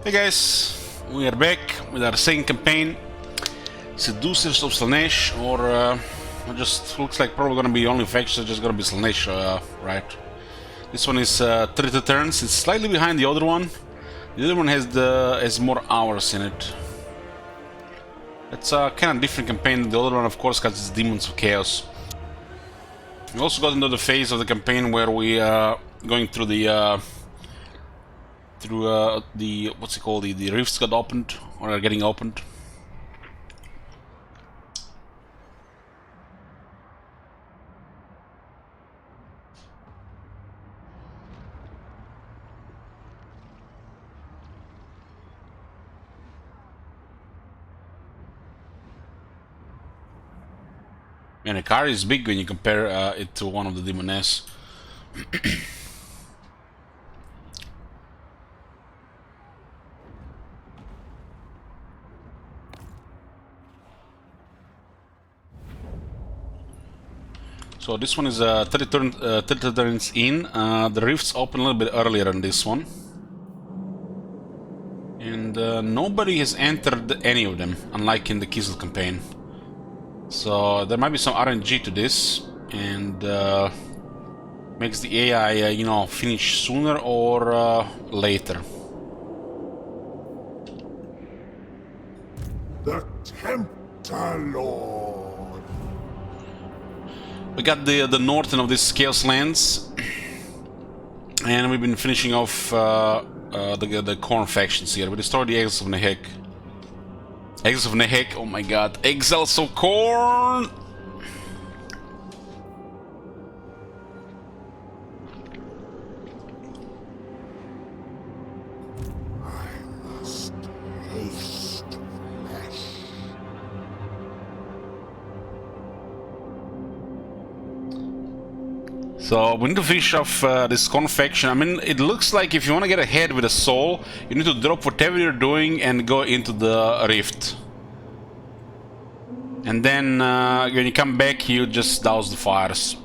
Hey guys, we are back with our second campaign, Seducers of Slaanesh, or it just looks like probably gonna be only faction, just gonna be Slaanesh, right? This one is 32 turns. It's slightly behind the other one. The other one has more hours in it. It's a kind of different campaign. The other one, of course, has its Demons of Chaos. We also got into the phase of the campaign where we going through the what's it called, the rifts got opened or are getting opened. And the car is big when you compare it to one of the Demoness. So this one is 30 turns in. The rifts open a little bit earlier than this one. And nobody has entered any of them, unlike in the Kisel campaign. So there might be some RNG to this, and makes the AI, you know, finish sooner or later. The Tempter Lord. We got the northern of this Chaos Lands, and we've been finishing off the Corn factions here. We destroyed the Exiles of Nehek. Exiles of Nehek, oh my god. Exiles of Corn! I must taste flesh. So we need to finish off this Corn faction. I mean, it looks like if you want to get ahead with a soul, you need to drop whatever you're doing and go into the rift. And then when you come back, you just douse the fires.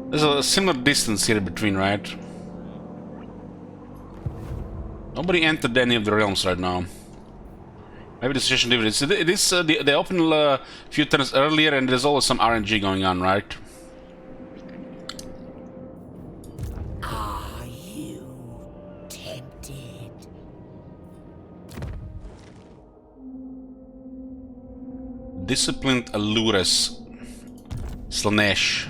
There's a similar distance here between, right? Nobody entered any of the realms right now. Maybe the session difference. It is they opened a few turns earlier, and there's always some RNG going on, right? Are you tempted? Disciplined Allures. Slaanesh.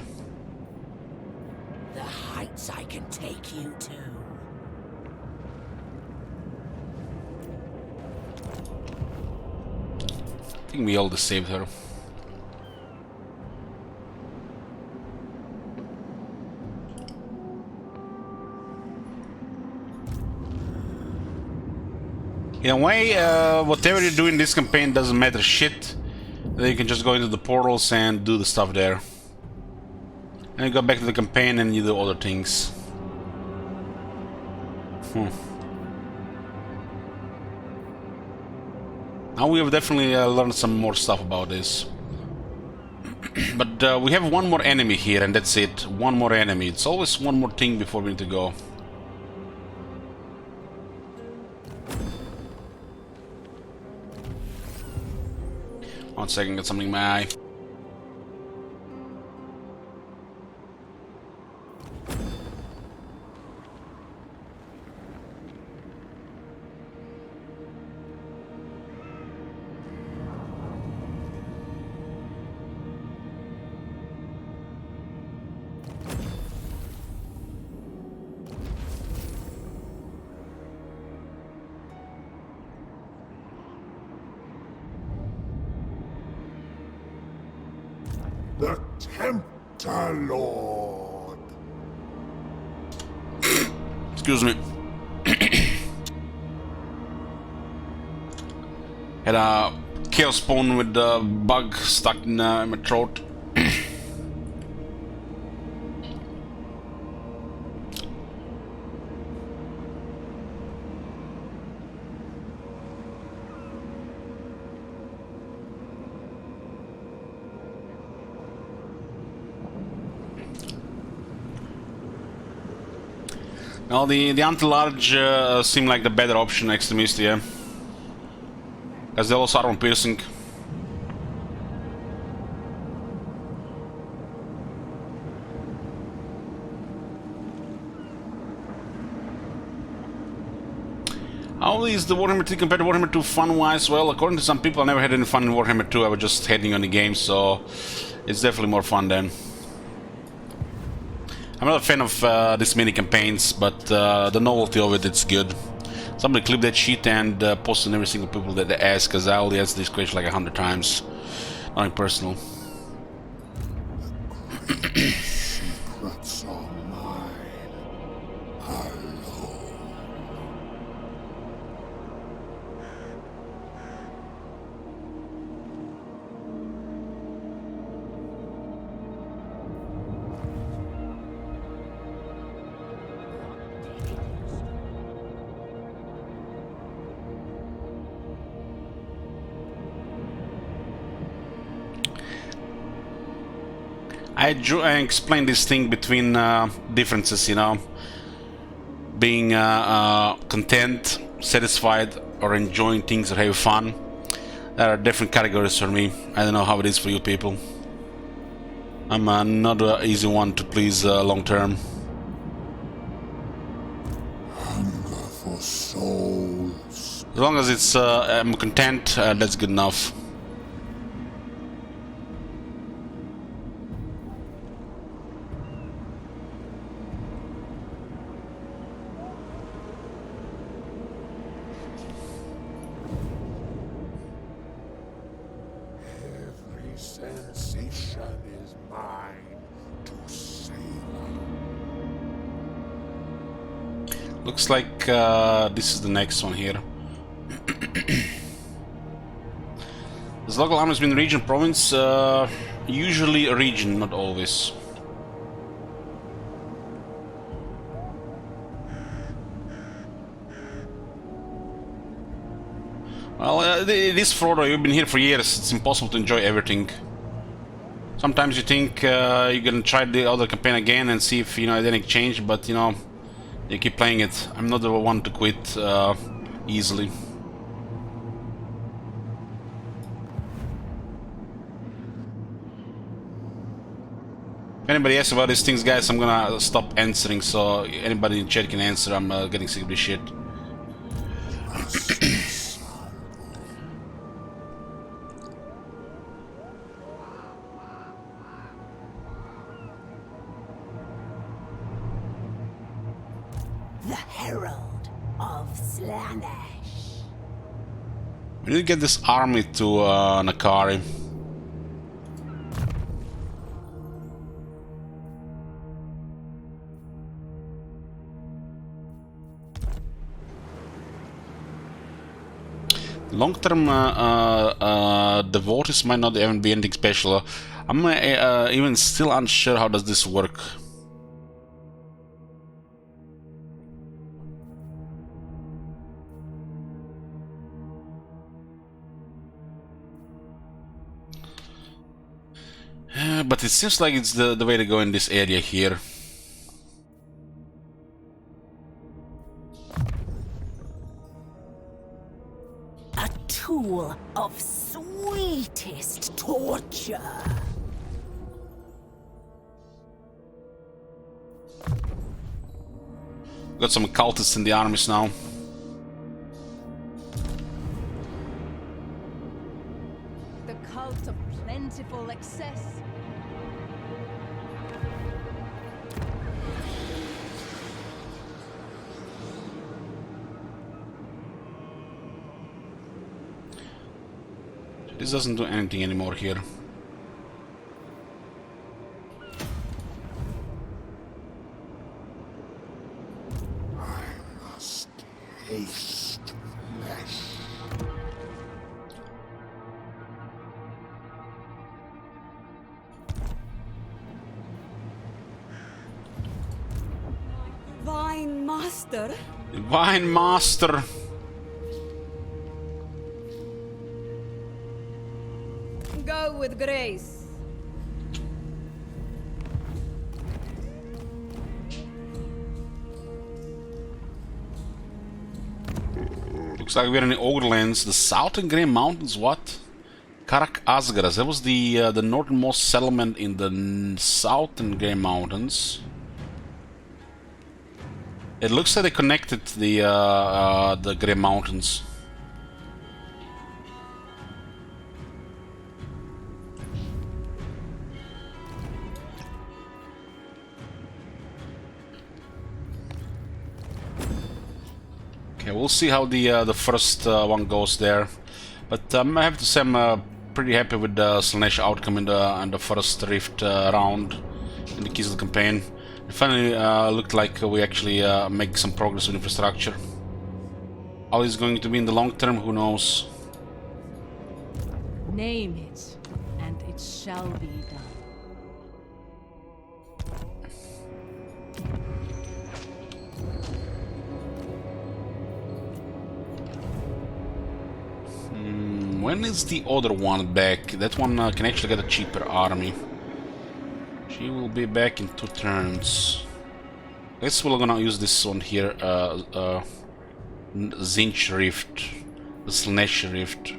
The heights I can take you to. I think we all saved her. In a way, whatever you do in this campaign doesn't matter shit. Then you can just go into the portals and do the stuff there. And you go back to the campaign and you do other things. Now we have definitely learned some more stuff about this. But we have one more enemy here, and that's it. One more enemy. It's always one more thing before we need to go. One second, get something in my eye. The Tempter Lord. Excuse me. Had a chaos spawn with the bug stuck in my throat. Well, the anti-large seem like the better option next to Misty, yeah. Because they're also armor piercing. How is the Warhammer 3 compared to Warhammer 2 fun-wise? Well, according to some people, I never had any fun in Warhammer 2. I was just hating on the game, so it's definitely more fun then. I'm not a fan of these mini campaigns, but the novelty of it, it's good. Somebody clip that shit and post on every single people that they ask, because I only asked this question like 100 times. Nothing personal. Secrets are mine alone. I explained this thing between differences, you know, being content, satisfied, or enjoying things or having fun. There are different categories for me. I don't know how it is for you people. I'm not an easy one to please long term. Hunger for souls. As long as it's I'm content, that's good enough. Every sensation is mine to savor. Looks like this is the next one here. Does local armies mean region, province? Usually a region, not always. Well, it is Frodo, you've been here for years, it's impossible to enjoy everything. Sometimes you think you're gonna try the other campaign again and see if, you know, anything changed, but, you know, you keep playing it. I'm not the one to quit easily. If anybody asks about these things, guys, I'm gonna stop answering, so anybody in chat can answer. I'm getting sick of this shit. The Herald of Slaanesh. We need to get this army to Nakari. Long-term devotees might not even be anything special. I'm even still unsure how does this work. But it seems like it's the way to go in this area here. A tool of sweetest torture. Got some cultists in the armies now. The cult of plentiful excess. This doesn't do anything anymore here. I must taste flesh. Divine Master. Divine Master! Go with grace. Looks like we're in the Ogrelands. The Southern Grey Mountains, what? Karak Asgaras. That was the northernmost settlement in the Southern Grey Mountains. It looks like they connected the Grey Mountains. Okay, we'll see how the first one goes there, but I have to say I'm pretty happy with the Slaanesh outcome in the first Rift round in the Keys of the Campaign. It finally looked like we actually make some progress with infrastructure. How it's going to be in the long term, who knows? Name it, and it shall be done. When is the other one back? That one can actually get a cheaper army. She will be back in 2 turns. Guess we're gonna use this one here, Zinch Rift, the Slaanesh Rift.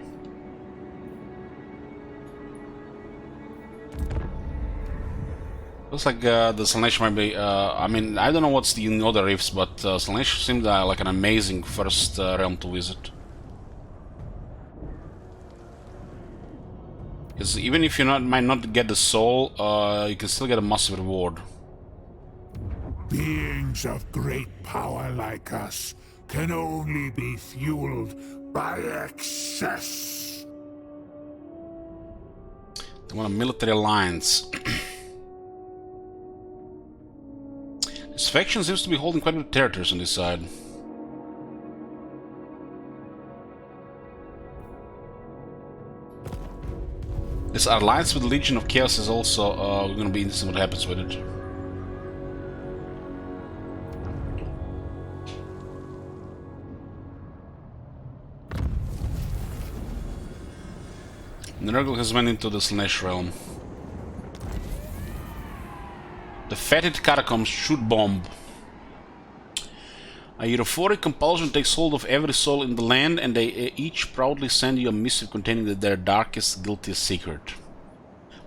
Looks like the Slaanesh might be, I mean, I don't know what's the other rifts, but Slaanesh seemed like an amazing first realm to visit. Because even if you might not get the soul, you can still get a massive reward. Beings of great power like us can only be fueled by excess. They want a military alliance. This faction seems to be holding quite a bit of territories on this side. This alliance with the Legion of Chaos is also going to be interesting what happens with it. Nurgle has went into the Slaanesh realm. The Fetid Catacombs shoot bomb. A euphoric compulsion takes hold of every soul in the land, and they each proudly send you a missive containing their darkest, guiltiest secret.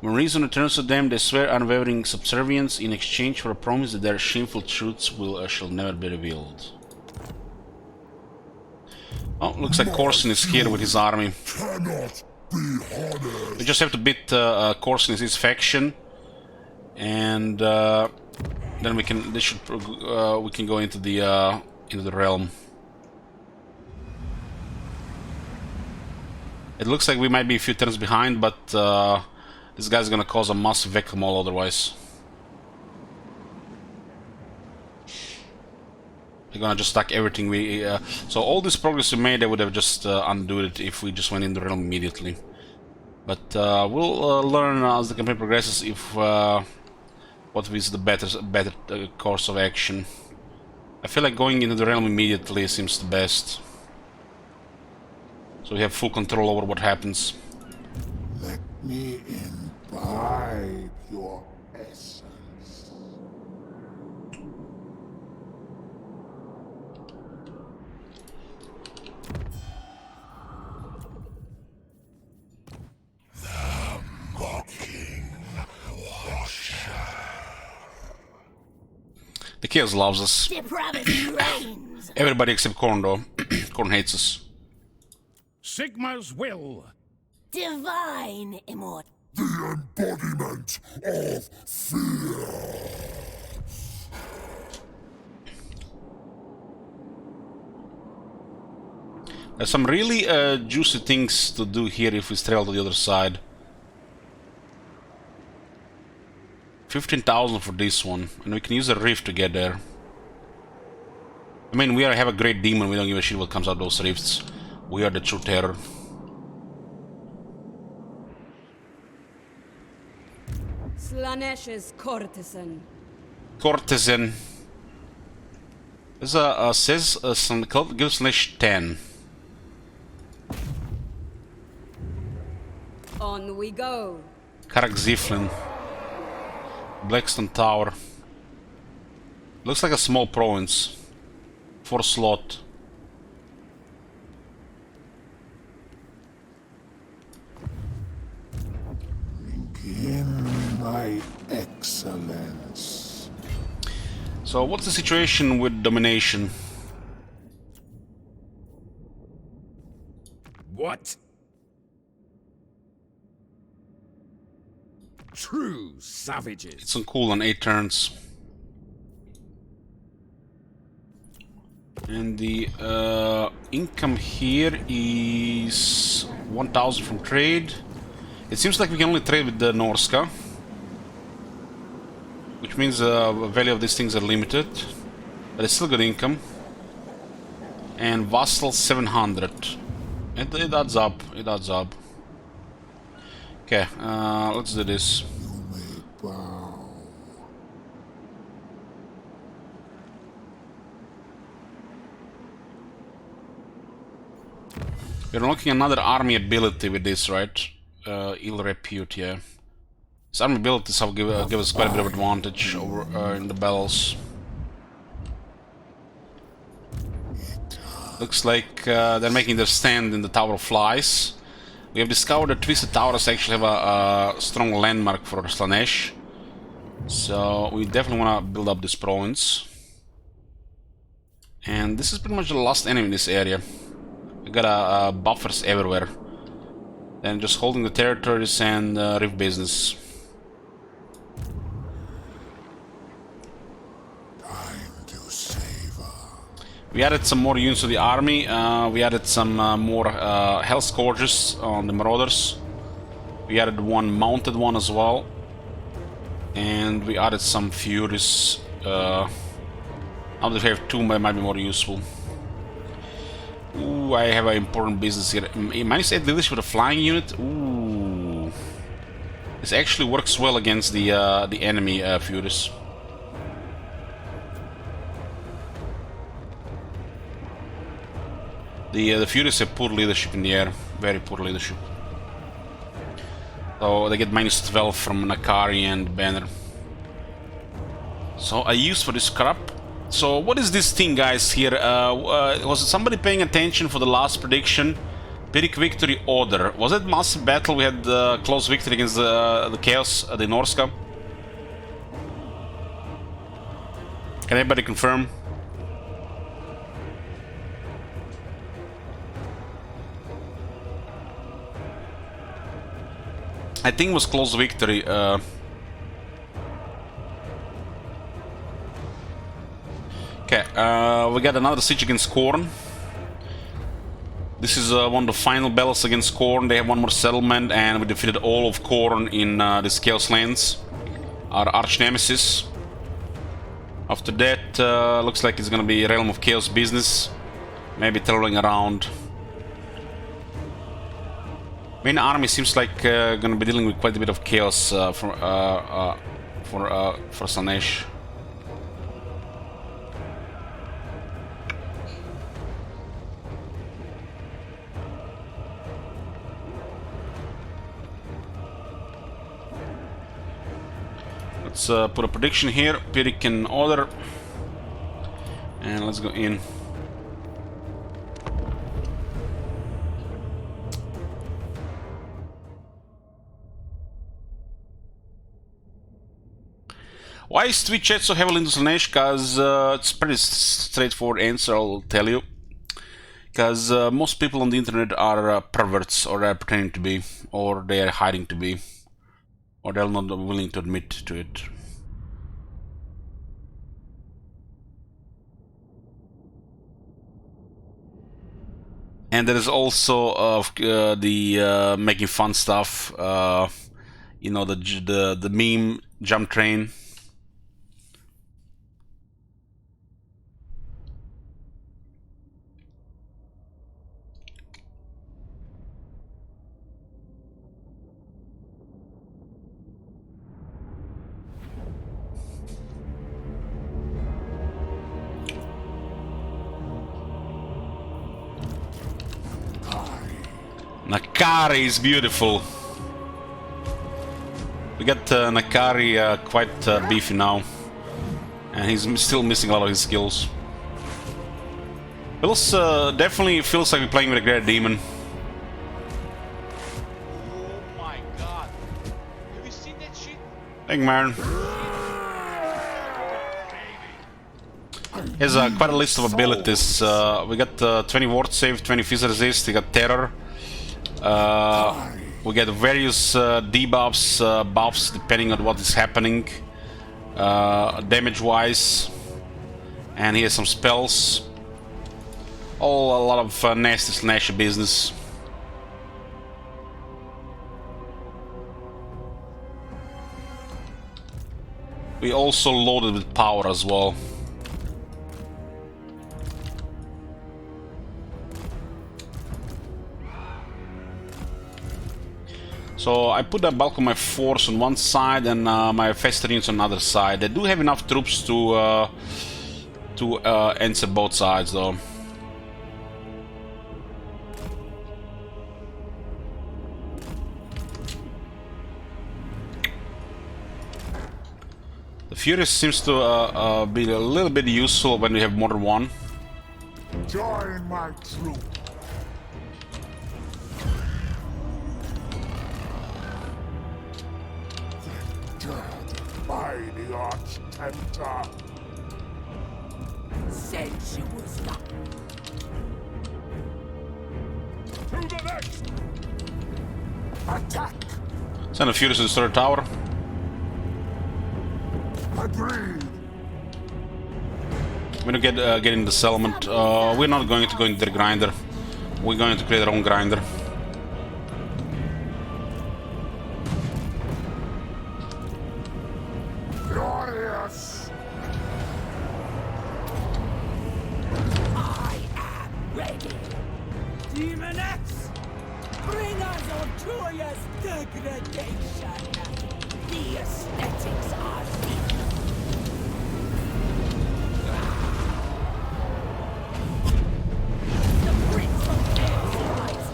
When reason returns to them, they swear unwavering subservience in exchange for a promise that their shameful truths shall never be revealed. Oh, looks like Corson is here with his army. We just have to beat Corson and his faction, and then we can. We can go into the realm. It looks like we might be a few turns behind, but this guy's gonna cause a massive whack-a-mole otherwise. They're gonna just stack everything we... so all this progress we made, they would have just undone it if we just went in the realm immediately. But we'll learn as the campaign progresses if what is the better course of action. I feel like going into the realm immediately seems the best. So we have full control over what happens. Let me imbibe your essence. The mocking washer. The Chaos loves us. Depravity reigns. Everybody except Korn though. Korn hates us. Sigma's will. Divine immort. The embodiment of fear. There's some really juicy things to do here if we trail to the other side. 15,000 for this one, and we can use a rift to get there. I mean, we have a great demon, we don't give a shit what comes out of those rifts. We are the true terror. Slaanesh's courtesan. Courtesan. There's says give Slaanesh 10. On we go. Karak Ziflin. Blackstone Tower. Looks like a small province. For slot. by excellence. So what's the situation with domination? What? True savages. It's on cool on 8 turns. And the income here is 1,000 from trade. It seems like we can only trade with the Norska, which means the value of these things are limited, but it's still good income. And vassal 700. It adds up. It adds up. Okay, let's do this. You may bow. We're unlocking another army ability with this, right? Ill repute, yeah. This army abilities will give us quite a bit of advantage over in the battles. Looks like they're making their stand in the Tower of Flies. We have discovered that Twisted Towers actually have a strong landmark for Slaanesh. So we definitely want to build up this province. And this is pretty much the last enemy in this area. We got buffers everywhere. And just holding the territories and rift business. Time to savor. We added some more units to the army. We added some more Hell Scourges on the Marauders. We added one mounted one as well. And we added some Furies. Now that we have 2, might be more useful. Ooh, I have an important business here. -8 leadership with a flying unit. Ooh, this actually works well against the enemy Furies. The Furies have poor leadership in the air, very poor leadership. So they get -12 from Nakari and Banner. So I use for this crap. So what is this thing, guys, here? Was somebody paying attention for the last prediction? Pyrrhic Victory Order. Was it Massive Battle? We had close victory against the Chaos, the Norska. Can anybody confirm? I think it was close victory. Okay, we got another siege against Khorne. This is one of the final battles against Khorne. They have one more settlement, and we defeated all of Khorne in this Chaos Lands, our arch nemesis. After that, looks like it's gonna be Realm of Chaos business, maybe traveling around. Main army seems like gonna be dealing with quite a bit of chaos for Slaanesh. Let's put a prediction here. Pyrrhic in order, and let's go in. Why is Twitch chat so heavily into Slaanesh? Because it's pretty straightforward answer, I'll tell you. Because most people on the internet are perverts, or they're pretending to be, or they're hiding to be, or they're not willing to admit to it. And there is also the making fun stuff, you know, the meme jump train. Nakari is beautiful. We got Nakari quite beefy now, and he's still missing a lot of his skills. Definitely feels like we're playing with a great demon. Oh my god! Have you seen that shit? Thank you, man. He has quite a list of abilities. We got 20 ward save, 20 fizz resist, we got terror. We get various debuffs, buffs depending on what is happening, damage-wise, and he has some spells. All a lot of nasty Slaanesh business. We also loaded with power as well. So I put the bulk of my force on one side and my faster units on the other side. They do have enough troops to answer both sides, though. The Furious seems to be a little bit useful when we have more than one. Join my troop. By the Arch-Tempter. Sensuous luck. To the next! Attack! Send the Furious to destroy the tower. Agreed! We're gonna get in the settlement. We're not going to go into their grinder. We're going to create our own grinder. Glorious! I am ready. Demon X, bring us Arturia's degradation. The aesthetics are deep. The Prince of Chaos rises.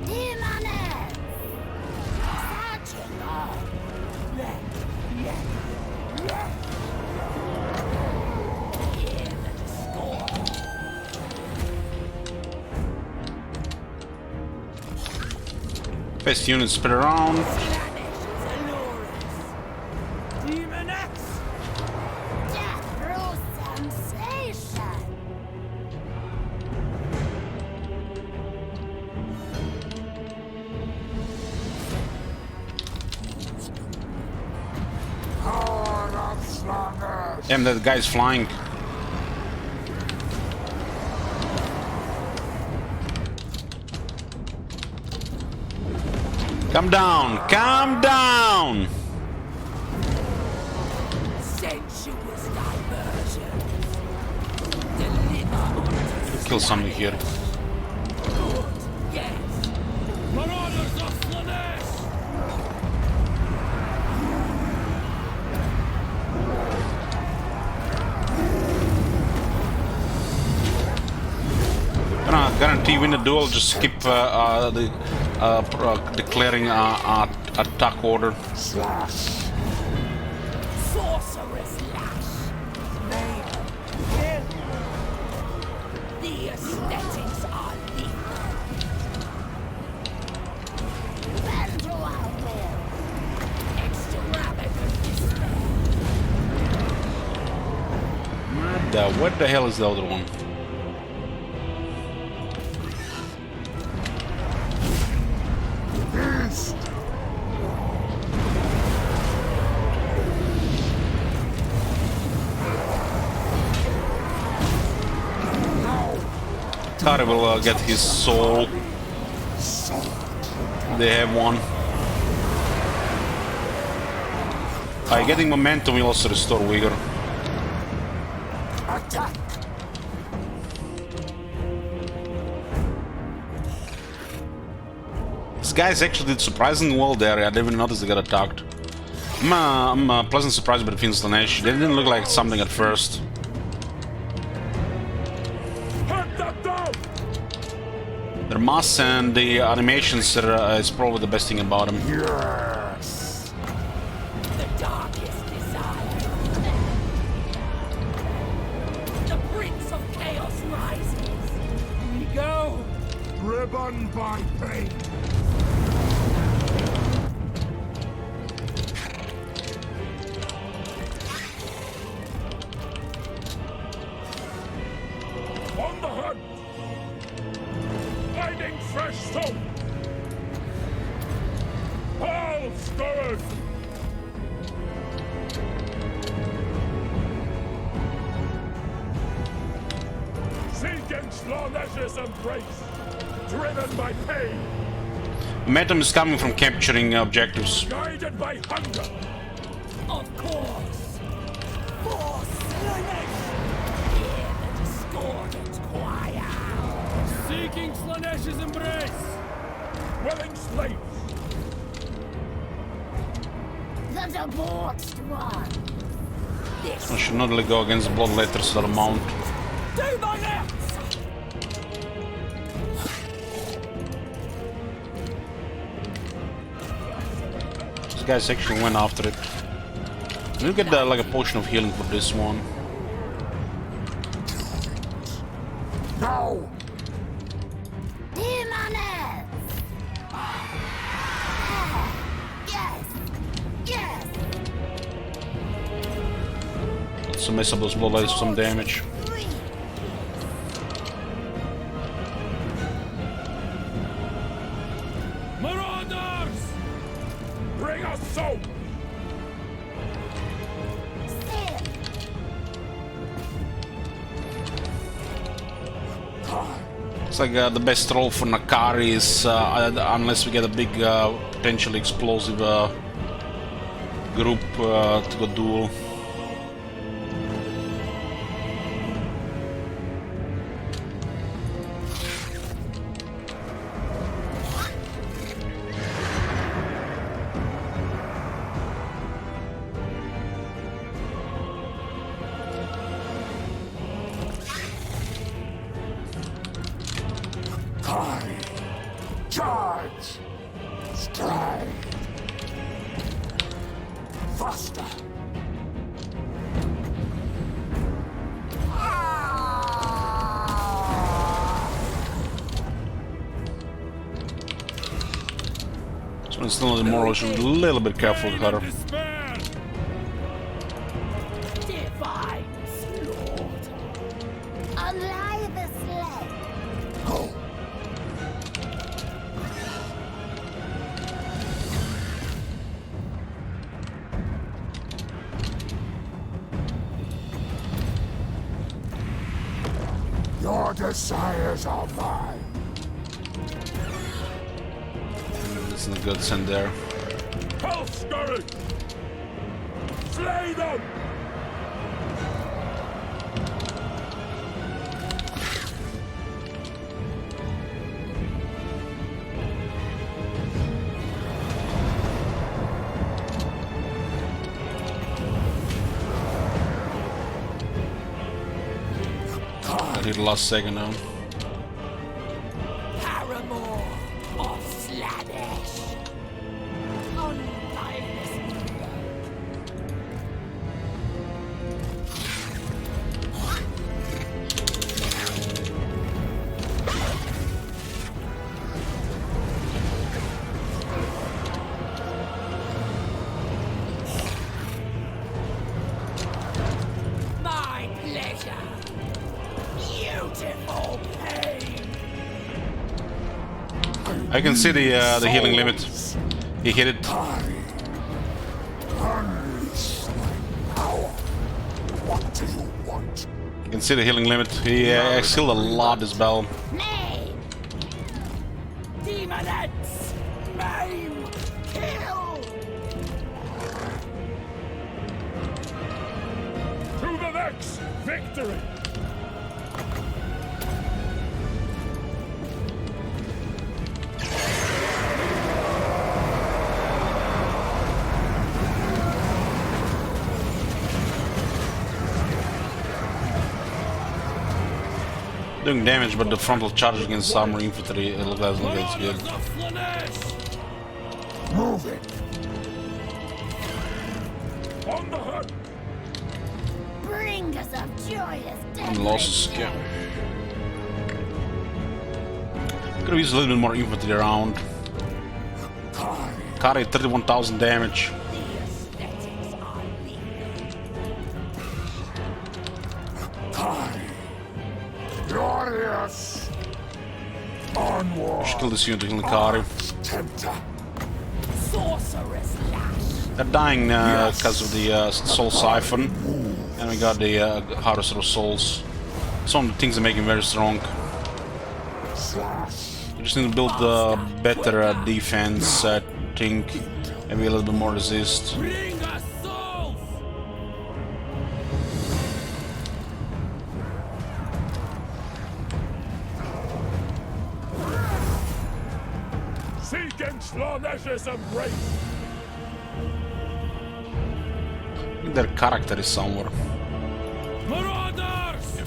Demon X, searching on. Hear the discord. Best units spread around. Slaanesh is allurous. Demon X, death through sensation. Power of Slaanesh! Damn, that guy's flying. Come down! Come down! Sensuous diversions. Deliver unto Kill something here. good. Yes. Marauders of Slaanesh! Gonna guarantee win the duel. Just skip declaring attack order. Slash! Sorcerer's lash. Name. Kill. The aesthetics are lethal. Bend to our will. Extravagant despair. What the hell is the other one? East! Kari will get his soul. They have one. By getting momentum, we also restore vigor. Attack! These guys actually did surprisingly well there. I didn't even notice they got attacked. I'm pleasantly surprised by the Fiend Slaanesh. They didn't look like something at first. Hunt them down! Their mass and the animations is probably the best thing about them. Yes! The darkest desire. The Prince of Chaos rises. Driven by pain. On the hunt! Finding fresh soap! All scorers! Seeking Slaanesh's embrace! Driven by pain! Momentum is coming from capturing objectives. Guided by hunger! Of course. For Slaanesh. Hear the discordant choir. Seeking Slaanesh's embrace! Willing slaves! The debauched one. This I should not let go against the bloodletters that amount. do my best. These guys actually went after it. You get like a potion of healing for this one. No! Demoness. Yes. Yes. Let's mess up those bloodletters for some damage. Marauders! Bring us soap! It's like the best roll for Nakari is unless we get a big potentially explosive group to go duel. Charge! Strike! Faster! This one's still not immoral, should be a little bit careful with her. Despair! Divine slaughter. Unlie the slave. Go! Your desires are mine. It's not good send there. Hell scurry! Slay them! I hit the last second now. Paramour of Slaanesh. Untie this my pleasure. Beautiful pain. I can see the healing limit. He hit it. Unleash my power. What do you want? You can see the healing limit. He healed a lot this battle. Name. Demonettes. Maim. Kill. To the next victory! Doing damage, but the frontal charge against armor infantry it doesn't look as good. Marauders of Slaanesh! Move it. On the hunt! Bring us of joyous death. And losses, yeah. Could have used a little bit more infantry around. Kari 31,000 damage. The aesthetics are legal. Glorious! Onward! Just kill this unit to kill the Kari. Tempter! Sorceress lash. They're dying because of the soul siphon. And we got the harvester of souls. Some of the things that make him very strong. Slash! We just need to build better defense, I think. Maybe a little bit more resist. Bring us souls. Seek in Slaanesh's embrace. I think their character is somewhere. Marauders!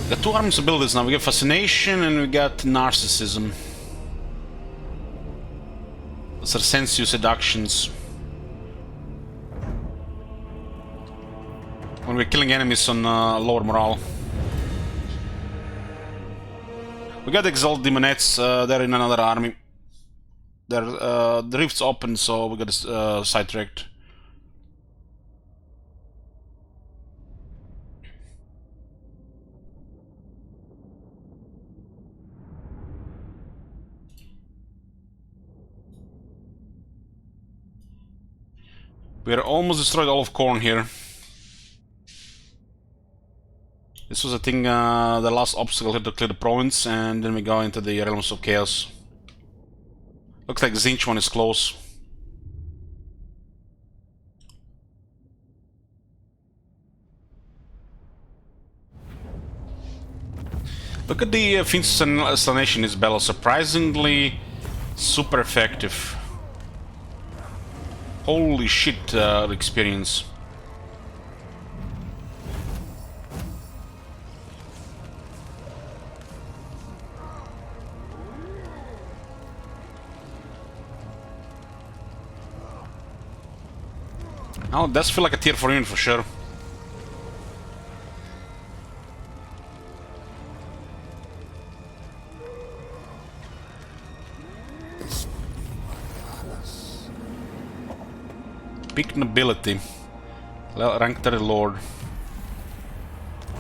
We got two arms abilities now. We got Fascination and we got Narcissism. Those are sensuous seductions. When we're killing enemies on lower morale. We got Exalt Demonettes, they're in another army. The rift's open, so we got sidetracked. We are almost destroyed all of Khorne here. This was, I think, the last obstacle here to clear the province, and then we go into the Realms of Chaos. Looks like Zinch one is close. Look at the Finns and Slaanesh in this battle. Surprisingly super effective. Holy shit, the experience. Oh, it does feel like a tier 4 unit for sure. Big nobility. Rank 30 lord.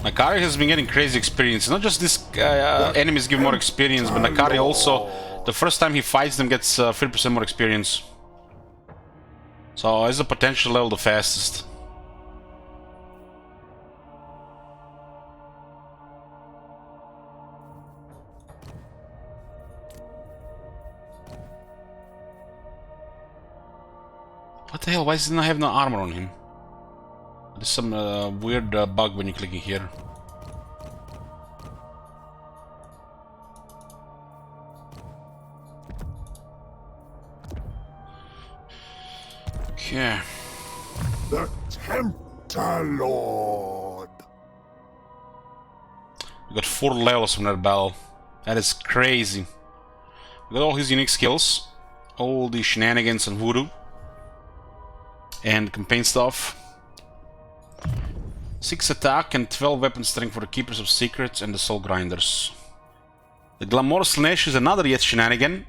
Nakari has been getting crazy experience. Not just this enemies give more experience, but Nakari also, the first time he fights them, gets 30% more experience. So is the potential level the fastest. What the hell? Why does he not have no armor on him? There's some weird bug when you're clicking here. Okay. The Tempter Lord! We got 4 levels from that battle. That is crazy. We got all his unique skills. All the shenanigans and voodoo. And campaign stuff. 6 attack and 12 weapon strength for the Keepers of Secrets and the Soul Grinders. The Glamorous Slaanesh is another yet shenanigan.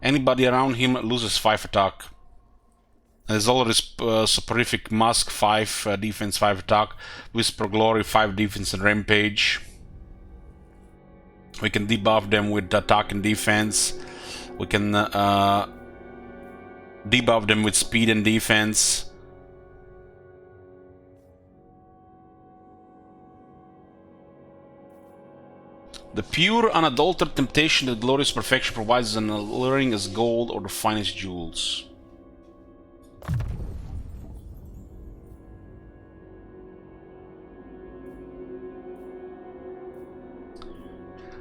Anybody around him loses 5 attack. There's already soporific Mask 5 defense, 5 attack. Whisper Glory 5 defense and Rampage. We can debuff them with attack and defense. We can debuff them with speed and defense. The pure, unadulterated temptation that glorious perfection provides is as alluring as gold or the finest jewels.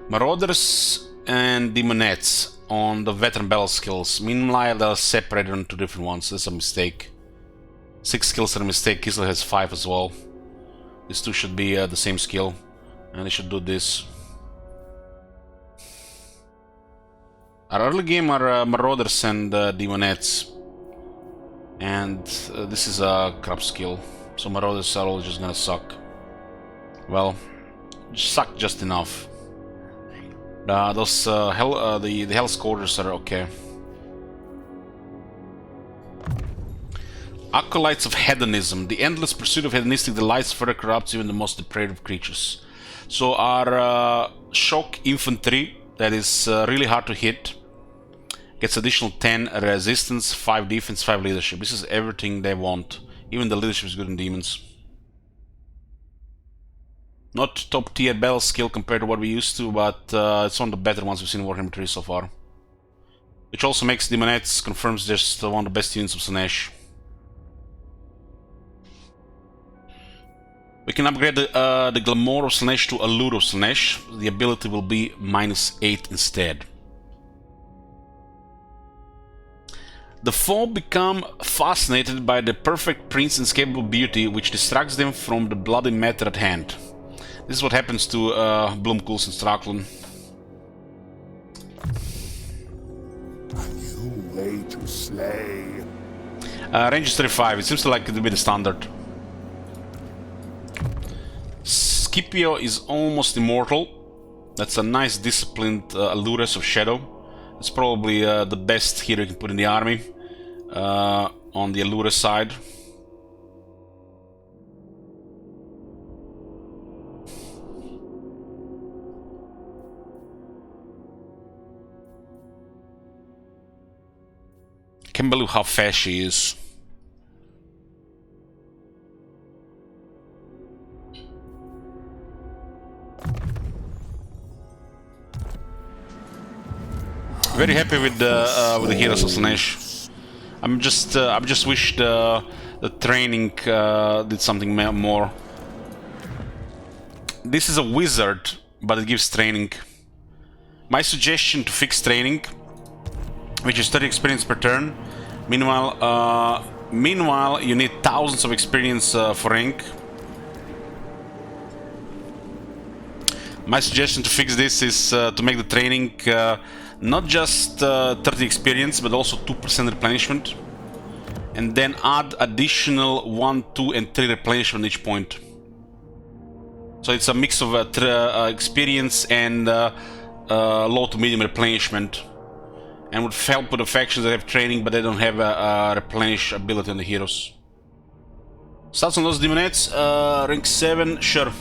Marauders and Demonettes on the veteran battle skills. Meanwhile, they're separated into different ones. That's a mistake. 6 skills are a mistake. Kislev has 5 as well. These two should be the same skill, and they should do this. Our early game are Marauders and Demonettes, and this is a crap skill. So Marauders are all just gonna suck. Well, suck just enough. Those the Hell Scourgers are okay. Acolytes of Hedonism. The endless pursuit of hedonistic delights further corrupts even the most depraved of creatures. So our shock infantry, that is really hard to hit, gets additional 10 resistance, 5 defense, 5 leadership. This is everything they want. Even the leadership is good in demons. Not top tier battle skill compared to what we used to, but it's one of the better ones we've seen in Warhammer 3 so far. Which also makes Demonettes confirms just one of the best units of Slaanesh. We can upgrade the Glamour of Slaanesh to Allure of Slaanesh. The ability will be -8 instead. The foe become fascinated by the perfect prince's inescapable beauty, which distracts them from the bloody matter at hand. This is what happens to Bloomkools and Straklan. A new way to slay. Range is 35. It seems to like it to be the standard. Scipio is almost immortal. That's a nice disciplined Allures of Shadow. It's probably the best hero you can put in the army on the Allure side. Can't believe how fast she is. Very happy with the heroes of Slaanesh. I'm just wish the training did something more. This is a wizard, but it gives training. My suggestion to fix training, which is 30 experience per turn. Meanwhile, you need thousands of experience for rank. My suggestion to fix this is to make the training not just 30 experience, but also 2% replenishment. And then add additional 1, 2, and 3 replenishment each point. So it's a mix of experience and low to medium replenishment. And would help with the factions that have training, but they don't have a replenish ability on the heroes. Stats on those Demonettes, rank 7, sure.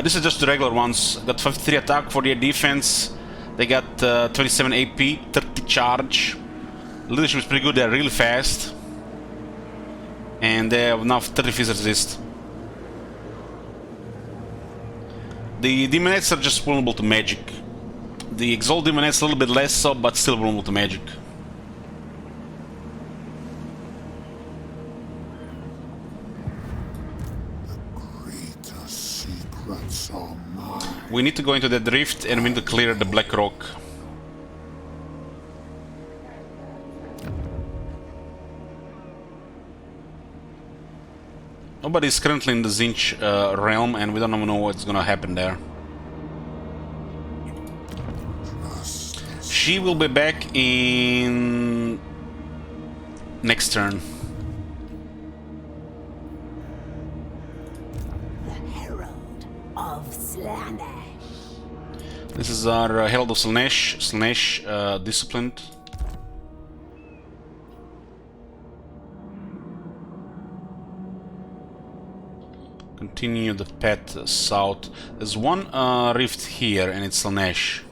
This is just the regular ones. Got 53 attack, 48 defense. They got 27 AP, 30 charge. Leadership is pretty good, they're really fast. And they have now 30 physical resist. The Demonettes are just vulnerable to magic. The Exalt Demonettes a little bit less so, but still vulnerable to magic. We need to go into the drift and we need to clear the Black Rock. Nobody is currently in the Zinch realm and we don't even know what's gonna happen there. She will be back in next turn. The Herald of Slaanesh. This is our Herald of Slaanesh. Slaanesh disciplined. Continue the path south. There's one rift here and it's Slaanesh.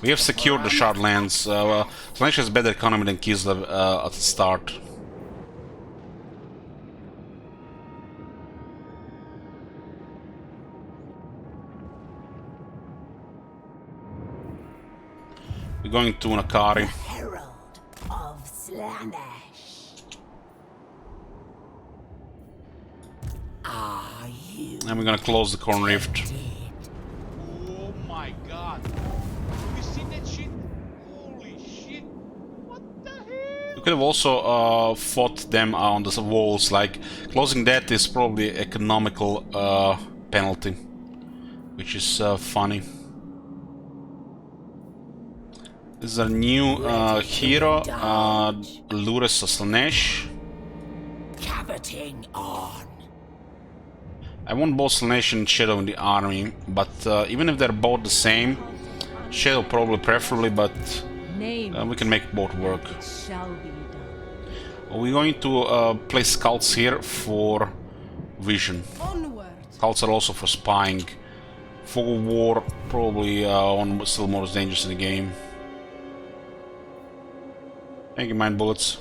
We have secured the Shardlands. Slaanesh has better economy than Kislev at the start. We're going to Nakari. Herald of Slaanesh. Are you And we're gonna close the Corn Rift. dead? Oh my god. Have you seen that shit? Holy shit. What the hell? You could have also fought them on the walls, like closing that is probably economical penalty, which is funny. This is a new hero, Allures of Slaanesh. Caviting on. I want both Slaanesh and Shadow in the army, but even if they're both the same, Shadow probably preferably, but we can make both work. It shall be done. We're going to place scouts here for vision. Onward. Scouts are also for spying. Fog of War, probably one still most dangerous in the game. Thank you, mind bullets.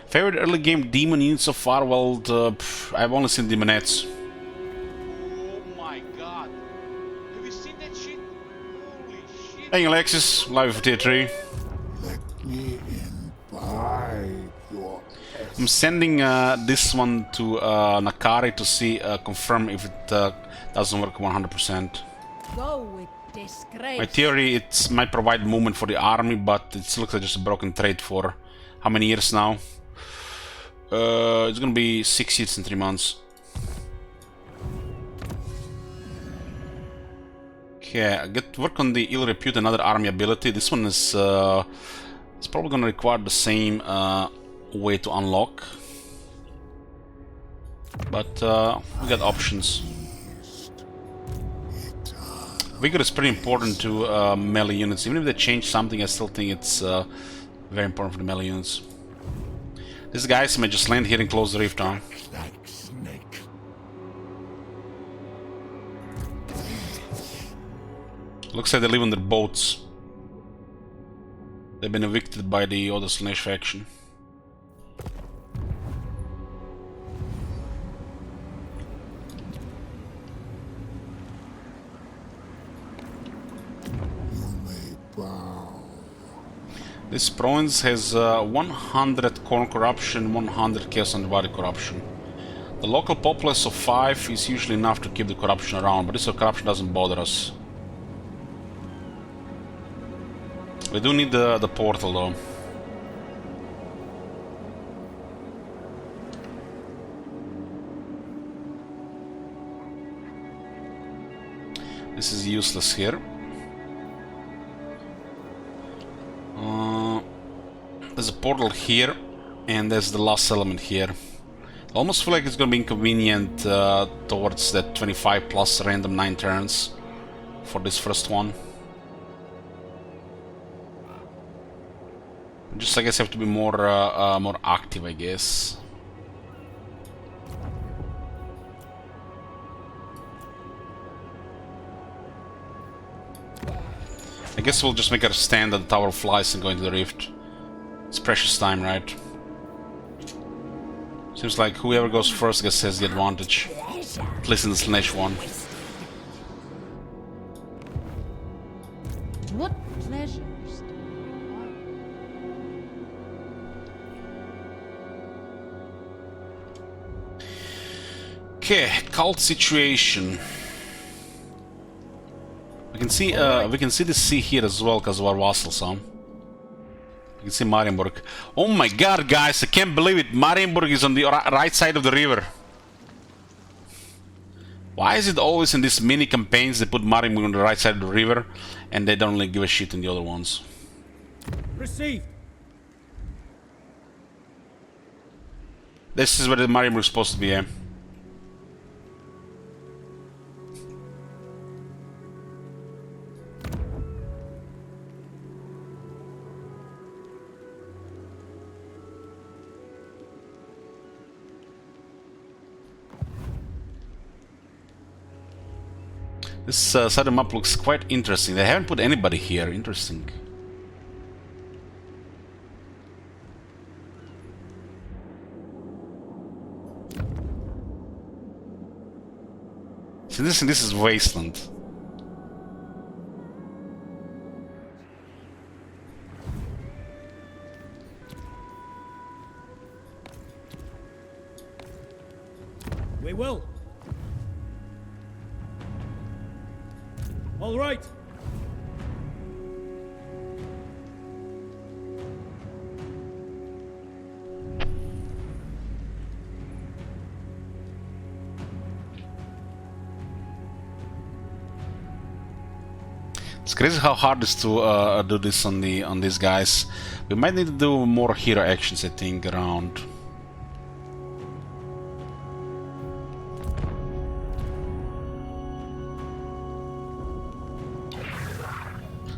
Favorite early game demon unit so far? Well, I've only seen demonettes. Oh my god. Have you seen that shit? Holy shit. Hey Alexis, live for tier 3. Let me imbibe your I'm sending this one to Nakari to see, confirm if it doesn't work 100%. Go with disgrace. My theory, it might provide movement for the army, but it looks like just a broken trade for how many years now? It's gonna be 6 years and 3 months. Okay, I get work on the ill repute, another army ability. This one is it's probably gonna require the same way to unlock, but we got options. Vigor is pretty important to melee units. Even if they change something, I still think it's very important for the melee units. These guys may just land here and close the rift, huh? like snake. Looks like they live on their boats. They've been evicted by the other Slaanesh faction. You may bow. This province has 100 corn corruption, 100 chaos and body corruption. The local populace of 5 is usually enough to keep the corruption around, but this corruption doesn't bother us. We do need the portal though. This is useless here. There's a portal here, and there's the last element here. I almost feel like it's gonna be inconvenient towards that 25 plus random 9 turns for this first one. Just I guess have to be more more active, I guess. I guess we'll just make our stand at the Tower of Flies and go into the rift. It's precious time, right? Seems like whoever goes first gets has the advantage. At least in the Slaanesh one. What pleasures do you Okay, cult situation. We can see the sea here as well because of our vassals, huh? You can see Marienburg. Oh my god, guys, I can't believe it. Marienburg is on the right side of the river. Why is it always in these mini campaigns they put Marienburg on the right side of the river and they don't really give a shit in the other ones? Received. This is where the Marienburg is supposed to be, eh? This side of the map looks quite interesting. They haven't put anybody here. Interesting. See, this is Wasteland. We will. All right. It's crazy how hard it is to do this on these guys. We might need to do more hero actions, I think, around.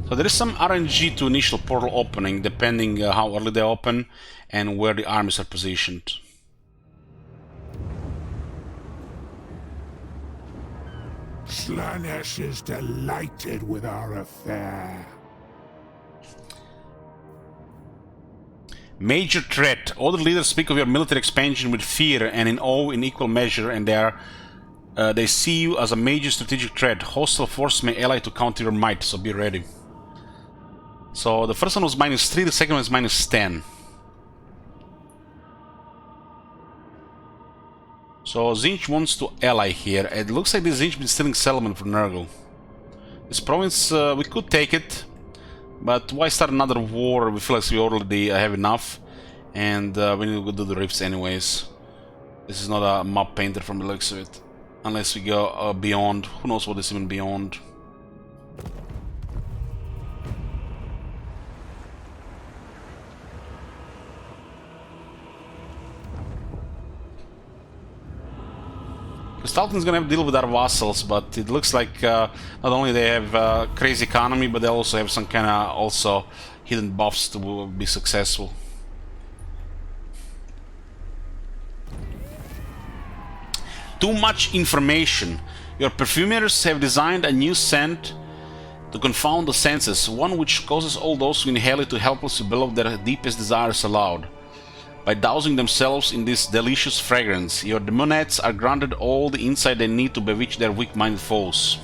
So there is some RNG to initial portal opening, depending how early they open and where the armies are positioned. Slaanesh is delighted with our affair. Major threat. All the leaders speak of your military expansion with fear and in awe in equal measure, and they see you as a major strategic threat. Hostile forces may ally to counter your might, so be ready. So the first one was -3, the second one is -10. So Zinch wants to ally here. It looks like this Zinch been stealing settlement for Nurgle. This province, we could take it, but why start another war? We feel like we already have enough, and we need to go do the rifts anyways. This is not a map painter from the looks of it. Unless we go beyond. Who knows what is even beyond? Stalton's gonna have to deal with our vassals, but it looks like not only they have crazy economy, but they also have some kind of also hidden buffs to be successful. Too much information. Your perfumers have designed a new scent to confound the senses, one which causes all those who inhale it to helplessly below their deepest desires aloud. By dousing themselves in this delicious fragrance, your demonettes are granted all the insight they need to bewitch their weak-minded foes.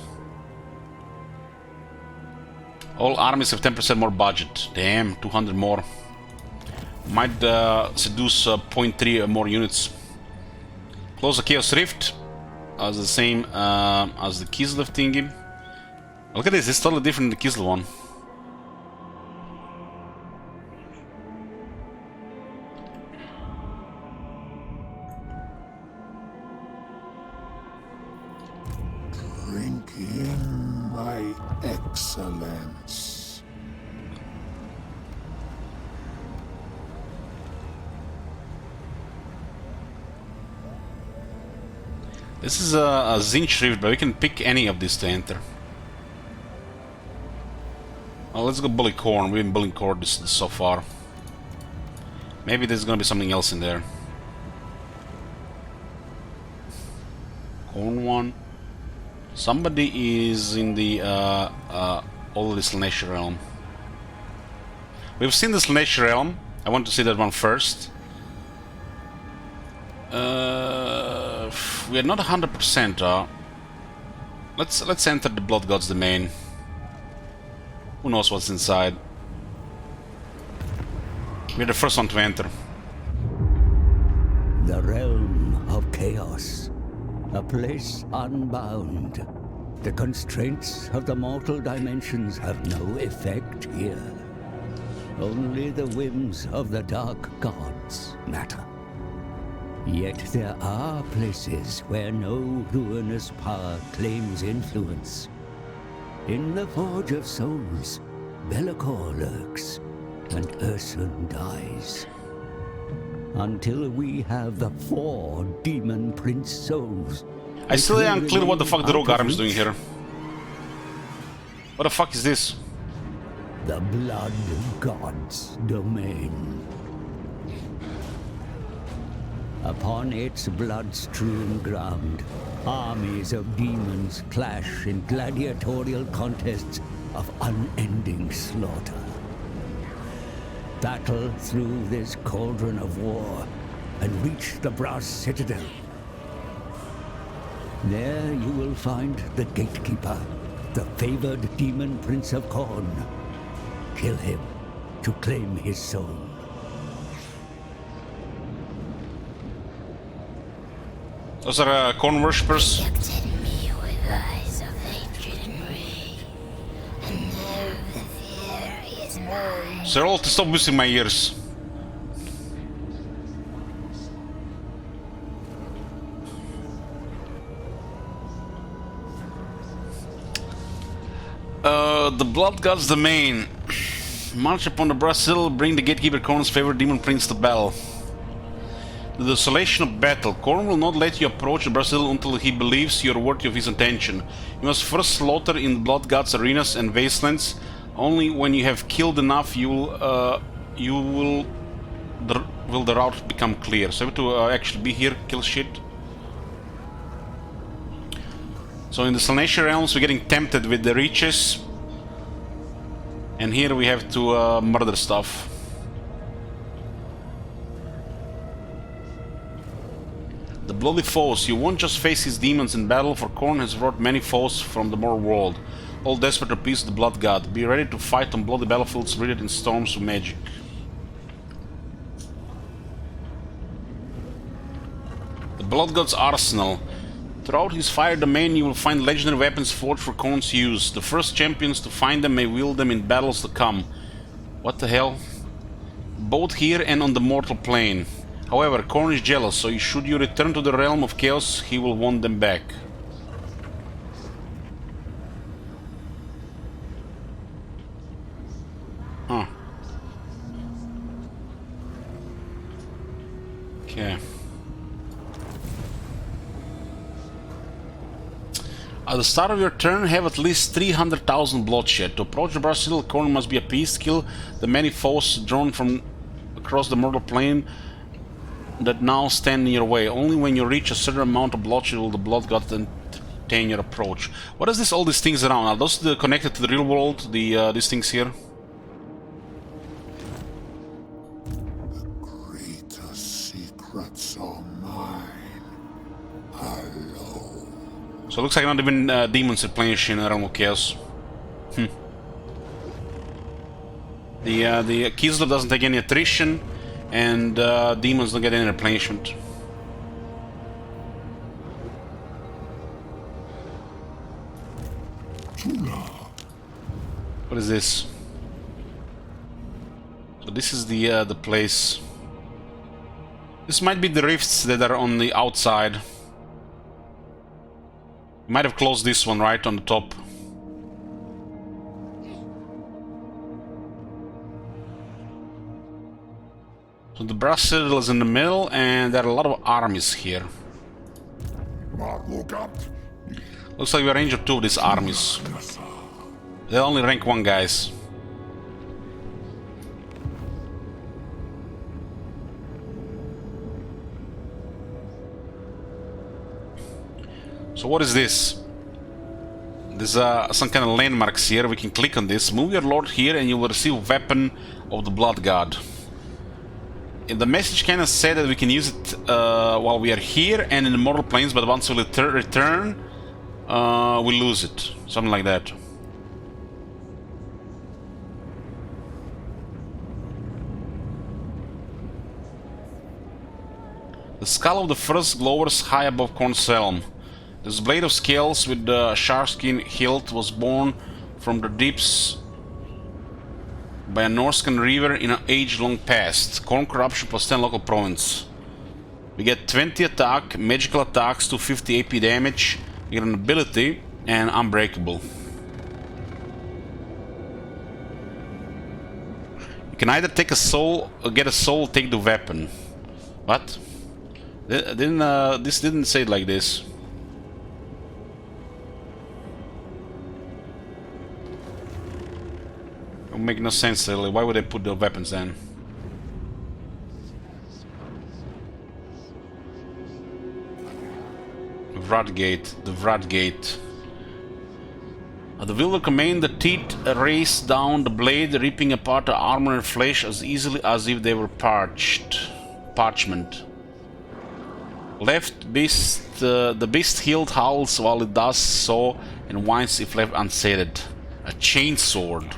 All armies have 10% more budget. Damn, 200 more. Might seduce 0.3 more units. Close the Chaos Rift as the same as the Kislev thingy. Look at this, it's totally different than the Kislev one. Drink in my excellence. This is a Zinch Rift, but we can pick any of these to enter. Well, let's go Bully Corn. We've been bullying Corn this so far. Maybe there's gonna be something else in there. Corn one. Somebody is in the old Slaanesh realm. We've seen the Slaanesh realm. I want to see that one first. We are not 100%. Let's enter the Blood God's domain. Who knows what's inside? We're the first one to enter. The realm of chaos. A place unbound. The constraints of the mortal dimensions have no effect here. Only the whims of the dark gods matter. Yet there are places where no ruinous power claims influence. In the Forge of Souls, Bellicor lurks, and Ursun dies. Until we have the 4 Demon Prince souls. I still am unclear what the fuck the Rogue Arm is doing here. What the fuck is this? The Blood God's domain. Upon its blood-strewn ground, armies of demons clash in gladiatorial contests of unending slaughter. Battle through this cauldron of war and reach the Brass Citadel. There you will find the Gatekeeper, the favored Demon Prince of Khorne. Kill him to claim his soul. Those are Khorne worshippers. Looked at me with eyes of hatred and rage, and now the fury is mine. Cyril, to stop boosting my ears. The Blood God's domain. March upon the Brazil, bring the Gatekeeper Khorne's favorite demon prince to battle. The desolation of battle. Khorne will not let you approach the Brazil until he believes you are worthy of his attention. You must first slaughter in the Blood God's arenas and wastelands Only when you have killed enough, will the route become clear. So I have to actually be here, kill shit. So in the Slaanesh realms, we're getting tempted with the reaches, and here we have to murder stuff. The bloody foes. You won't just face his demons in battle, for Khorne has brought many foes from the mortal world, all desperate to appease the blood god. Be ready to fight on bloody battlefields wreathed in storms of magic. The blood god's arsenal. Throughout his fire domain you will find legendary weapons forged for Khorne's use. The first champions to find them may wield them in battles to come. What the hell? Both here and on the mortal plane. However, Khorne is jealous, so should you return to the realm of chaos, he will want them back. Huh. Okay. At the start of your turn, have at least 300,000 bloodshed. To approach the Brazil, Khorne must be appeased, kill the many foes drawn from across the mortal plane that now stand in your way. Only when you reach a certain amount of bloodshed will the blood god entertain your approach. What is this? All these things around? Are those connected to the real world? These things here? The greatest secrets are mine alone. So it looks like not even demons replenish in Realm of Chaos. The Kislev doesn't take any attrition, and demons don't get any replenishment. What is this? So this is the place. This might be the rifts that are on the outside. Might have closed this one right on the top. So the brass citadel is in the middle, and there are a lot of armies here. Looks like we are range 2 of these armies. They only rank 1 guys. So what is this? There's some kind of landmarks here. We can click on this. Move your lord here and you will receive Weapon of the Blood God. And the message kind of said that we can use it while we are here and in the mortal planes, but once we return, we lose it. Something like that. The skull of the first glowers high above Khorne's helm. This blade of scales with the sharkskin hilt was born from the deeps by a Norscan river in an age-long past. Khorne corruption plus 10 local province. We get 20 attack, magical attacks to 50 AP damage, we get an ability, and unbreakable. You can either take a soul or get a soul, take the weapon. What? This didn't say it like this. It would make no sense really. Why would they put the weapons then? Vradgate, the Vradgate. The wielder command the teeth race down the blade, ripping apart the armor and flesh as easily as if they were parchment. Left beast, the beast hilt howls while it does so and whines if left unsated. A chainsword.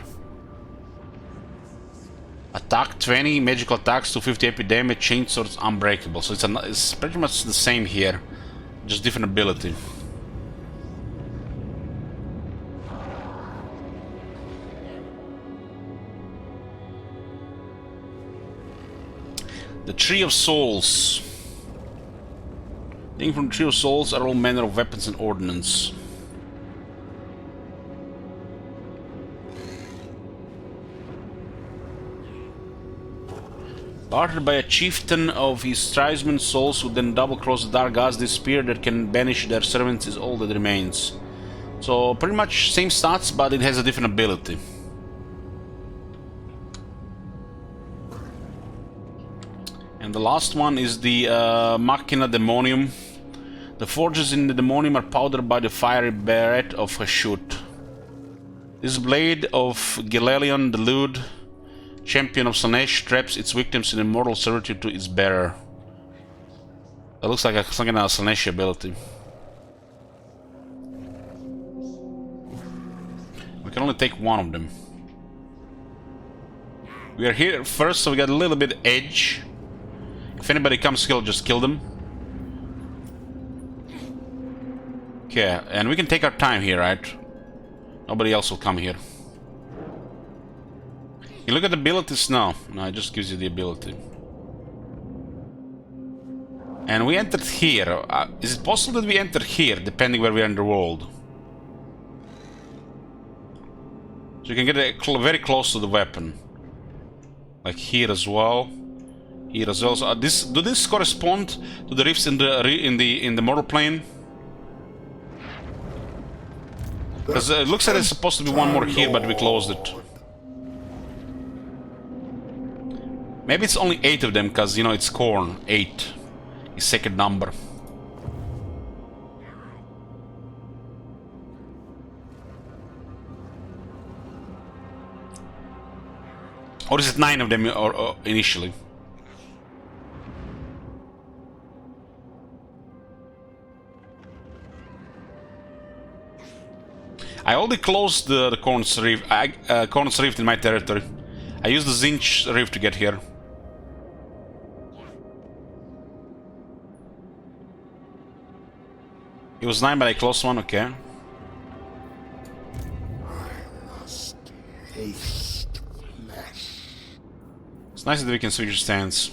Attack 20, magical attacks to 50 AP damage, chainsword's unbreakable. So it's pretty much the same here, just different ability. The Tree of Souls. Taken from the Tree of Souls are all manner of weapons and ordnance. Bartered by a chieftain of his tribesmen, souls who then double-cross the dark gods, this spear that can banish their servants is all that remains. So pretty much same stats, but it has a different ability. And the last one is the Machina Demonium. The forges in the Demonium are powdered by the fiery barret of Hashut. This blade of Gilelion the Lewd, champion of Slaanesh, traps its victims in immortal servitude to its bearer. That looks like some kind of Slaanesh ability. We can only take one of them. We are here first, so we got a little bit edge. If anybody comes here, just kill them. Okay, and we can take our time here, right? Nobody else will come here. You look at the abilities now. No, it just gives you the ability. And we entered here. Is it possible that we enter here, depending where we are in the world? So you can get very close to the weapon. Like here as well. Here as well. So do this correspond to the rifts in the mortal plane? Because it looks like there's supposed to be one more here, but we closed it. Maybe it's only 8 of them, because, you know, it's corn. 8 is second number. Or is it 9 of them initially? I already closed the Corn's Rift in my territory. I used the Zinch Rift to get here. It was 9, but I closed one, okay. I must taste flesh. It's nice that we can switch stance.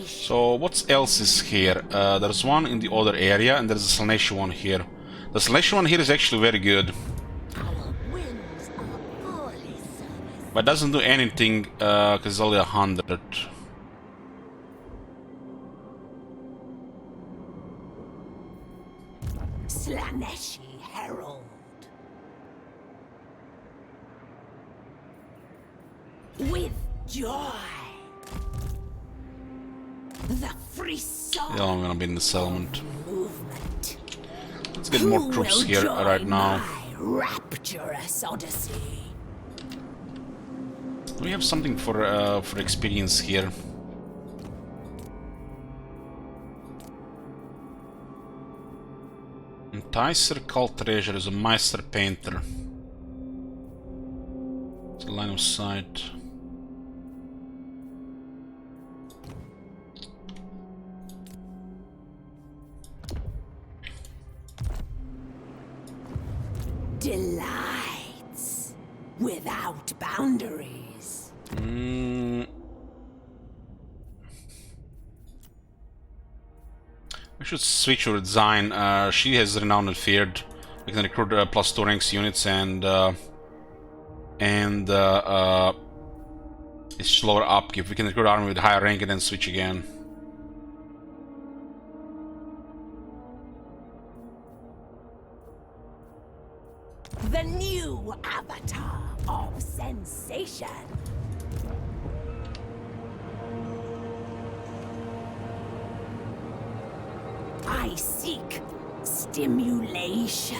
So what else is here? There's one in the other area, and there's a Slaanesh one here. The Slaanesh one here is actually very good. But doesn't do anything, because it's only 100. Slaaneshi Herald. With joy. The frisson. Yeah, I'm gonna be in the settlement. Movement. Let's get more troops here right now. My rapturous odyssey. We have something for experience here. Enticer Cult Treasure is a Meister Painter. It's a line of sight. Delights without boundaries. We should switch her design. She has renowned and feared. We can recruit +2 ranks units and it's slower upkeep. We can recruit army with higher rank and then switch again. The new avatar of sensation. I seek stimulation.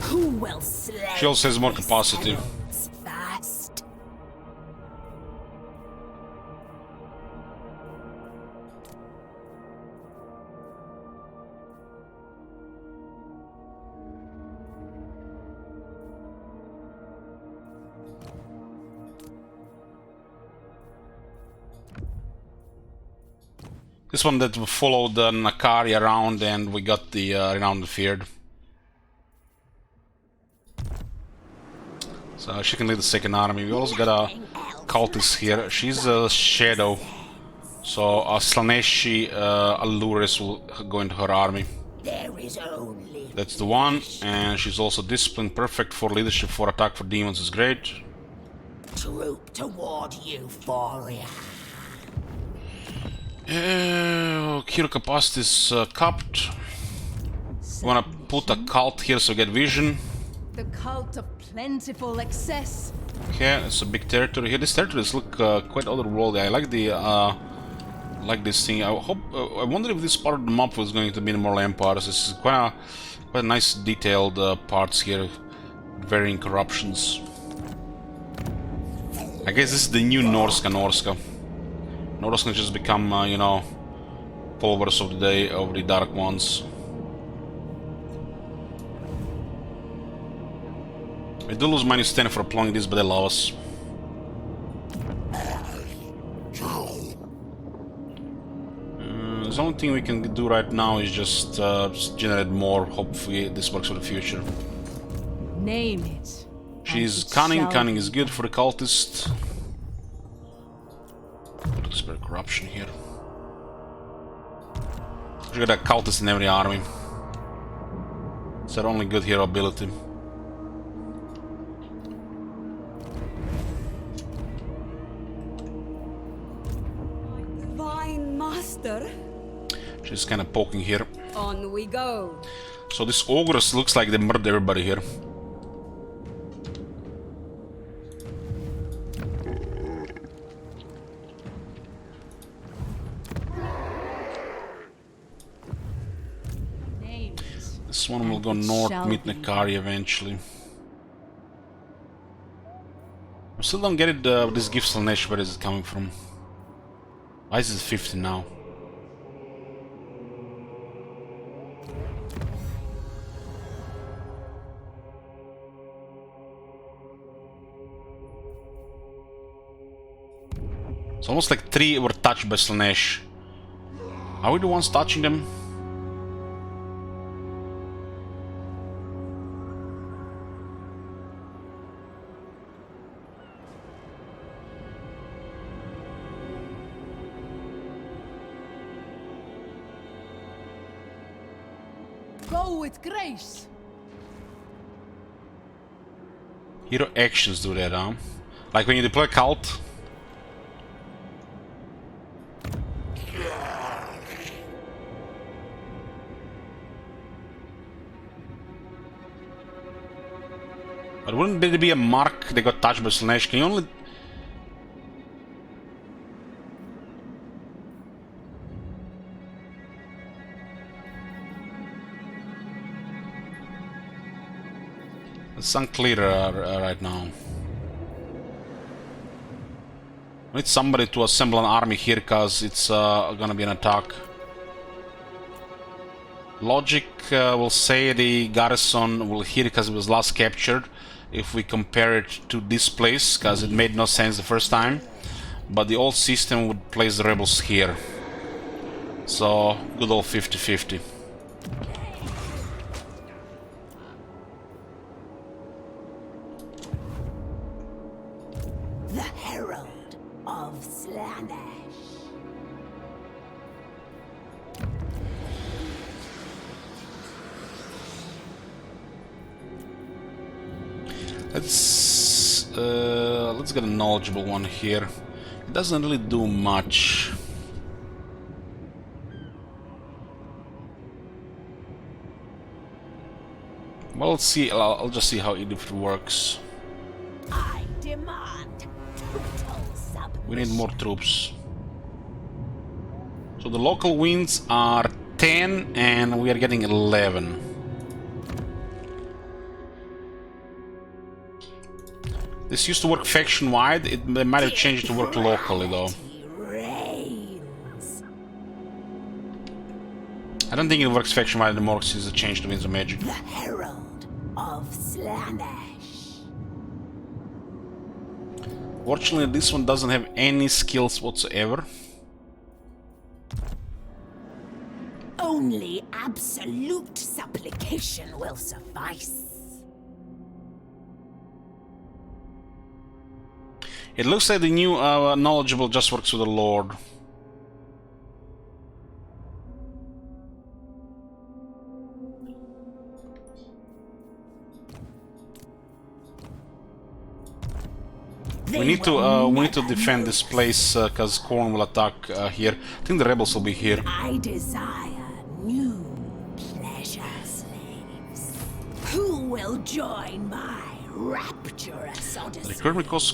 Who will slay? She also has more these capacity. heralds first? This one that followed Nakari around and we got the renowned and feared. So she can lead the second army. We also got a cultist here. She's a shadow. So a Slaaneshi Allures will go into her army. There is only That's the one. And she's also disciplined, perfect for leadership, for attack for demons is great. troop toward euphoria. Hero capacity is capped. We wanna put a cult here so we get vision. The cult of plentiful excess. Okay, it's a big territory here. These territories look quite otherworldly. I like the like this thing. I hope. I wonder if this part of the map was going to be in more empires. This is quite a nice detailed parts here, varying corruptions. I guess this is the new Norska. Norska just become, you know, followers of the day of the Dark Ones. I do lose -10 for applying this, but they love us. The only thing we can do right now is just generate more. Hopefully this works for the future. Name it. She's cunning. Cunning is good for the cultist. Put this bit of corruption here. You got a cultist in every army. It's their only good hero ability. Fine master. She's kind of poking here. On we go. So this ogres looks like they murdered everybody here. This one will go north, meet Nekari eventually. I still don't get it, this gift Slaanesh, where is it coming from? Why is it 50 now? It's almost like 3 were touched by Slaanesh. Are we the ones touching them? Go with grace. Hero actions do that, huh? Like when you deploy cult. But wouldn't there be a mark they got touched by Slaanesh? Can you only... It's unclear right now. We need somebody to assemble an army here, because it's gonna be an attack. Logic will say the garrison will here because it was last captured, if we compare it to this place, because it made no sense the first time. But the old system would place the rebels here. So, good old 50-50. The Herald of Slaanesh. Let's get a knowledgeable one here. It doesn't really do much. Well, let's see. I'll just see how it works. I demand total submission. We need more troops. So the local wins are 10 and we are getting 11. This used to work faction-wide. They might have changed it to work locally, though. Reigns. I don't think it works faction-wide anymore since it changed to Winds of Magic. The Herald of Slaanesh. Fortunately, this one doesn't have any skills whatsoever. Only absolute supplication will suffice. It looks like the new knowledgeable just works with the Lord. We need to defend this place because Khorne will attack here. I think the rebels will be here. I desire new pleasure slaves. Who will Join my rapturous odyssey. Recruitment costs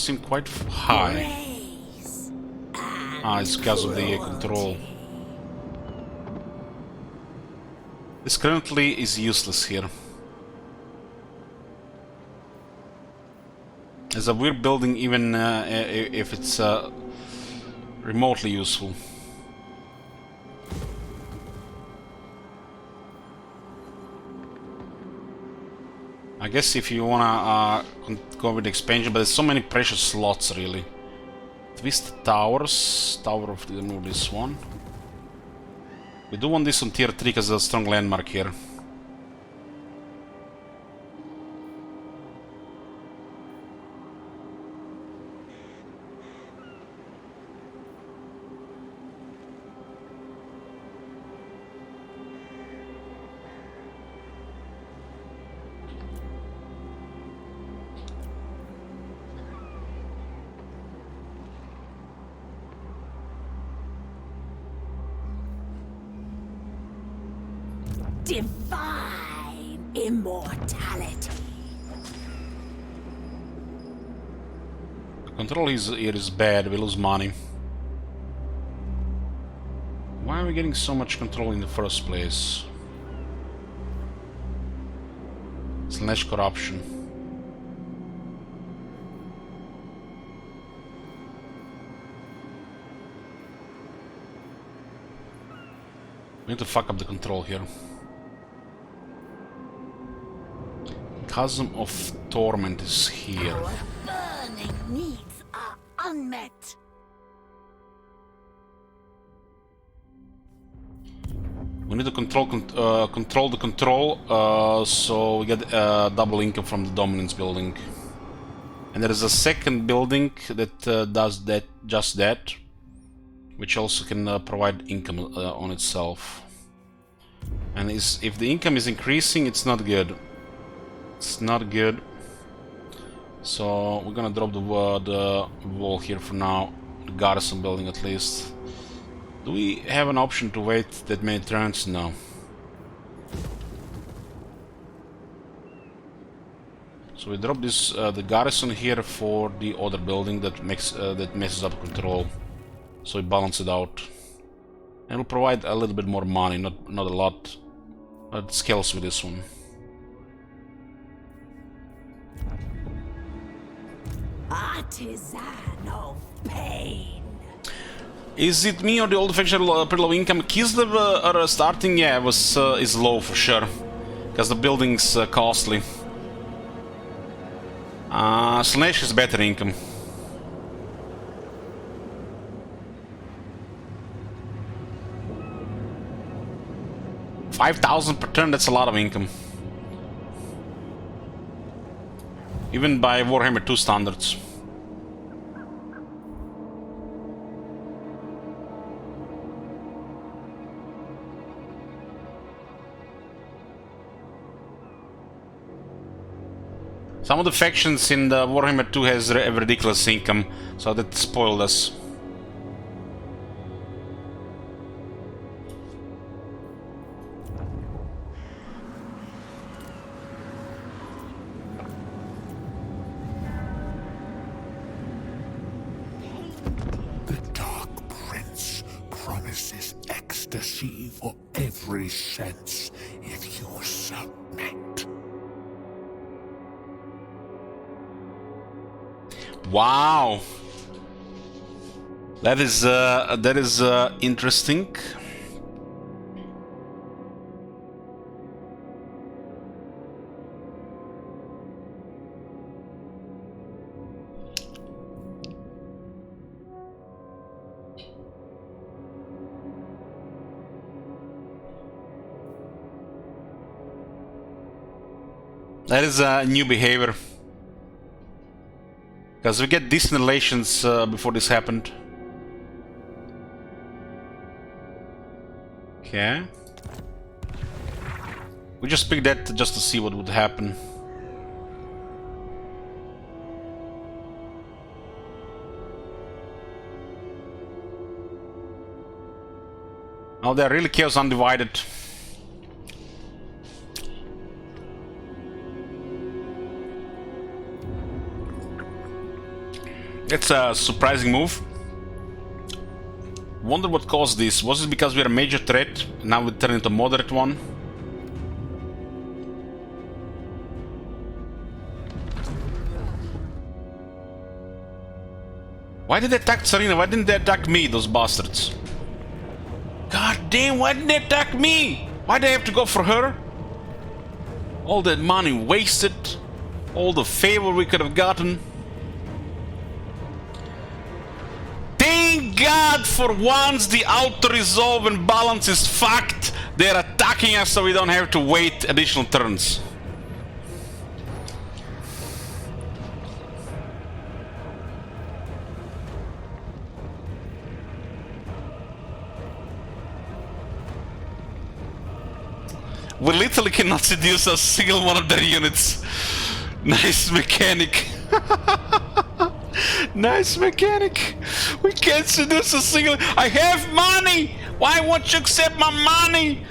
seem quite high. Grace It's because of the control. This currently is useless here. As a weird building, even if it's remotely useful. I guess if you wanna go with the expansion, but there's so many precious slots really. Twist Towers, Tower of the remove this one. We do want this on tier 3 because there's a strong landmark here. divine immortality. Control here is bad, we lose money. Why are we getting so much control in the first place? Slaanesh corruption. We need to fuck up the control here. Chasm of Torment is here. Our burning needs are unmet. We need to control the control, so we get double income from the dominance building. And there is a second building that does just that, which also can provide income on itself. And if the income is increasing, it's not good. It's not good. So we're gonna drop the wall here for now, the garrison building at least. Do we have an option to wait that many turns? No. So we drop this the garrison here for the other building that messes up control. So we balance it out. And it'll provide a little bit more money, not a lot. But it scales with this one. Artisan of pain. Is it me or the old faction pretty low income? Kislev are starting, yeah, is low for sure, because the building's costly. Slaanesh is better income. 5,000 per turn, that's a lot of income. Even by Warhammer 2 standards. Some of the factions in the Warhammer 2 has a ridiculous income, so that spoiled us. The Dark Prince promises ecstasy for every sense if you submit. Wow, that is interesting. That is a new behavior. Because we get decent relations before this happened. Okay. We just picked that just to see what would happen. Oh, they're really Chaos Undivided. That's a surprising move. Wonder what caused this. Was it because we're a major threat, now we turn into a moderate one? Why did they attack Tsarina? Why didn't they attack me, those bastards? God damn, why didn't they attack me? Why did they have to go for her? All that money wasted. All the favor we could have gotten. Thank God for once the auto-resolve and balance is fucked. They're attacking us so we don't have to wait additional turns. We literally cannot seduce a single one of their units. Nice mechanic. Nice mechanic. We can't seduce a single... I have money! Why won't you accept my money?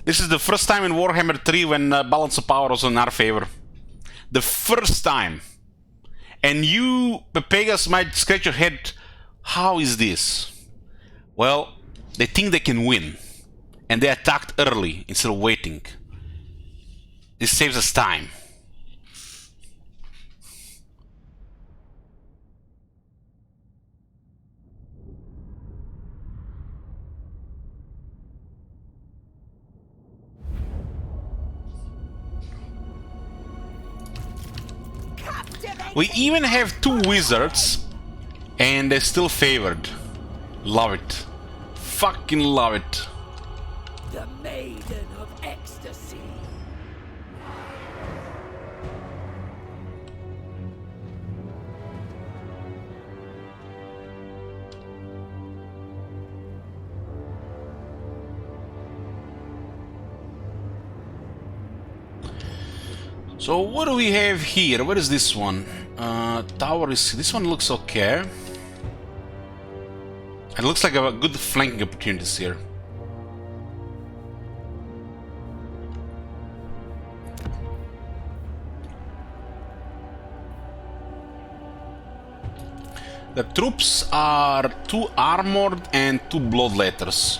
This is the first time in Warhammer 3 when balance of power was in our favor. The first time. And you, Pepegas, might scratch your head. How is this? Well, they think they can win. And they attacked early instead of waiting. This saves us time. We even have 2 wizards, and they're still favored. Love it. Fucking love it. The Maiden of Ecstasy. So what do we have here? What is this one? Tower is... This one looks okay. It looks like a good flanking opportunities here. The troops are 2 armored and 2 bloodletters.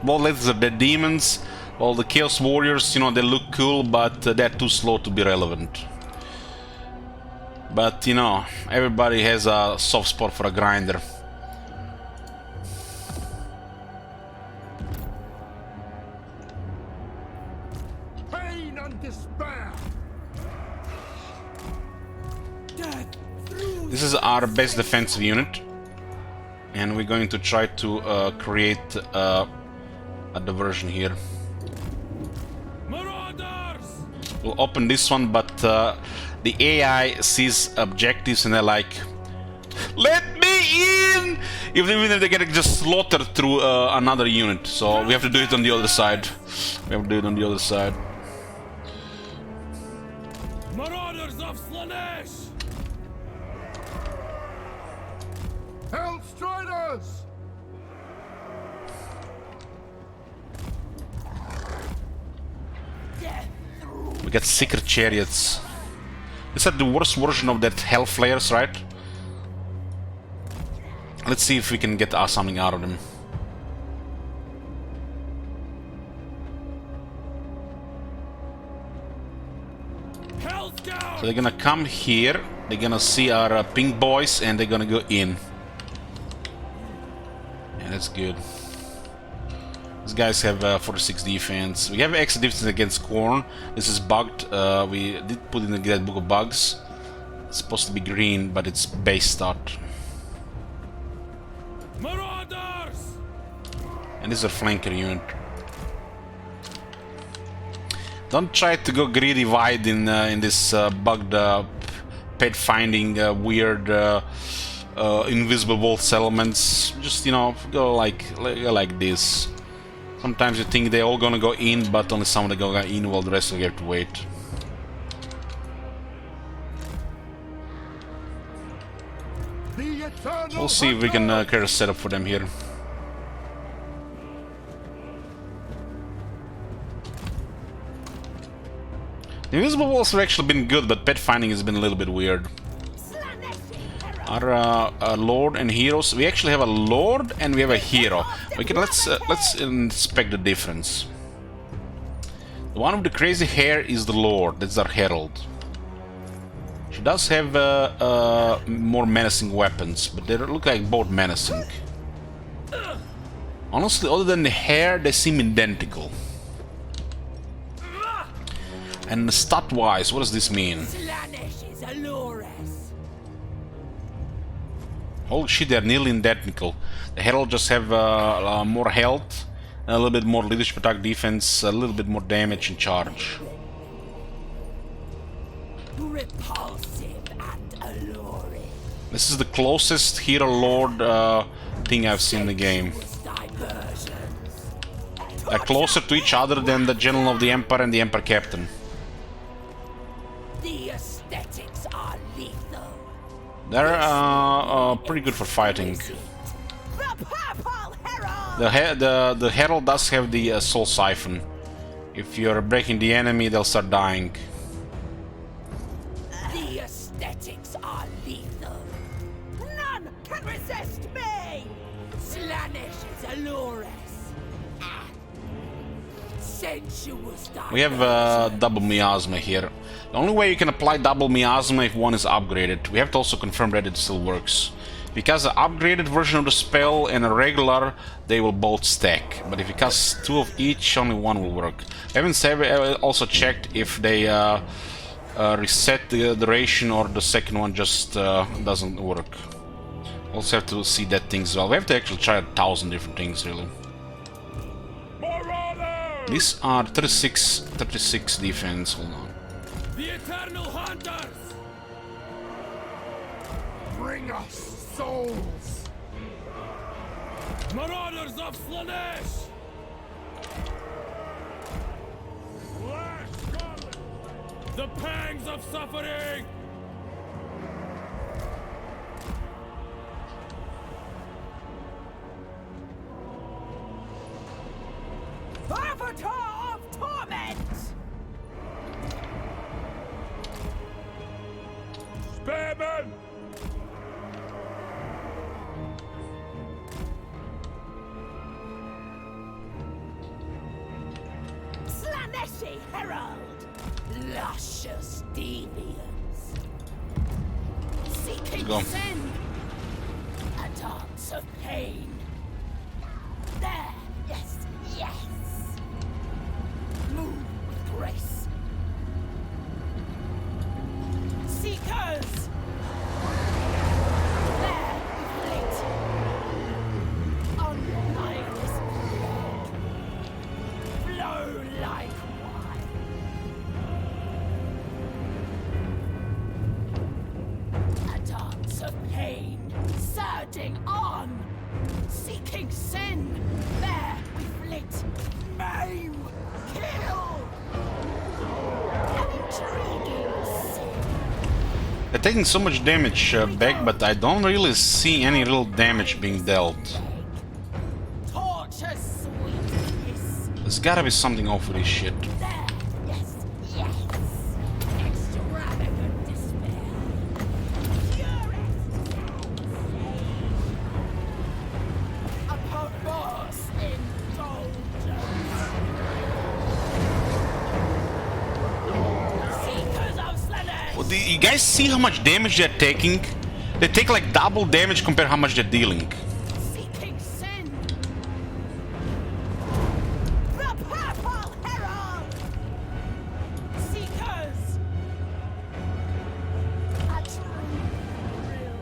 Bloodletters are the demons. All the Chaos Warriors, you know, they look cool, but they're too slow to be relevant. But, you know, everybody has a soft spot for a grinder. Pain and despair. This is our best defensive unit. And we're going to try to create a diversion here. We'll open this one, but the AI sees objectives and they're like, let me in! Even if they get just slaughtered through another unit. So we have to do it on the other side. We have to do it on the other side. Marauders of Slaanesh! Hellstriders! We got secret chariots. These are the worst version of that Hellflayers, right? Let's see if we can get something out of them. So they're gonna come here, they're gonna see our pink boys, and they're gonna go in. Yeah, that's good. These guys have 46 defense. We have extra defense against Khorne. This is bugged. We did put in the Great Book of Bugs. It's supposed to be green, but it's base start. Marauders! And this is a flanker unit. Don't try to go greedy wide in this bugged pet finding weird invisible wall settlements. Just, you know, go like this. Sometimes you think they're all gonna go in, but only some of them go in while the rest of you have to wait. We'll see if we can create a setup for them here. The invisible walls have actually been good, but pet finding has been a little bit weird. Our lord and heroes. We actually have a lord and we have a hero. We can let's inspect the difference. The one with the crazy hair is the lord. That's our herald. She does have more menacing weapons, but they look like both menacing. Honestly, other than the hair, they seem identical. And stat-wise, what does this mean? Slaanesh is Allures. Holy shit, they're nearly identical. The herald just have more health, a little bit more leadership, attack, defense, a little bit more damage and charge. Repulsive and alluring. This is the closest hero lord thing I've seen in the game. Diversions. They're closer to each other than the general of the Empire and the Emperor Captain. The aesthetics are lethal. They're pretty good for fighting. The purple herald. The herald does have the soul siphon. If you're breaking the enemy, they'll start dying. The aesthetics are lethal. None can resist me. Slaanesh is Allures. Sensuous. We have double miasma here. The only way you can apply double miasma if one is upgraded. We have to also confirm that it still works. Because the upgraded version of the spell and a regular, they will both stack. But if you cast two of each, only one will work. I haven't also checked if they reset the duration or the second one just doesn't work. Also have to see that thing as well. We have to actually try 1,000 different things, really. These are 36 defense. Hold on. The Eternal Hunters! Bring us souls! Marauders of Slaanesh! The pangs of suffering! Avatar of torment. Spearmen! Slaaneshi herald. Luscious deviance. Seeking Go. sin. A dance of pain. There. Yes. Yes. Move with grace. Seekers! There, fleet! On Nihilus plague. Flow like wine. A dance of pain, surging on. Seeking sin. There, we flit. Maim! Kill! An intriguing sin. They're taking so much damage back, but I don't really see any real damage being dealt. Torture's sweetness. There's gotta be something off with this shit. There, yes, yes. Extravagant despair. Purest. A perverse indulgence. Seekers of Slaanesh. Well, you guys see how much damage they're taking? They take like double damage compared to how much they're dealing. Seeking sin. The purple herald. Seekers. A true thrill.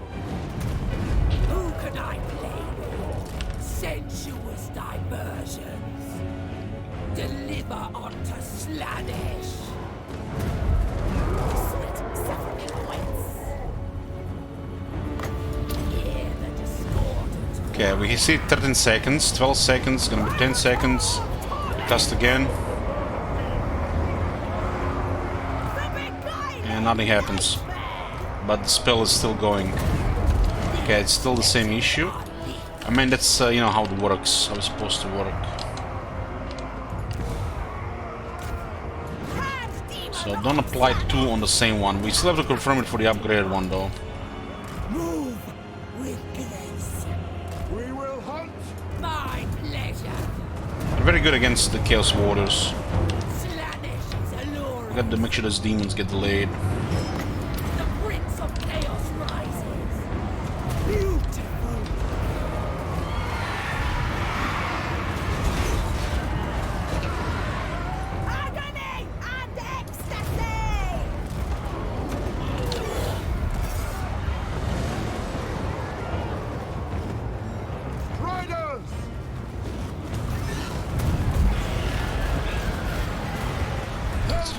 Who could I play with? Sensuous diversions. Deliver unto Slaanesh. Sweet suffering awaits. Hear the discordant Okay, we see 13 seconds, 12 seconds, gonna be 10 seconds. Cast again. And nothing happens. But the spell is still going. Okay, it's still the same issue. I mean, that's, you know, how it works, how it's supposed to work. So don't apply two on the same one. We still have to confirm it for the upgraded one, though. Move with grace. We will hunt. My pleasure. They're very good against the Chaos Warders. Slaanesh is alluring. Got to make sure those demons get delayed. The Prince of Chaos rises. Beautiful. Agony and ecstasy. Riders!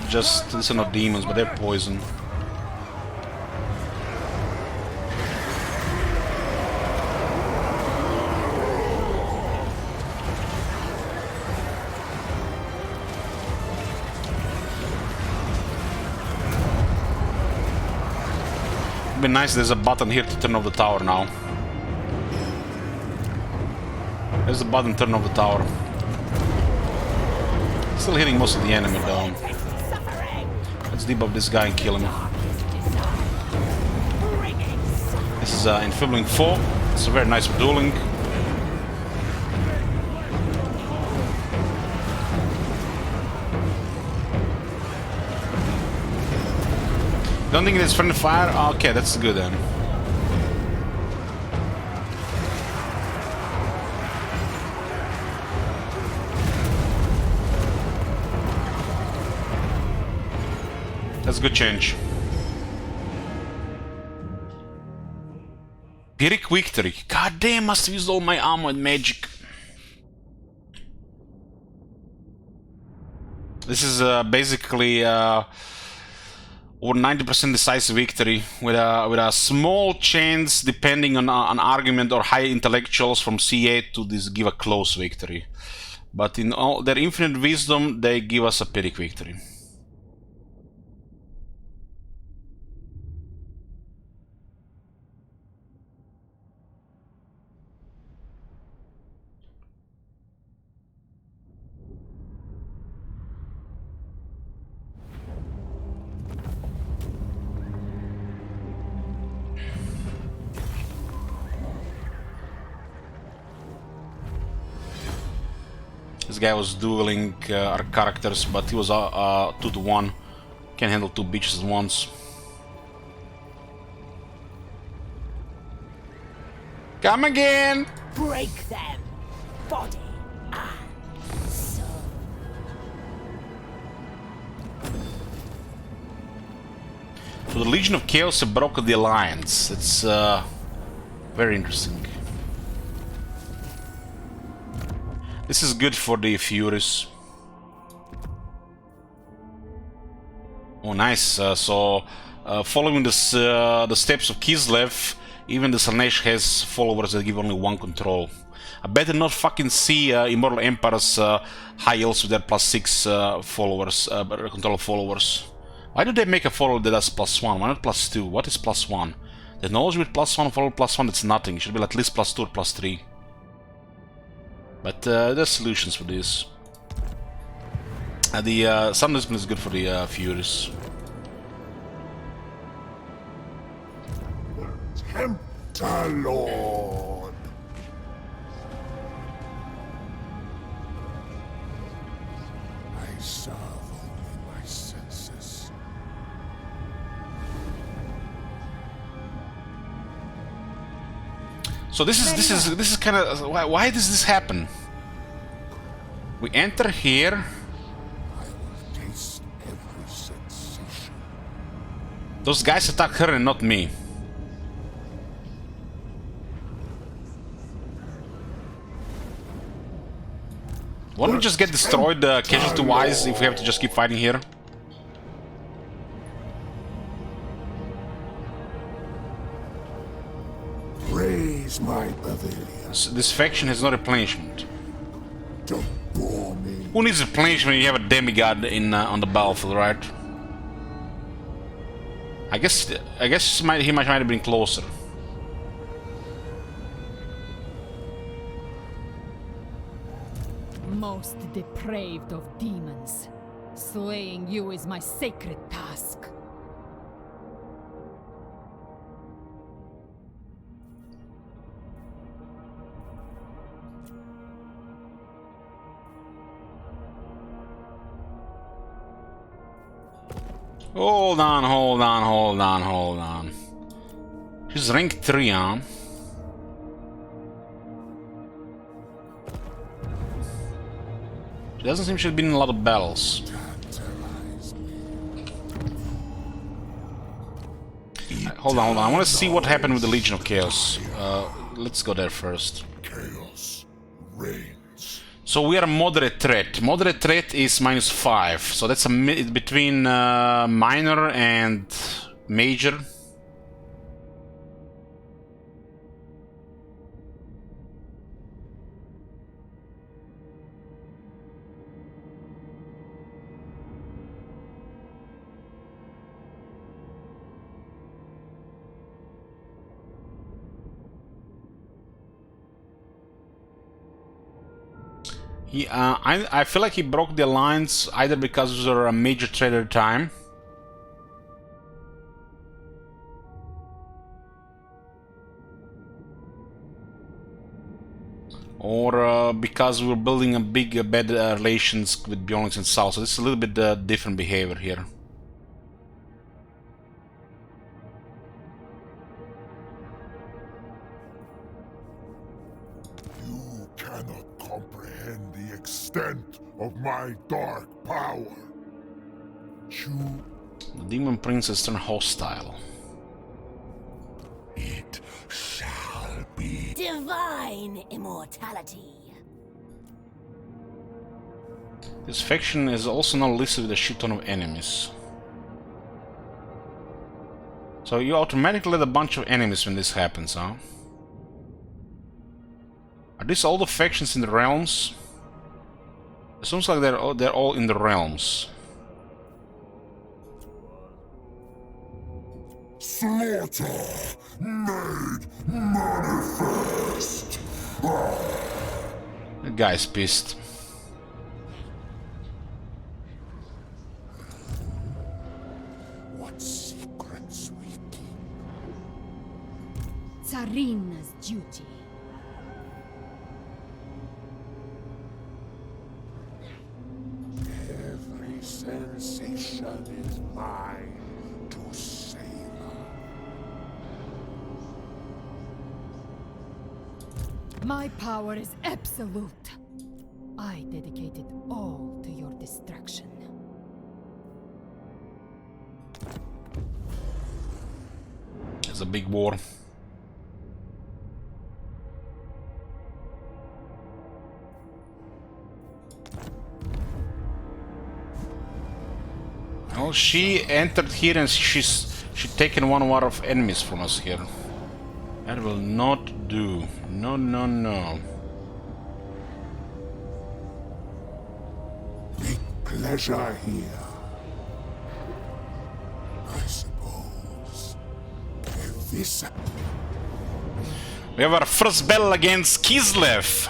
Just, these are not demons, but they're poison. It'd be nice, there's a button here to turn off the tower now. There's the button, turn off the tower. Still hitting most of the enemy though. Let's debuff this guy and kill him. This is Enfibling 4. It's very nice for dueling. Don't think it's friendly fire? Okay, that's good then. That's a good change. Pyrrhic victory. God damn, must have used all my armor and magic. This is basically over 90% decisive victory with a small chance, depending on an argument or high intellectuals from C8 to this give a close victory. But in all their infinite wisdom, they give us a Pyrrhic victory. This guy was dueling our characters, but he was 2 to 1. Can't handle 2 bitches at once. Come again! Break them. Body and soul. So the Legion of Chaos have broken the alliance. It's very interesting. This is good for the Furies. Oh, nice. So, following this, the steps of Kislev, even the Slaanesh has followers that give only 1 control. I better not fucking see Immortal Empire's high elves with their +6 followers, control of followers. Why do they make a follower that does +1? Why not +2? What is +1? The knowledge with +1, follower +1, that's nothing. It should be at least +2 or +3. But there's solutions for this. The Sun Discipline is good for the Furies. Tempter Lord. I serve only my senses. So this is kind of why does this happen? We enter here. I will taste every sensation. Those guys attack her and not me. Won't we just get destroyed casualty-wise if we have to just keep fighting here? Praise my pavilion. This faction has no replenishment. Don't bore me. Who needs replenishment when you have a demigod in on the battlefield, right? I guess he might have been closer. Most depraved of demons. Slaying you is my sacred task. Hold on. She's rank 3, huh? She doesn't seem she's been in a lot of battles. Hold on. I want to see what happened with the Legion of Chaos. Let's go there first. Chaos reigns. So we are a moderate threat. Moderate threat is -5. So that's between minor and major. I feel like he broke the alliance either because they were a major threat at the time, or because we were building a bad relations with Bjornix and South. So this is a little bit different behavior here. You cannot comprehend the extent of my dark power. The Demon Princess turned hostile. It shall be. Divine immortality. This faction is also now listed with a shit ton of enemies. So you automatically let a bunch of enemies when this happens, huh? Are these all the factions in the realms? It seems like they're all in the realms. Slaughter made manifest. The guy's pissed. What secrets we keep? Tsarina's duty. Every sensation is mine to savor. My power is absolute. I dedicate it all to your destruction. It's a big war. Oh, she entered here and she taken one war of enemies from us here. That will not do. No, no, no. Big pleasure here. I suppose. If this. We have our first battle against Kislev.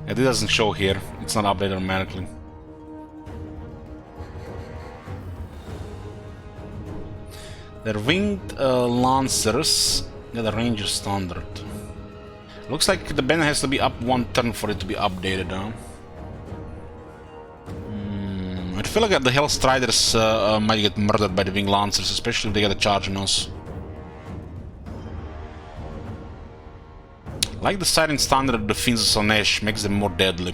Yeah, this doesn't show here. It's not updated automatically. They're winged lancers. They're the ranger standard. Looks like the banner has to be up 1 turn for it to be updated, huh? I feel like the Hell Striders might get murdered by the winged lancers, especially if they get a charge on us. Like the Siren Standard of the Fiends of Slaanesh makes them more deadly.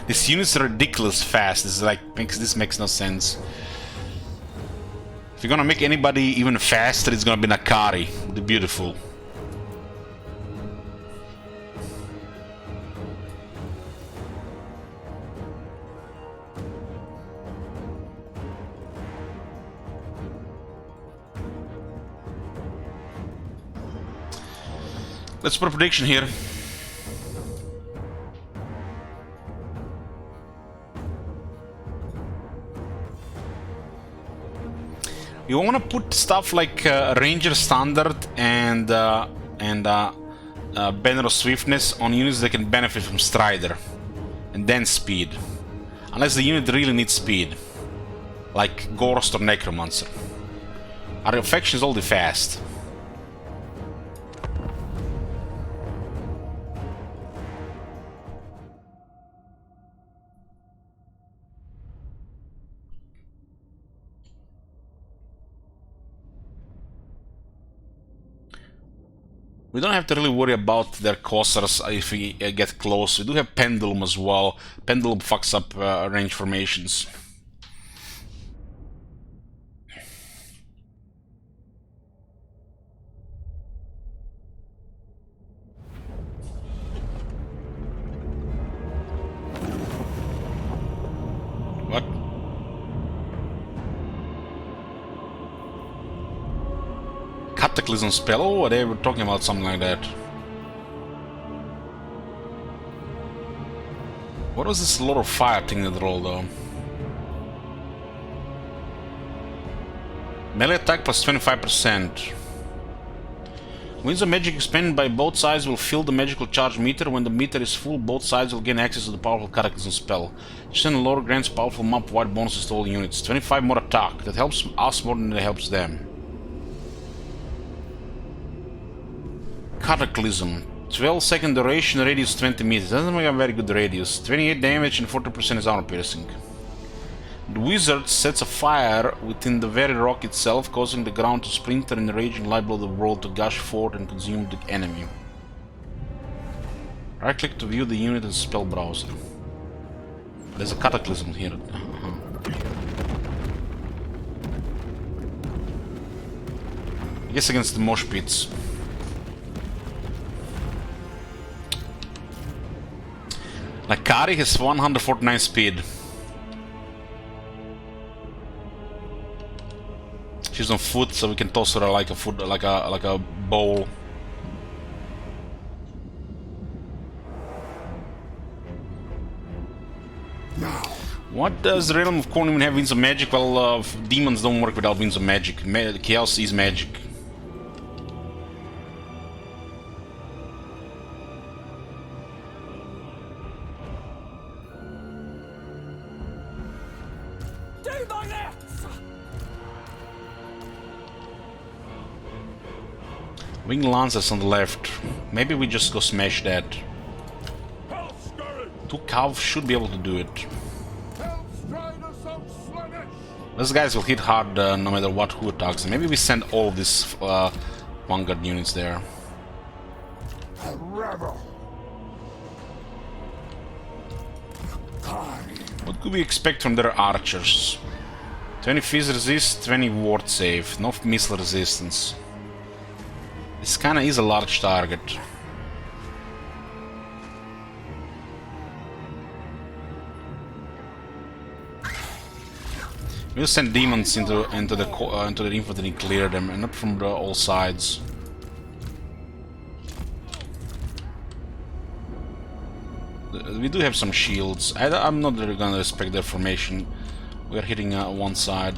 These units are ridiculous fast. This makes no sense. If you're gonna make anybody even faster, it's gonna be Nakari. The beautiful. Let's put a prediction here. You want to put stuff like Ranger Standard and Banner of Swiftness on units that can benefit from Strider, and then speed. Unless the unit really needs speed, like Ghost or Necromancer. Our faction is already fast. We don't have to really worry about their Cossars if we get close. We do have Pendulum as well. Pendulum fucks up range formations. What? Cataclysm spell? Oh, they were talking about something like that. What was this Lord of Fire thing that rolled though? Melee attack plus 25%. Winds of magic expended by both sides will fill the magical charge meter. When the meter is full, both sides will gain access to the powerful Cataclysm spell. Send Lord grants powerful map-wide bonuses to all units. 25 more attack. That helps us more than it helps them. Cataclysm. 12-second duration, radius 20 meters. Doesn't make a very good radius. 28 damage and 40% is armor piercing. The wizard sets a fire within the very rock itself, causing the ground to splinter and the raging light below the world to gush forth and consume the enemy. Right click to view the unit in the spell browser. There's a cataclysm here. I guess against the mosh pits. Nakari has 149 speed. She's on foot, so we can toss her like a bowl. What does the Realm of Corn even have winds of magic? Well, demons don't work without winds of magic. Chaos is magic. Wing Lancers on the left. Maybe we just go smash that. Two Calves should be able to do it. Those guys will hit hard no matter what who attacks them. Maybe we send all of these Vanguard units there. What could we expect from their archers? 20 Fizz resist, 20 ward save, no missile resistance. This kinda is a large target. We'll send demons into the infantry and clear them, and not from all sides. We do have some shields. I'm not really gonna respect their formation. We are hitting one side.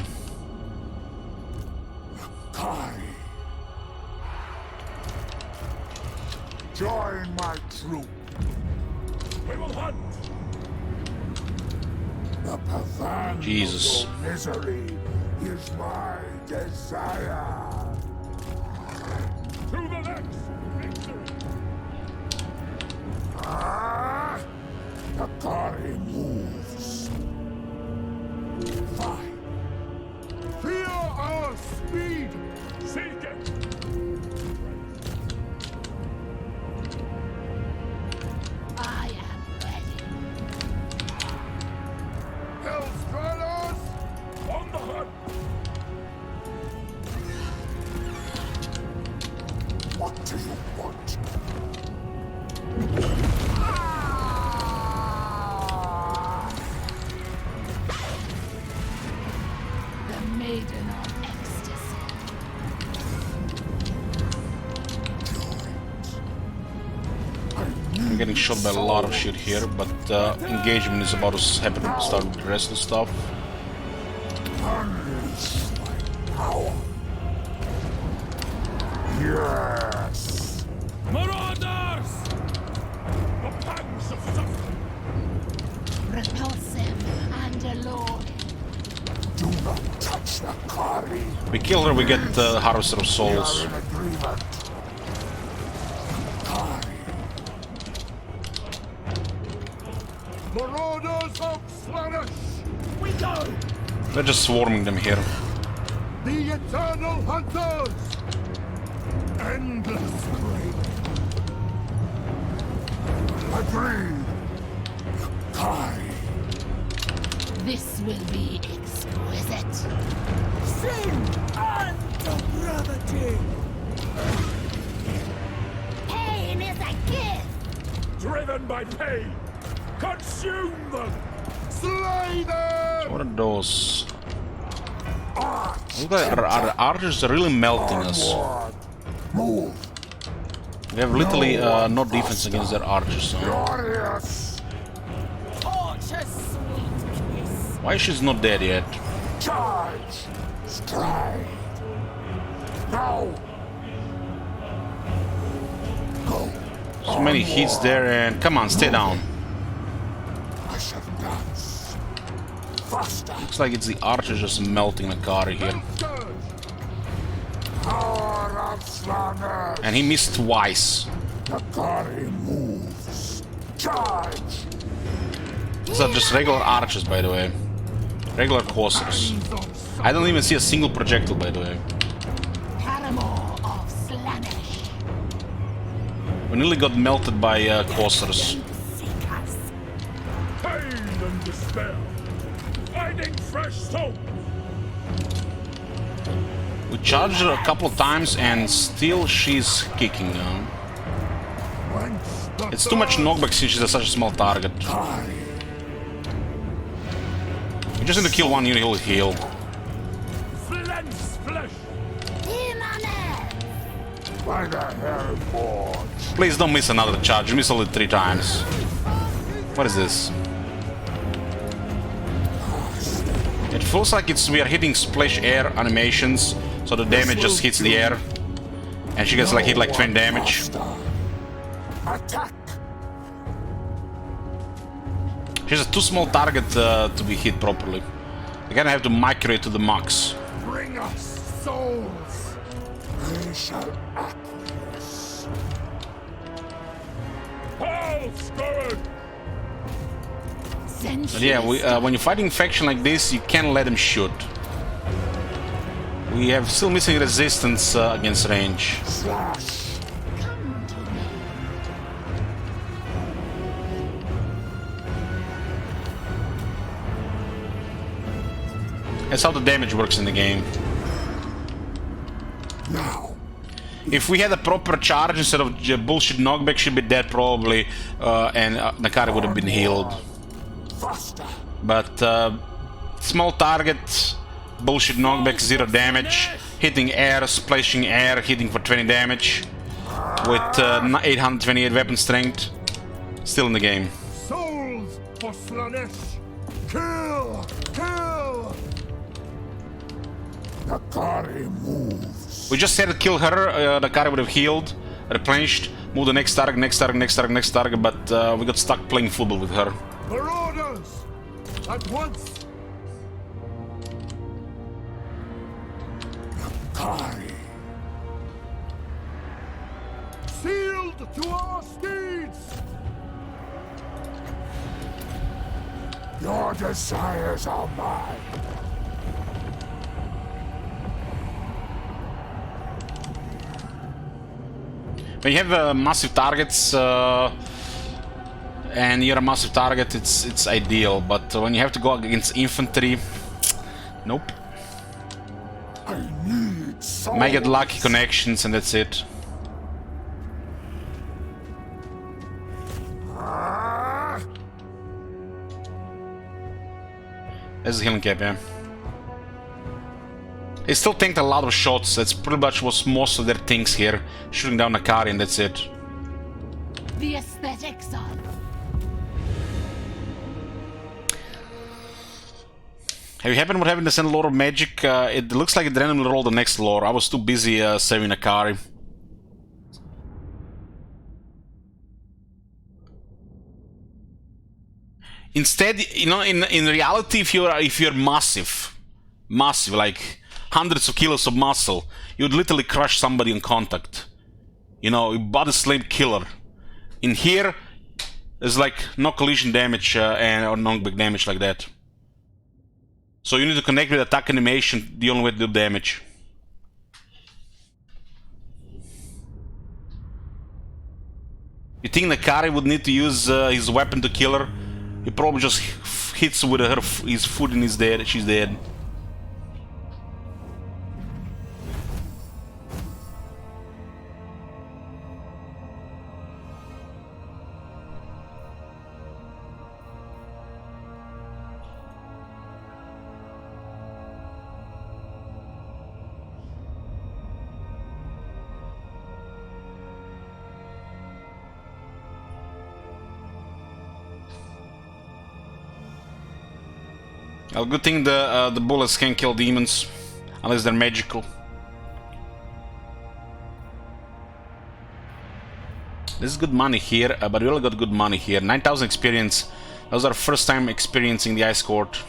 Join my troop. We will hunt. The pathology Jesus. of misery is my desire. To the next victory. Akari moves. Fine. Fear our speed. Seek it. I am ready. Hellstriders! On the hunt. What do you want? The Maiden of Ecstasy. getting shot by a lot of shit here, but engagement is about to happen to start with the rest of the stuff. Unleash my power. Yes. Marauders! The pangs of suffering! Repulsive and alone. Do not touch the Kari. We kill her, we get the Harvester of We Souls. are in agreement. Kari. Marauders of Slaanesh! We go! They're just swarming them here. The Eternal Hunters! Endless great. Agreed. Kari. This will be exquisite. Sin unto gravity. Pain is a gift. Driven by pain! Consume them! Slay them! What are those? Look at our archers are really melting us. Onward. Move. We have literally no defense against their archers. So. Glorious. Torture sweet kiss. Why she's not dead yet? Charge. Stride. Now. Go. So many hits there, and come on, stay down. I shall dance. Faster. Looks like it's the archers just melting the car here. Power of Slaanesh. And he missed twice. The Kari moves. Charge. These are just regular archers, by the way. Regular coursers. I don't even see a single projectile, by the way. Paramour of Slaanesh. We nearly got melted by coursers. Seek us. Pain and despair! Finding fresh souls! We charged her a couple of times and still she's kicking. Whence the It's too much knockback since she's such a small target. Kari. We just need to kill one unit, he'll heal. Flens flesh! Demones. By the hellboard. Please don't miss another charge, you missed only 3 times. What is this? It feels like we are hitting splash air animations, so the damage just hits the air. And she gets like hit like 20 damage. Attack. She's a too small target to be hit properly. You're gonna have to micro it to the max. Bring us souls. They shall acquiesce. All scourge! But yeah, when you're fighting faction like this, you can't let them shoot. We have still missing resistance against range. Slash. Come to me. That's how the damage works in the game. Now. If we had a proper charge instead of bullshit knockback, she'd be dead probably, and Nakari would have been healed. Faster. But small target, bullshit knockback, 0 damage, hitting air, splashing air, hitting for 20 damage, with 828 weapon strength, still in the game. Souls for Slaanesh! Kill! Kill! The Kari moves. We just had to kill her, the Nakari would have healed, replenished, move the next target, next target, next target, next target, but we got stuck playing football with her. Marauders! At once! Kari. Sealed to our steeds! Your desires are mine. When you have massive targets and you're a massive target, it's ideal. But when you have to go against infantry, nope. I need souls. Might get lucky connections and that's it. Ah, There's a healing cap, yeah. They still tanked a lot of shots. That's pretty much was most of their things here. Shooting down Nakari and that's it. The aesthetics of Have you happened what happened to send a lore of magic? It looks like it randomly rolled the next lore. I was too busy saving Akari. Instead, you know, in reality, if you're massive, like hundreds of kilos of muscle, you'd literally crush somebody on contact. You know, body slam killer. In here, there's like no collision damage or knockback damage like that. So you need to connect with attack animation, the only way to do damage. You think Nakari would need to use his weapon to kill her? He probably just hits with his foot and he's dead. She's dead. Well, good thing the bullets can kill demons, unless they're magical. This is good money here, but we all got good money here. 9,000 experience. That was our first time experiencing the Ice Court.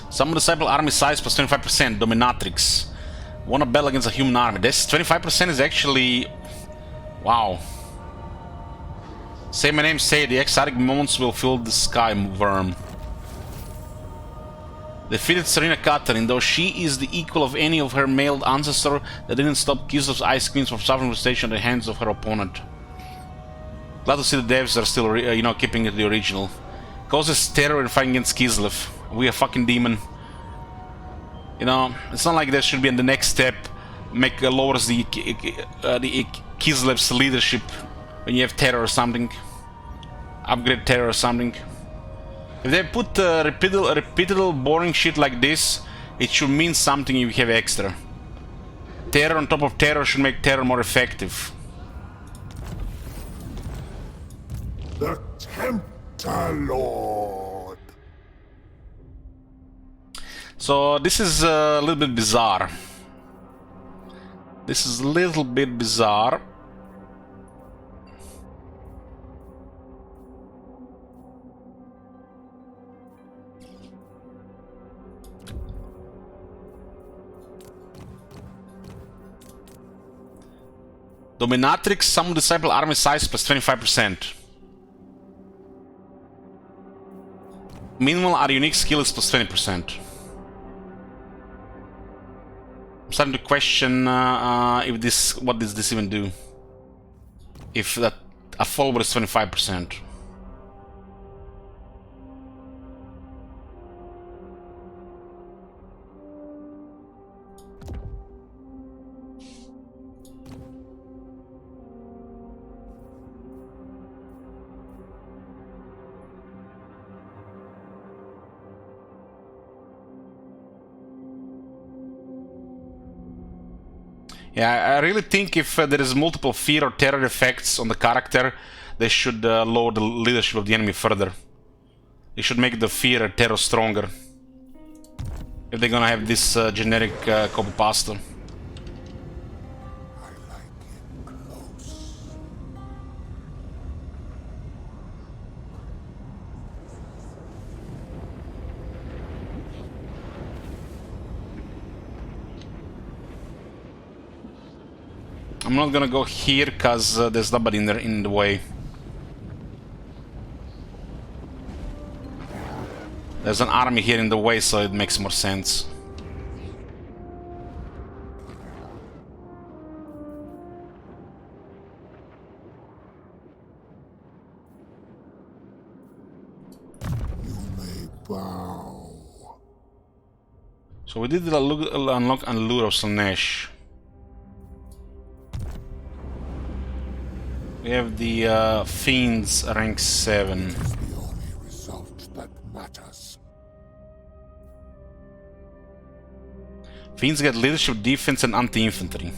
Summon Disciple army size plus 25%. Dominatrix. Won a battle against a human army. This 25% is actually... wow. Say my name, say the exotic moments will fill the sky, worm. Defeated Serena Catherine, though she is the equal of any of her male ancestor, that didn't stop Kislev's Ice Queens from suffering frustration at the hands of her opponent. Glad to see the devs are still, you know, keeping it the original. Causes terror in fighting against Kislev. We a fucking demon. You know, it's not like there should be in the next step lowers the Kislev's leadership when you have terror or something. Upgrade terror or something. If they put repeatable boring shit like this, it should mean something if you have extra. Terror on top of terror should make terror more effective. The Tempter Lord. So this is a little bit bizarre. This is a little bit bizarre. Dominatrix, summon disciple army size plus 25%. Minimal our unique skill is plus 20%. I'm starting to question if what does this even do? If that a follower is 25%. Yeah, I really think if there is multiple fear or terror effects on the character, they should lower the leadership of the enemy further. They should make the fear or terror stronger. If they're gonna have this generic copy pasta. I'm not gonna go here because there's nobody in the way. There's an army here in the way, so it makes more sense. You may bow. So we did unlock Allure of Slaanesh. We have the Fiends rank 7. The only result that matters. Fiends get leadership, defense, and anti-infantry.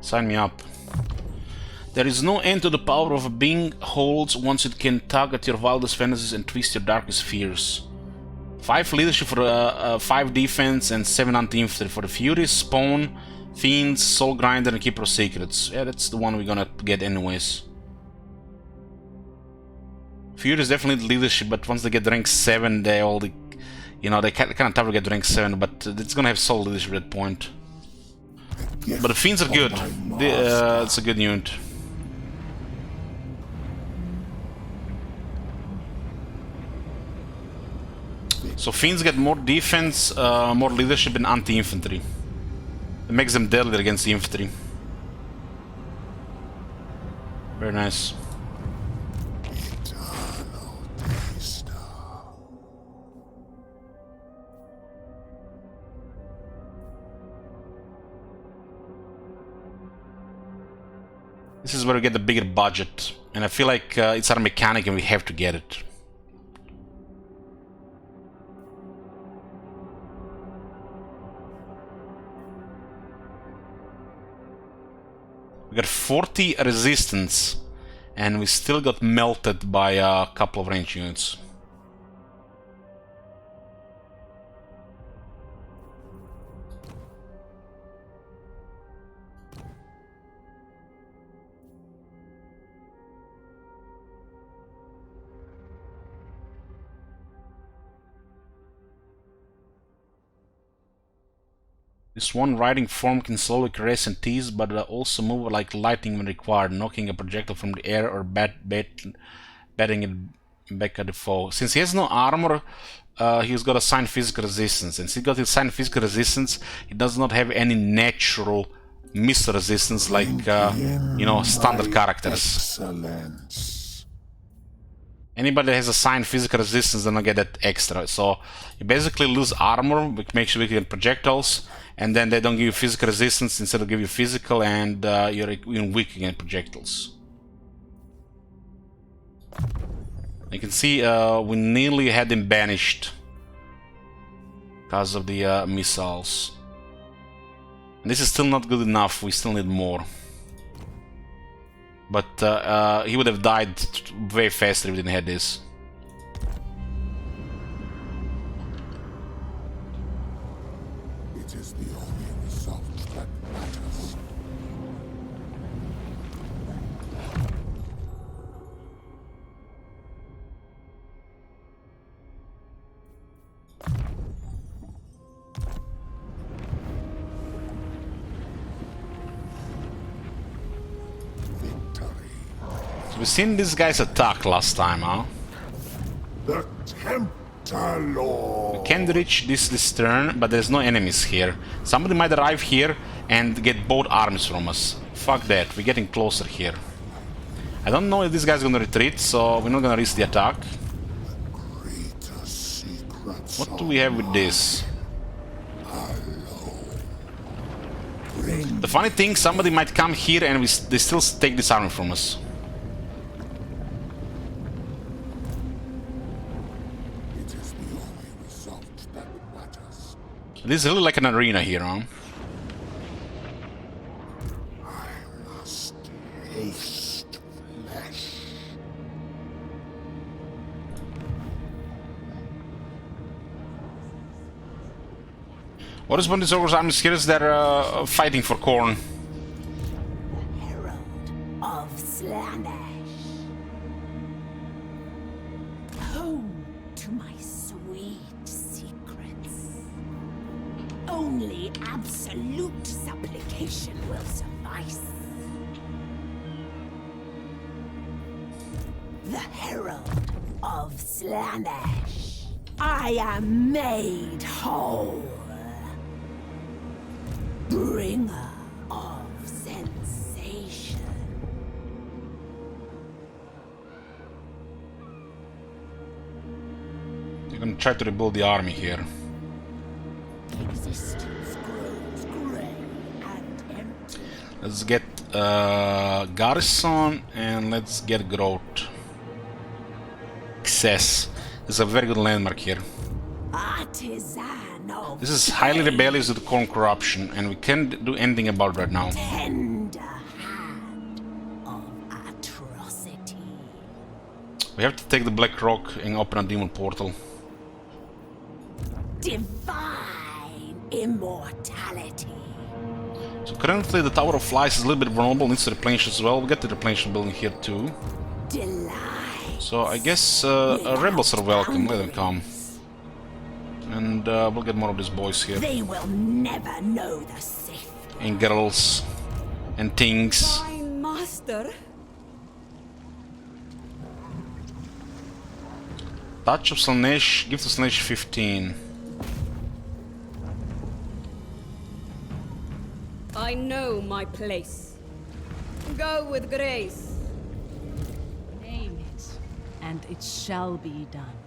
Sign me up. There is no end to the power of a being holds once it can target your wildest fantasies and twist your darkest fears. 5 leadership for 5 defense and 7 anti-infantry for the Furies, Spawn, Fiends, Soul Grinder, and Keeper of Secrets. Yeah, that's the one we're gonna get anyways. Furies definitely leadership, but once they get rank 7, they all, you know, they kind of tough to get rank 7, but it's gonna have Soul leadership at that point. But the Fiends are good. It's a good unit. So Fiends get more defense, more leadership, and anti-infantry. It makes them deadlier against the infantry. Very nice. This is where we get the bigger budget, and I feel like it's our mechanic and we have to get it. We got 40 resistance, and we still got melted by a couple of range units. This one riding form can slowly caress and tease, but also move like lightning when required, knocking a projectile from the air or batting it back at the foe. Since he has no armor, he's got assigned physical resistance, and since he got assigned physical resistance, he does not have any natural missile resistance like you know, standard characters. Excellence. Anybody that has assigned physical resistance does not get that extra. So you basically lose armor, which makes you weak against projectiles, and then they don't give you physical resistance, instead of give you physical, and you're weak against projectiles. You can see we nearly had him banished because of the missiles. And this is still not good enough, we still need more. But he would have died way faster if we didn't have this. It is the only result that matters. We've seen these guys attack last time, huh? The Tempter Lord. We can't reach this turn, but there's no enemies here. Somebody might arrive here and get both armies from us. Fuck that, we're getting closer here. I don't know if this guy's gonna retreat, so we're not gonna risk the attack. What do we have with this? The funny thing, somebody might come here and they still take this army from us. This is really like an arena here, huh? I must taste flesh. What is one of these ogres' armies here? Is they're fighting for corn. The Herald of Slaanesh. Home to my sweet secrets. Only absolute supplication will suffice. The Herald of Slaanesh. I am made whole. Bringer of sensation. You're gonna try to rebuild the army here. Existence grows gray and empty. Let's get garrison and let's get growth. Excess. This is a very good landmark here. Artisan of This is highly rebellious to the core corruption, and we can't do anything about it right now. tender hand of atrocity. We have to take the Black Rock and open a demon portal. Divine immortality. So currently the Tower of Flies is a little bit vulnerable, needs to replenish as well. We'll get the replenishment building here too. Delight. So I guess rebels are welcome, let them come. And we'll get more of these boys here. They will never know the Sith. And girls. And things. My master. Touch of Slaanesh, give to Slaanesh 15. I know my place. Go with grace. Name it, and it shall be done.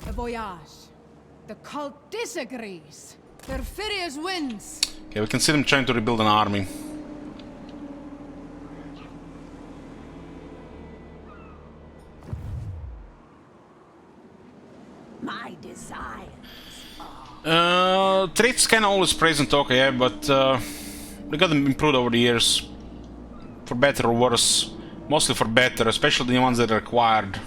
A voyage. The cult disagrees. Perfidious wins. Okay, we can see them trying to rebuild an army. My desire. Traits can always praise and talk, yeah, but they got them improved over the years. For better or worse. Mostly for better, especially the ones that are required.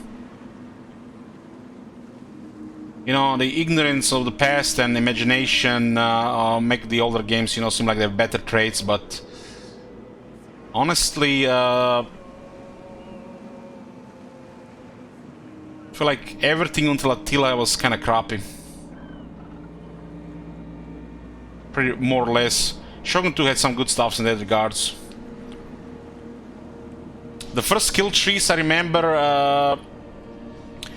You know, the ignorance of the past and imagination make the older games, you know, seem like they have better traits, but honestly, I feel like everything until Attila was kind of crappy. Pretty more or less. Shogun 2 had some good stuff in that regards. The first skill trees I remember,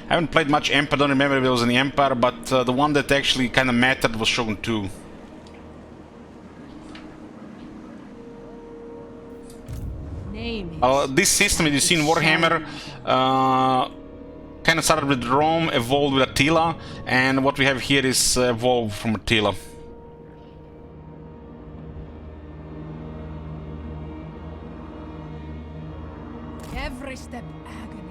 I haven't played much Empire, don't remember if it was in the Empire, but the one that actually kind of mattered was Shogun 2. Name it. This system, as you see in Warhammer, kind of started with Rome, evolved with Attila, and what we have here is evolved from Attila. Every step agony.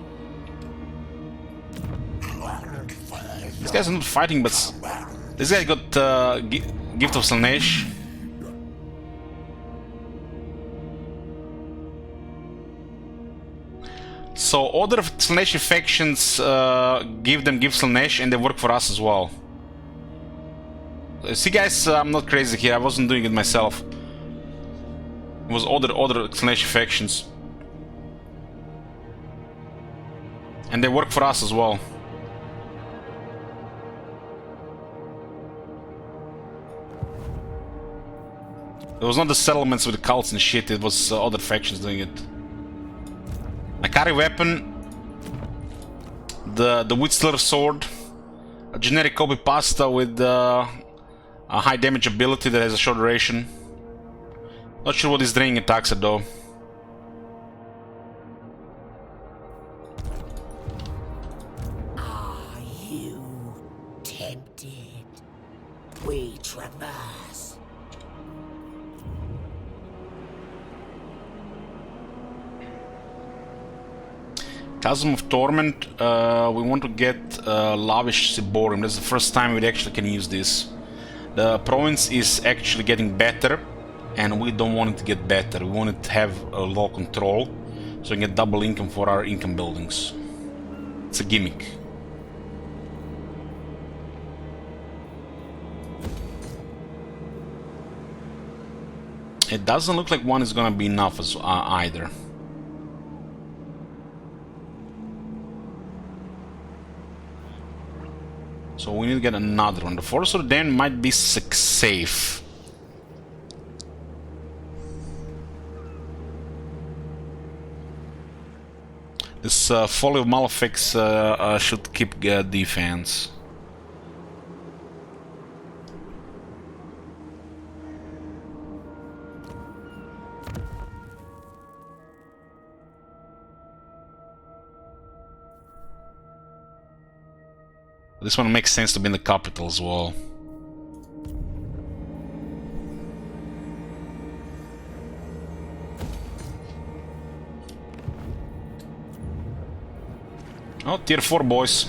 These guys are not fighting, but this guy got Gift of Slaanesh. So other Slaanesh factions give them Gift Slaanesh, and they work for us as well. See guys, I'm not crazy here, I wasn't doing it myself. It was other Slaanesh factions. And they work for us as well. It was not the settlements with the cults and shit, it was other factions doing it. A carry weapon, the Whistler sword, a generic copy pasta with a high damage ability that has a short duration. Not sure what his draining attacks are though. Are you tempted? We traverse. Chasm of Torment, we want to get Lavish Ciborium. That's the first time we actually can use this. The province is actually getting better, and we don't want it to get better. We want it to have a low control, so we can get double income for our income buildings. It's a gimmick. It doesn't look like one is gonna be enough as either. So we need to get another one. The Force of the Damned might be safe. This Folly of Malefics should keep defense. This one makes sense to be in the capital as well. Oh, tier 4 boys.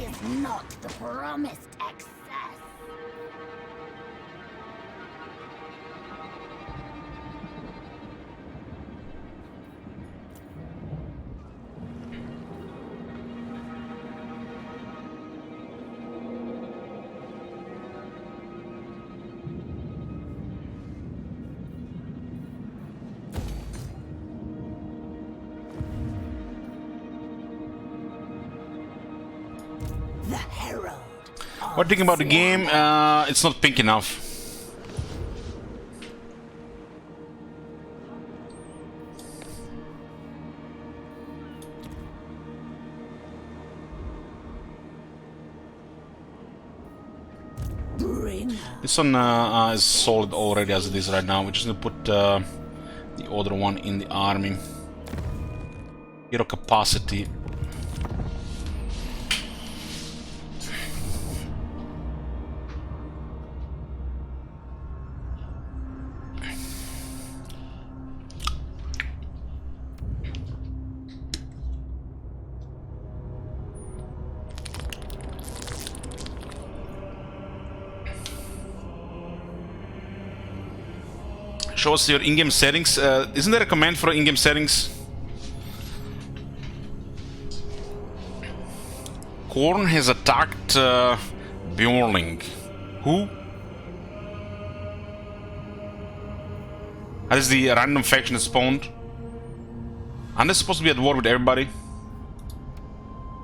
is not the promised excess. The Herald. What do you think about the game? It's not pink enough. This one is solid already as it is right now. We're just gonna put the other one in the army. Hero capacity. Show us your in-game settings. Isn't there a command for in-game settings? Korn has attacked Bjorling. Who? That is the random faction that spawned. Aren't they supposed to be at war with everybody?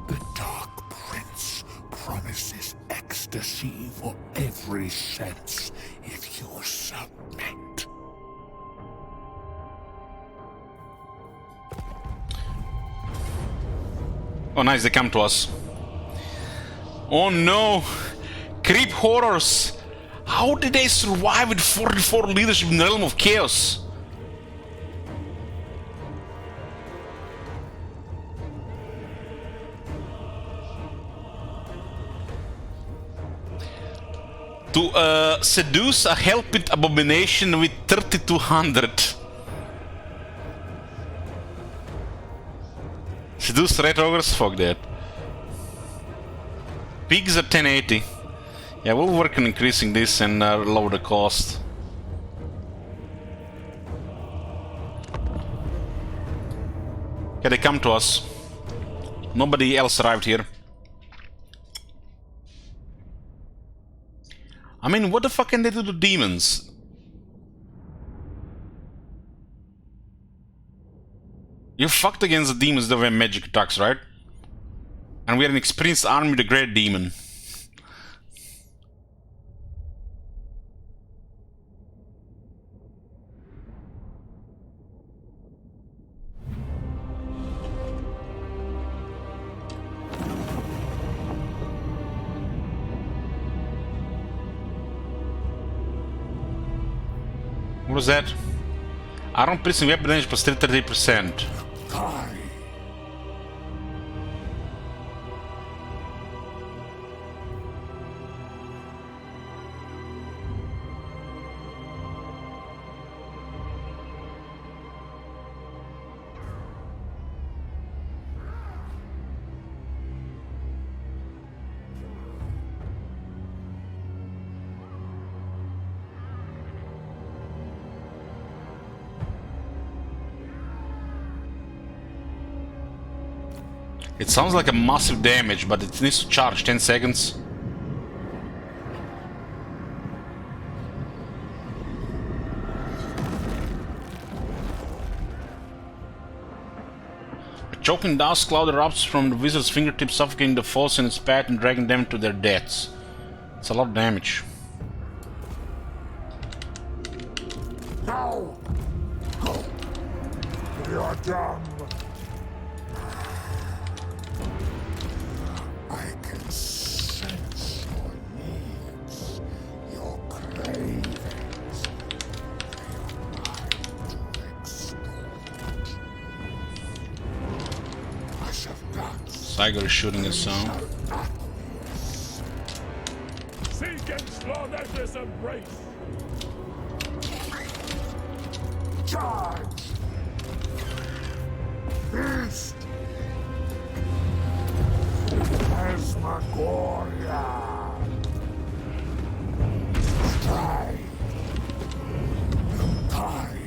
The Dark Prince promises ecstasy for every sense if you submit. Oh nice, they come to us. Oh no! Creep horrors! How did they survive with 44 leadership in the realm of chaos? To seduce a hellpit abomination with 3200. Seduce red ogres? Fuck that. Pigs are 1080. Yeah, we'll work on increasing this and lower the cost. Okay, they come to us. Nobody else arrived here. I mean, what the fuck can they do to demons? You're fucked against the demons that have magic attacks, right? And we are an experienced army with a great demon. What was that? Iron piercing weapon damage plus 30%. It sounds like a massive damage, but it needs to charge 10 seconds. A choking dust cloud erupts from the wizard's fingertips, suffocating the foes in its path and dragging them to their deaths. It's a lot of damage. No! You are done. I can sense your needs, your cravings, your mind to extort. I have got Saigo is shooting his son. Seek and Slaanesh's embrace! charge! Beast! Asthma warrior. Stride. Carry.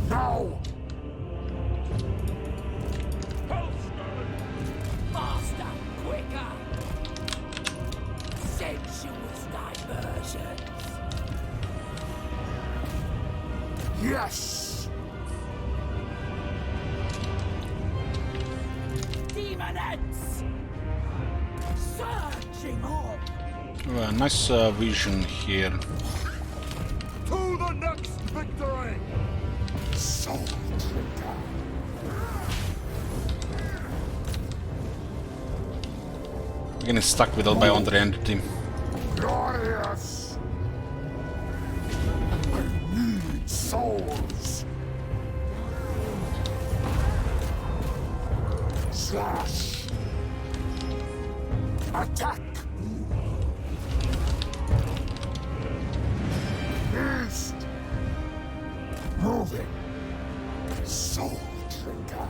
No! Faster, quicker! Sensuous diversions. Yes! Demonettes! Surging on! Nice vision here. To the next victory! Soul Drinker. Getting stuck with by on the entity. Glorious! I need souls! Slash! Attack! East! Moving! Soul Drinker!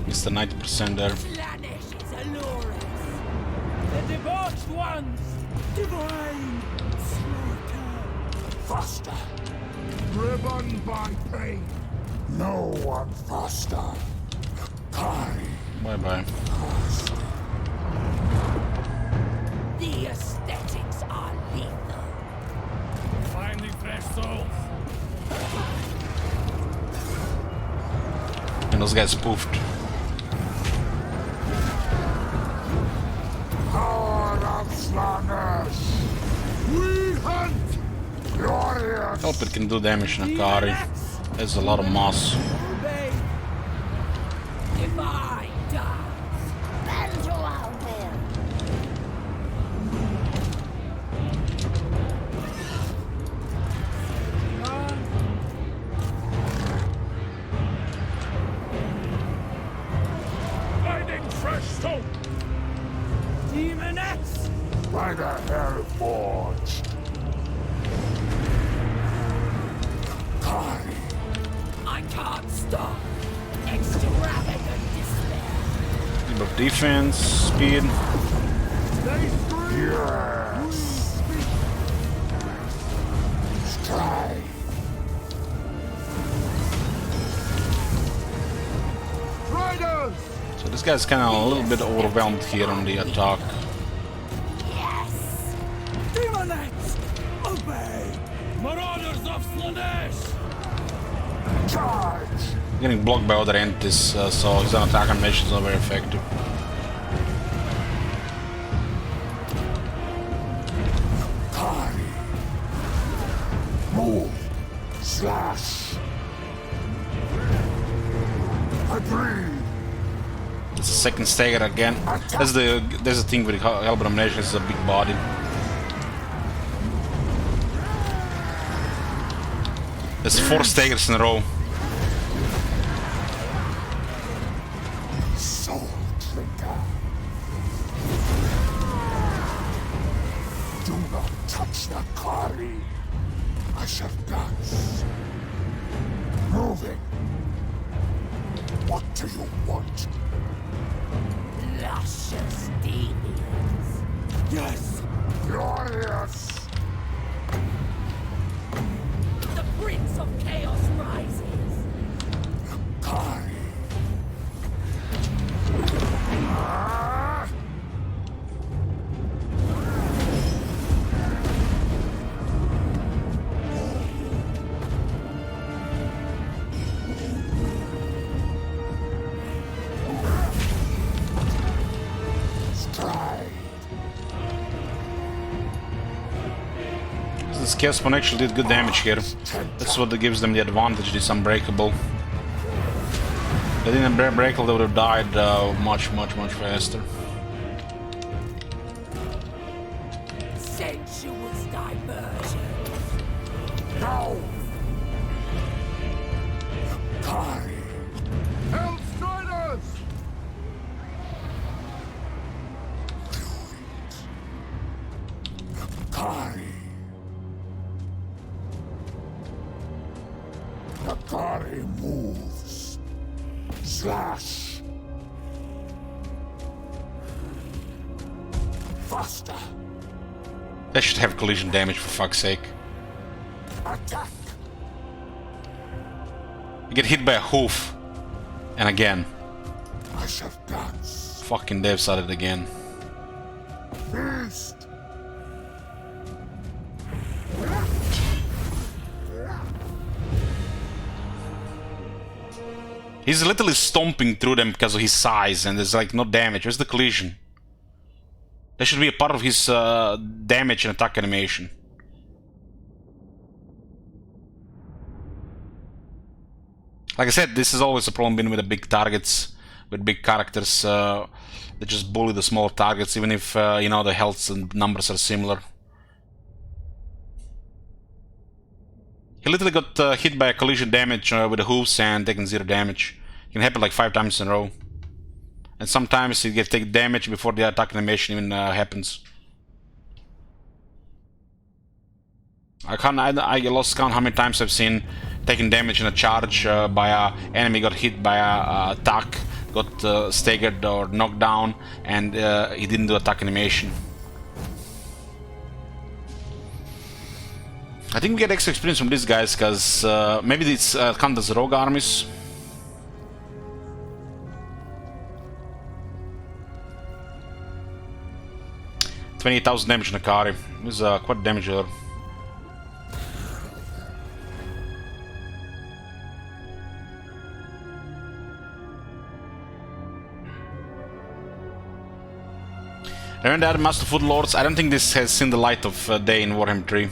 It's the 90% there. Slaanesh is alluring. The debauched ones! Divine slaughter! Faster! Driven by pain! No one faster! Kari! Bye bye. The aesthetics are lethal. Finding fresh souls! And those guys spoofed. Power of Slaanesh! We hunt! Glorious! Hope it can do damage to Nakari. There's a lot of moss. Obey. Divine dance. Bend to our will. Finding fresh souls! Demonettes! By the Hell Forge! Kari! I can't stop. Extravagant despair. Bit of defense, speed. Yes! Stride! Riders! So this guy's kind of a little bit overwhelmed here on the attack. Yes! Demonettes! Obey! Marauders of Slaanesh! Charge! Getting blocked by other entities, so his attack animation is not very effective. Kari! Move! Slash! Agree! It's a second stagger again. There's a thing with Hellbound Nation, it's a big body. There's 4 staggers in a row. Soul Drinker! Do not touch the Kari! I shall dance! Moving! What do you want? Luscious deviants. Yes! Glorious! The Prince of Chaos rises. Kari! Ah! Stride! This Chaos Spawn actually did good damage here. That's what gives them the advantage, this Unbreakable. If they didn't Unbreakable, they would have died much faster. Sensuous diversions. No! Kari! Hellstriders! Kari! Akari moves. Slash. Faster. That should have collision damage, for fuck's sake. Attack. You get hit by a hoof. And again. I shall dance. Fucking Dev started again. Beast. He's literally stomping through them because of his size, and there's like no damage. Where's the collision? That should be a part of his damage and attack animation. Like I said, this is always a problem been with the big targets, with big characters. They just bully the small targets, even if you know, the health and numbers are similar. He literally got hit by a collision damage with the hooves and taken 0 damage. It can happen like 5 times in a row. And sometimes he gets take damage before the attack animation even happens. I lost count how many times I've seen taking damage in a charge by a enemy, got hit by a attack, got staggered or knocked down, and he didn't do attack animation. I think we get extra experience from these guys, because maybe it's count as rogue armies. 28,000 damage on Akari. This is quite damage there. Remember that Master Food Lords? I don't think this has seen the light of day in Warhammer 3.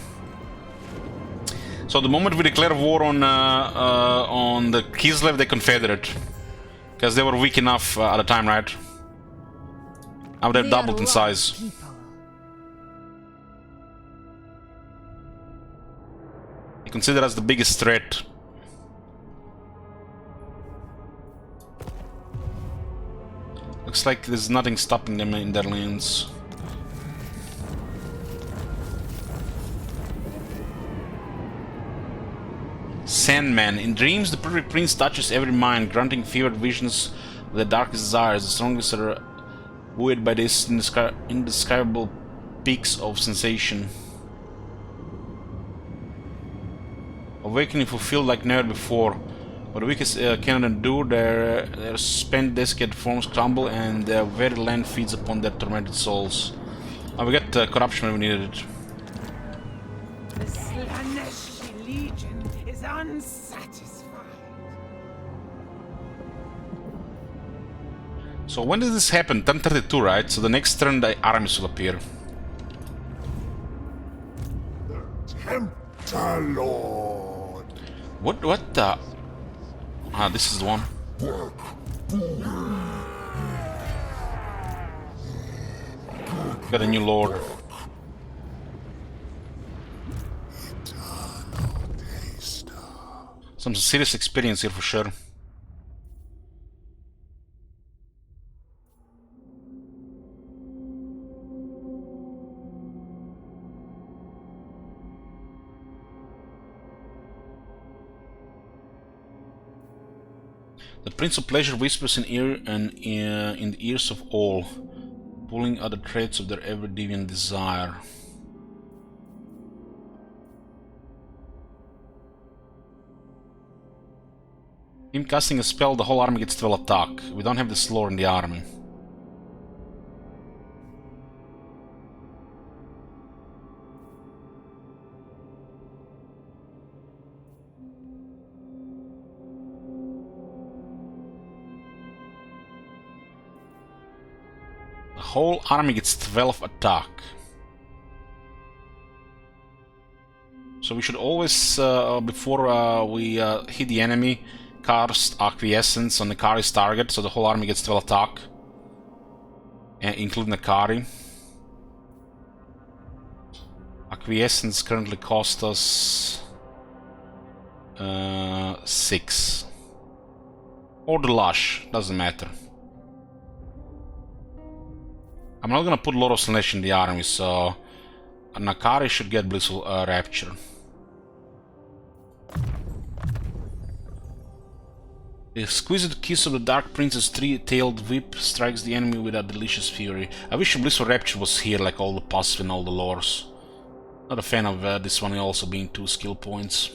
So the moment we declare war on the Kislev, they confederate, because they were weak enough at the time, right? Now they've doubled in size. People. They consider us the biggest threat. Looks like there's nothing stopping them in their lands. Sandman. In dreams, the perfect prince touches every mind, granting fevered visions of the darkest desires. The strongest are buoyed by these indescribable peaks of sensation. Awakening fulfilled like never before. What the weakest cannot endure, their spent desiccated forms crumble, and their very land feeds upon their tormented souls. Oh, we got corruption when we needed it. The Slaanesh Legion is unsatisfied. So when did this happen? 1032, right? So the next turn the armies will appear. Tempter Lord. What the? Ah, this is the one. Got a new lord. Some serious experience here for sure. The Prince of Pleasure whispers in the ears of all, pulling at the threads of their ever deviant desire. Him casting a spell, the whole army gets 12 attack. We don't have this lore in the army. The whole army gets 12 attack. So we should always, before we hit the enemy, cast Acquiescence on the Akari's target, so the whole army gets 12 attack, including Akari. Acquiescence currently cost us 6. Or the Lush, doesn't matter. I'm not gonna put a lot of Slaanesh in the army, so Akari should get Blissful Rapture. The exquisite kiss of the Dark Prince's three-tailed whip strikes the enemy with a delicious fury. I wish Blissful Rapture was here, like all the passive and all the lores. Not a fan of this one also being 2 skill points.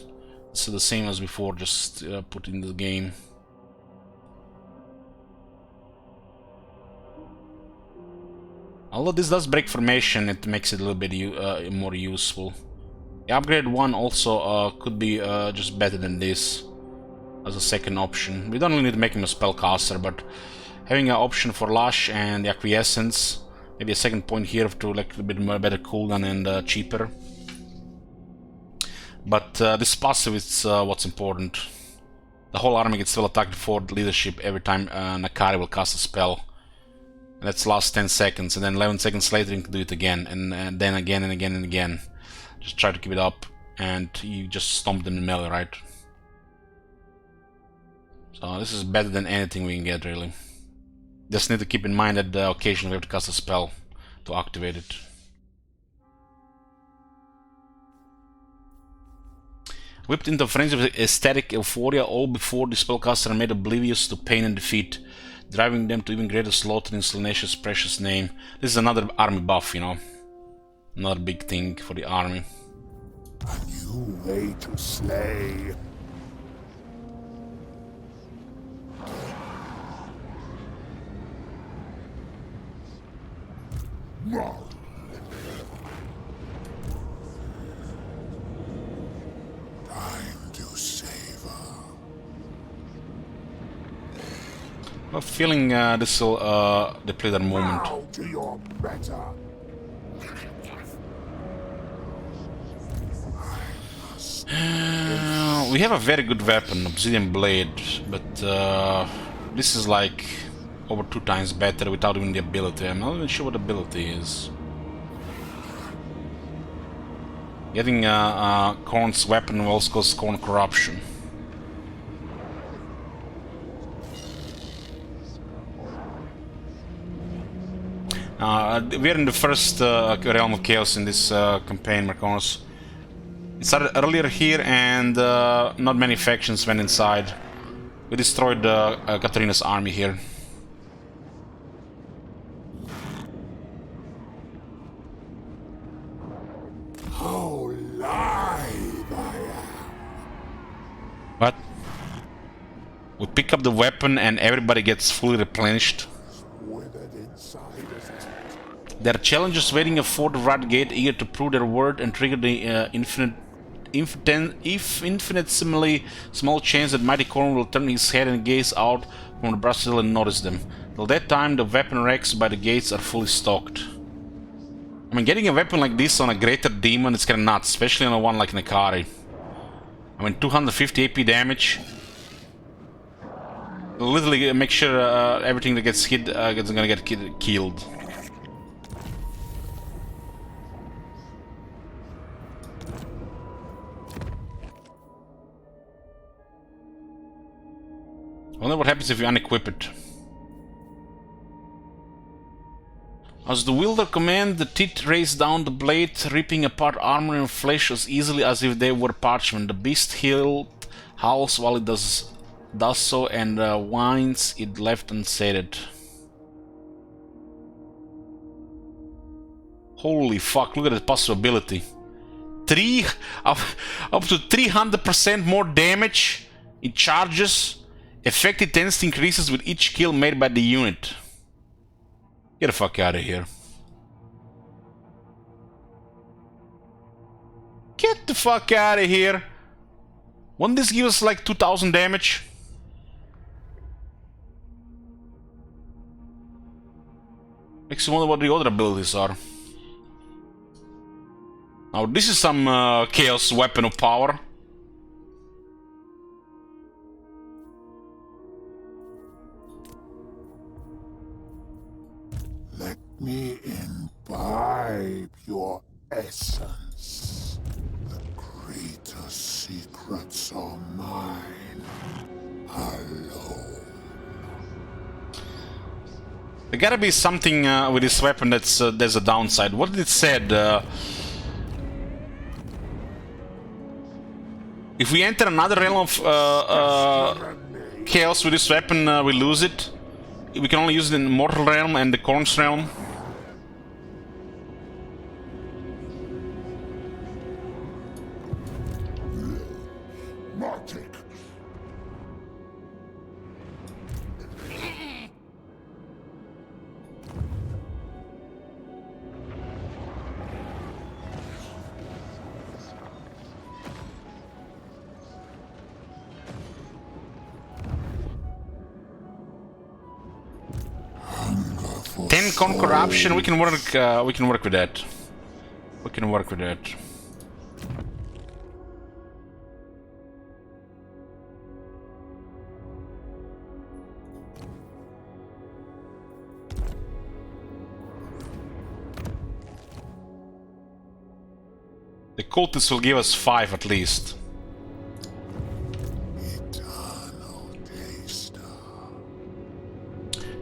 So the same as before, just put in the game. Although this does break formation, it makes it a little bit more useful. The upgrade one also could be just better than this as a second option. We don't really need to make him a spellcaster, but having an option for Lush and the Acquiescence, maybe a second point here to like a bit more better cooldown and cheaper. But this passive is what's important. The whole army gets well attacked for leadership every time Nakari will cast a spell. And that's last 10 seconds, and then 11 seconds later you can do it again, and then again and again and again. Just try to keep it up, and you just stomp them in melee, right? So this is better than anything we can get, really. Just need to keep in mind that occasionally we have to cast a spell to activate it. Whipped into a frenzy of ecstatic euphoria, all before the spellcaster are made oblivious to pain and defeat, driving them to even greater slaughter in Slaanesh's precious name. This is another army buff, you know. Another big thing for the army. A new way to slay. No. Time to savor. I'm feeling this will deplete their moment. Bow to your better. We have a very good weapon, Obsidian Blade, but this is like over 2 times better without even the ability. I'm not even sure what the ability is. Getting Korn's weapon will also cause Korn Corruption. We are in the first realm of chaos in this campaign, Marconis. It started earlier here, and not many factions went inside. We destroyed Katarina's army here. How live I am. What? We pick up the weapon and everybody gets fully replenished. Withered inside as it. There are challengers waiting for the Rat Gate, eager to prove their word and trigger the infinitesimally small chance that Mighty Corn will turn his head and gaze out from the Brazil and notice them. Till that time, the weapon racks by the gates are fully stocked. I mean, getting a weapon like this on a greater demon is kinda nuts, especially on a one like Nakari. I mean, 250 AP damage. Literally make sure everything that gets hit is gonna get killed. I wonder what happens if you unequip it. As the wielder commands, the teeth race down the blade, ripping apart armor and flesh as easily as if they were parchment. The beast howls while it does so, and whines it left unsated. Holy fuck, look at that possibility. Up to 300% more damage. It charges. Effective intensity increases with each kill made by the unit. Get the fuck out of here. Get the fuck out of here. Won't this give us like 2000 damage? Makes you wonder what the other abilities are. Now this is some chaos weapon of power. Let me imbibe your essence. The greater secrets are mine alone. There gotta be something with this weapon that's there's a downside. What did it said? If we enter another realm of chaos with this weapon, we lose it. We can only use it in the Mortal Realm and the Corns Realm. Magic. 10 con corruption. We can work with that. We can work with that. The cultists will give us 5 at least.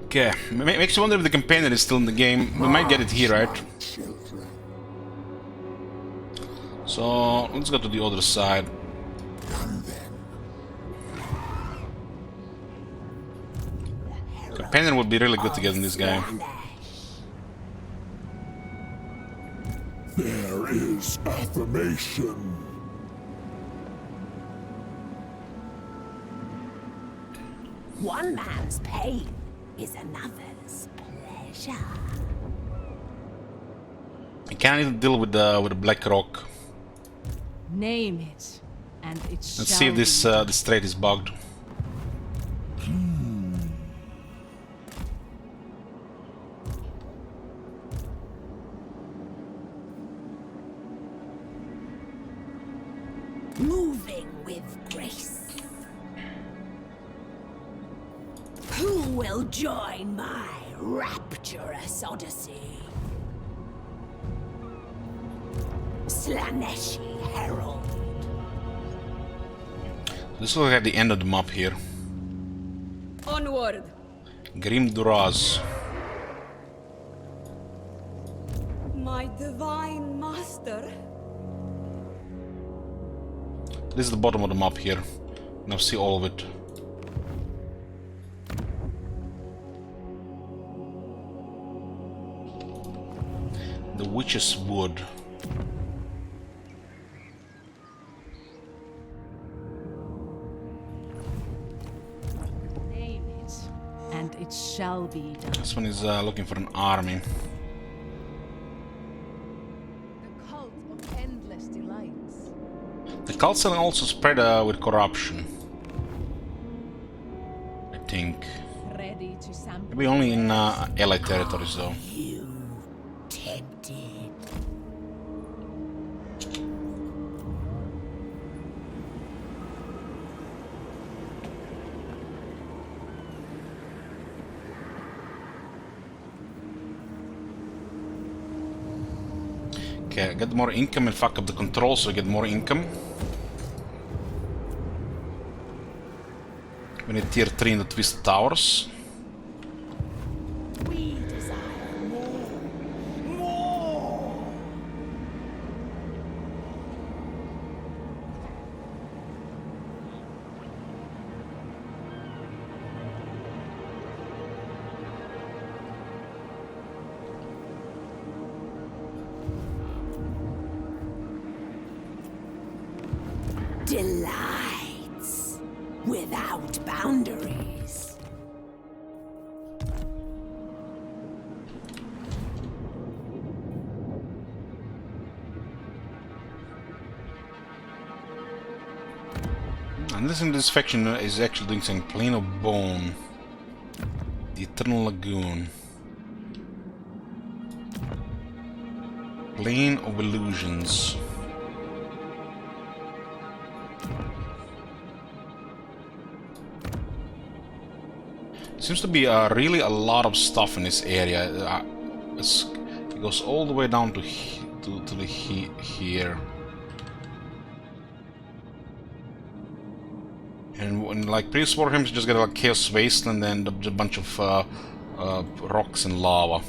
Okay, makes you wonder if the companion is still in the game. We might get it here, right? So let's go to the other side. Companion would be really good to get in this game. There is affirmation. One man's pain is another's pleasure. I can't even deal with the black rock. Name it, and it Let's shall see if this be. this trade is bugged. Moving with grace. Who will join my rapturous odyssey? Slaanesh Herald. This looks like the end of the map here. Onward! Grim Duraz. My divine master. This is the bottom of the map here. Now see all of it. The Witch's Wood. Name it, and it shall be done. This one is looking for an army. The cult of endless delights. The cults are also spread with corruption. I think. Ready to sample. Maybe only in allied territories though. You tempted. Okay, get more income and fuck up the control so we get more income. We need tier 3 in the Twisted Towers. We desire more. More. Delights without boundaries. And this faction is actually doing something. Plane of Bone. The Eternal Lagoon. Plane of Illusions. Seems to be really a lot of stuff in this area. It goes all the way down to here. And when like previous war games, you just get like Chaos Wasteland and a bunch of rocks and lava.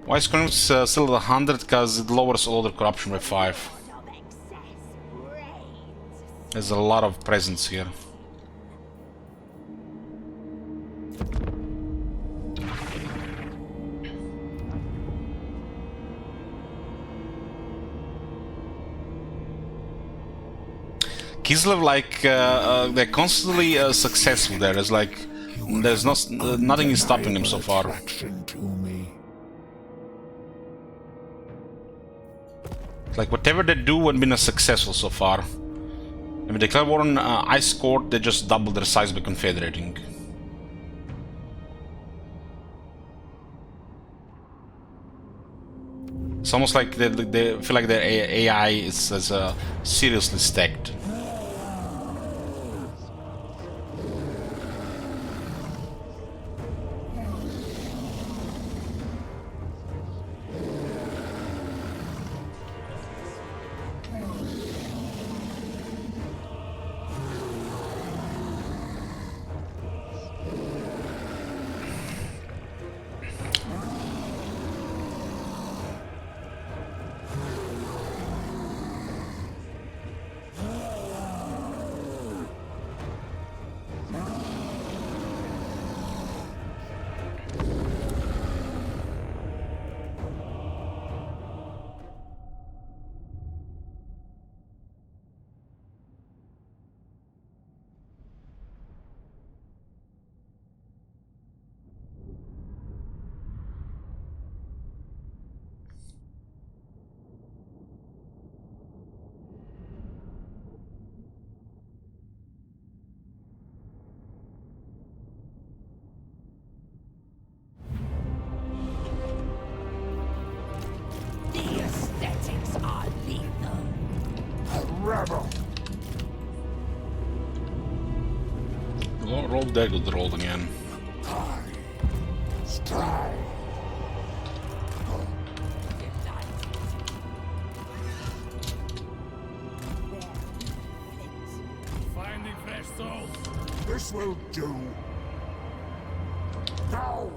Why is corruption still at 100? Because it lowers all the corruption by 5. There's a lot of presence here. Kislev, like, they're constantly successful there. It's like, there's nothing is stopping them so far. Like, whatever they do has been a successful so far. I mean, the declare war on Ice Court, they just doubled their size by confederating. It's almost like they feel like their AI is seriously stacked. Roll deck with the roll again. Finding fresh souls. This will do. Now!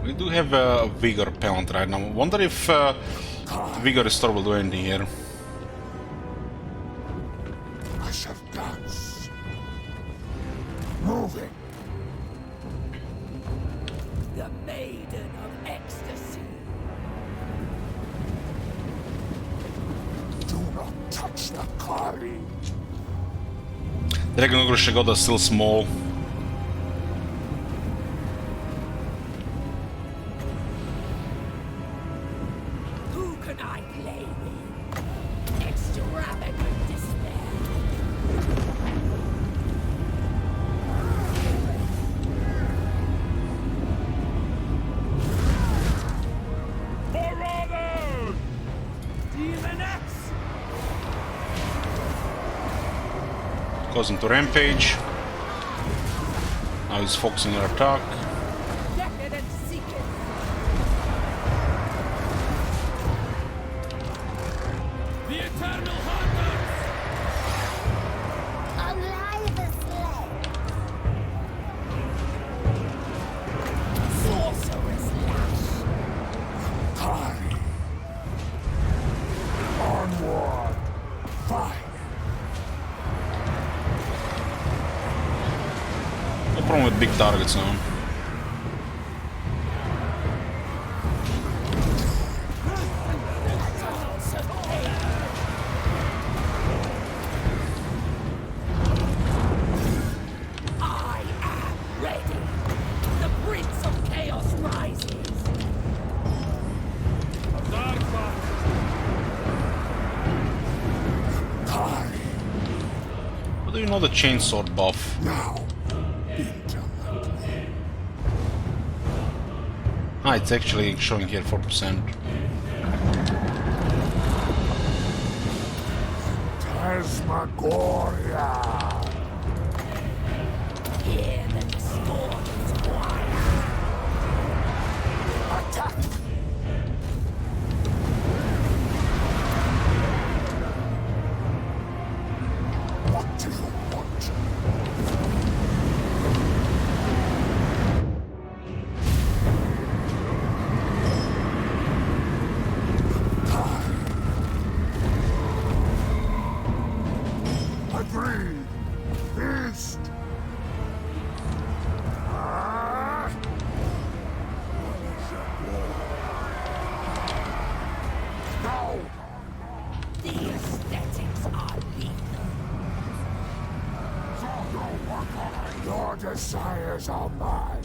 We do have a Vigor Pellant right now. I wonder if Vigor Restore will do anything here. I shall dance. Moving. The Maiden of Ecstasy. Do not touch the Kari. Dragon Ogre Shagoda is still small. Who can I play with? Extravagant despair. Marauders! Demoness! Goes into Rampage. Now he's focusing on attack. Decadent seeker. The Eternal Hunters! Alive the slave! Sorcerer's lash. Kari. Onward. Fire. No problem with big targets now. I am ready. The Prince of Chaos rises. Darkwa! Kari. How do you know the chainsword buff? Now. Intimately. Ah, it's actually showing here 4%. Tasmagoria. Hear the discordant choir. Attack. What do you want? best. No! The aesthetics are lethal. Your desires are mine.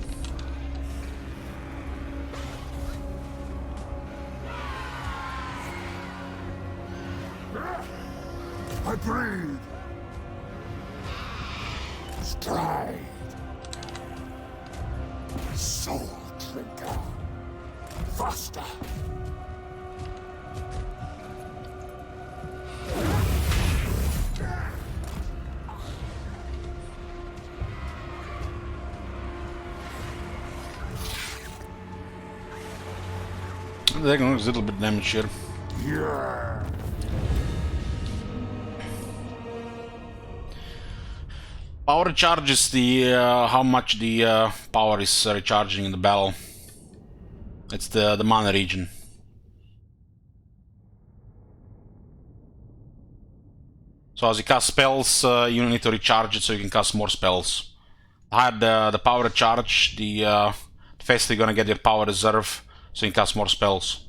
Agreed. Stride. Soul drinker. Faster. They're going to lose a little bit damage here. Yeah. Power recharge is the how much the power is recharging in the battle. It's the mana region. So as you cast spells, you need to recharge it so you can cast more spells. The higher the power recharge, the faster you're gonna get your power reserve, so you can cast more spells.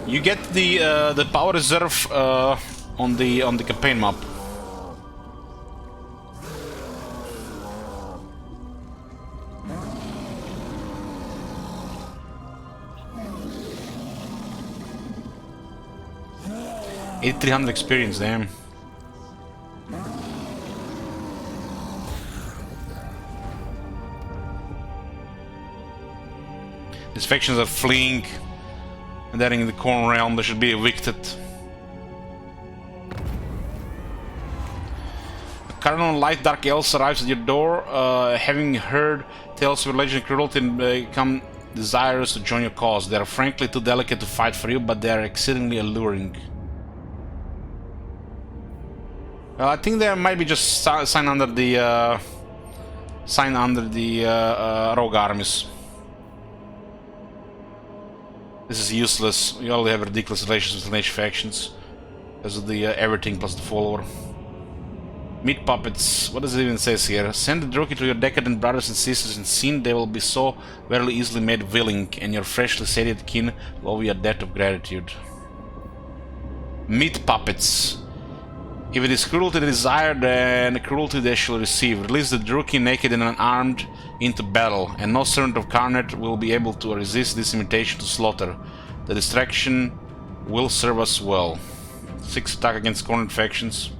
You get the power reserve on the campaign map. $8,300 experience, damn. These factions are fleeing. And they're in the corn realm, they should be evicted. A Cardinal Light Dark Elves arrives at your door, having heard tales of religion and cruelty and become desirous to join your cause. They are frankly too delicate to fight for you, but they are exceedingly alluring. I think they might be just sign under the rogue armies. This is useless. We already have ridiculous relations with Slaanesh factions because of the everything plus the follower. Meat puppets. What does it even say here? Send the Druki to your decadent brothers and sisters in sin. They will be so very easily made willing, and your freshly satiated kin will owe you a debt of gratitude. Meat puppets. If it is cruelty they desire, then cruelty they shall receive. Release the Druki naked and unarmed into battle, and no servant of Carnet will be able to resist this invitation to slaughter. The distraction will serve us well. 6 attack against cornered factions.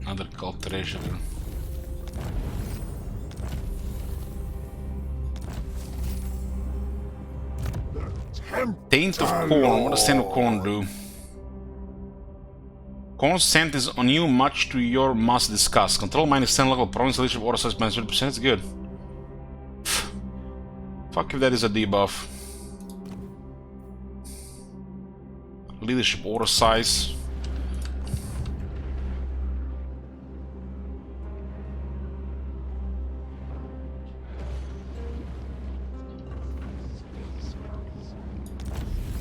Another cult treasure. Taint of corn. What does taint of corn do? Corn's scent is on you, much to your mass disgust. Control minus 10 local province, leadership order size minus 20%. It's good. Fuck if that is a debuff. Leadership order size.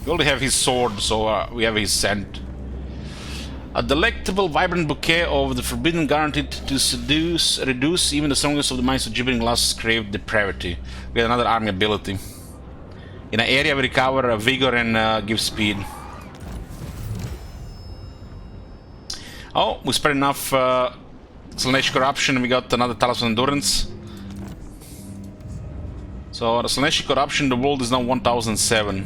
We already have his sword, so we have his scent. A delectable, vibrant bouquet of the forbidden, guaranteed to reduce even the strongest of the minds to gibbering lust, craved depravity. We get another army ability. In an area we recover vigor and give speed. Oh, we spread enough Slaanesh corruption and we got another Talos of Endurance. So So the Slaanesh corruption in the world is now 1007.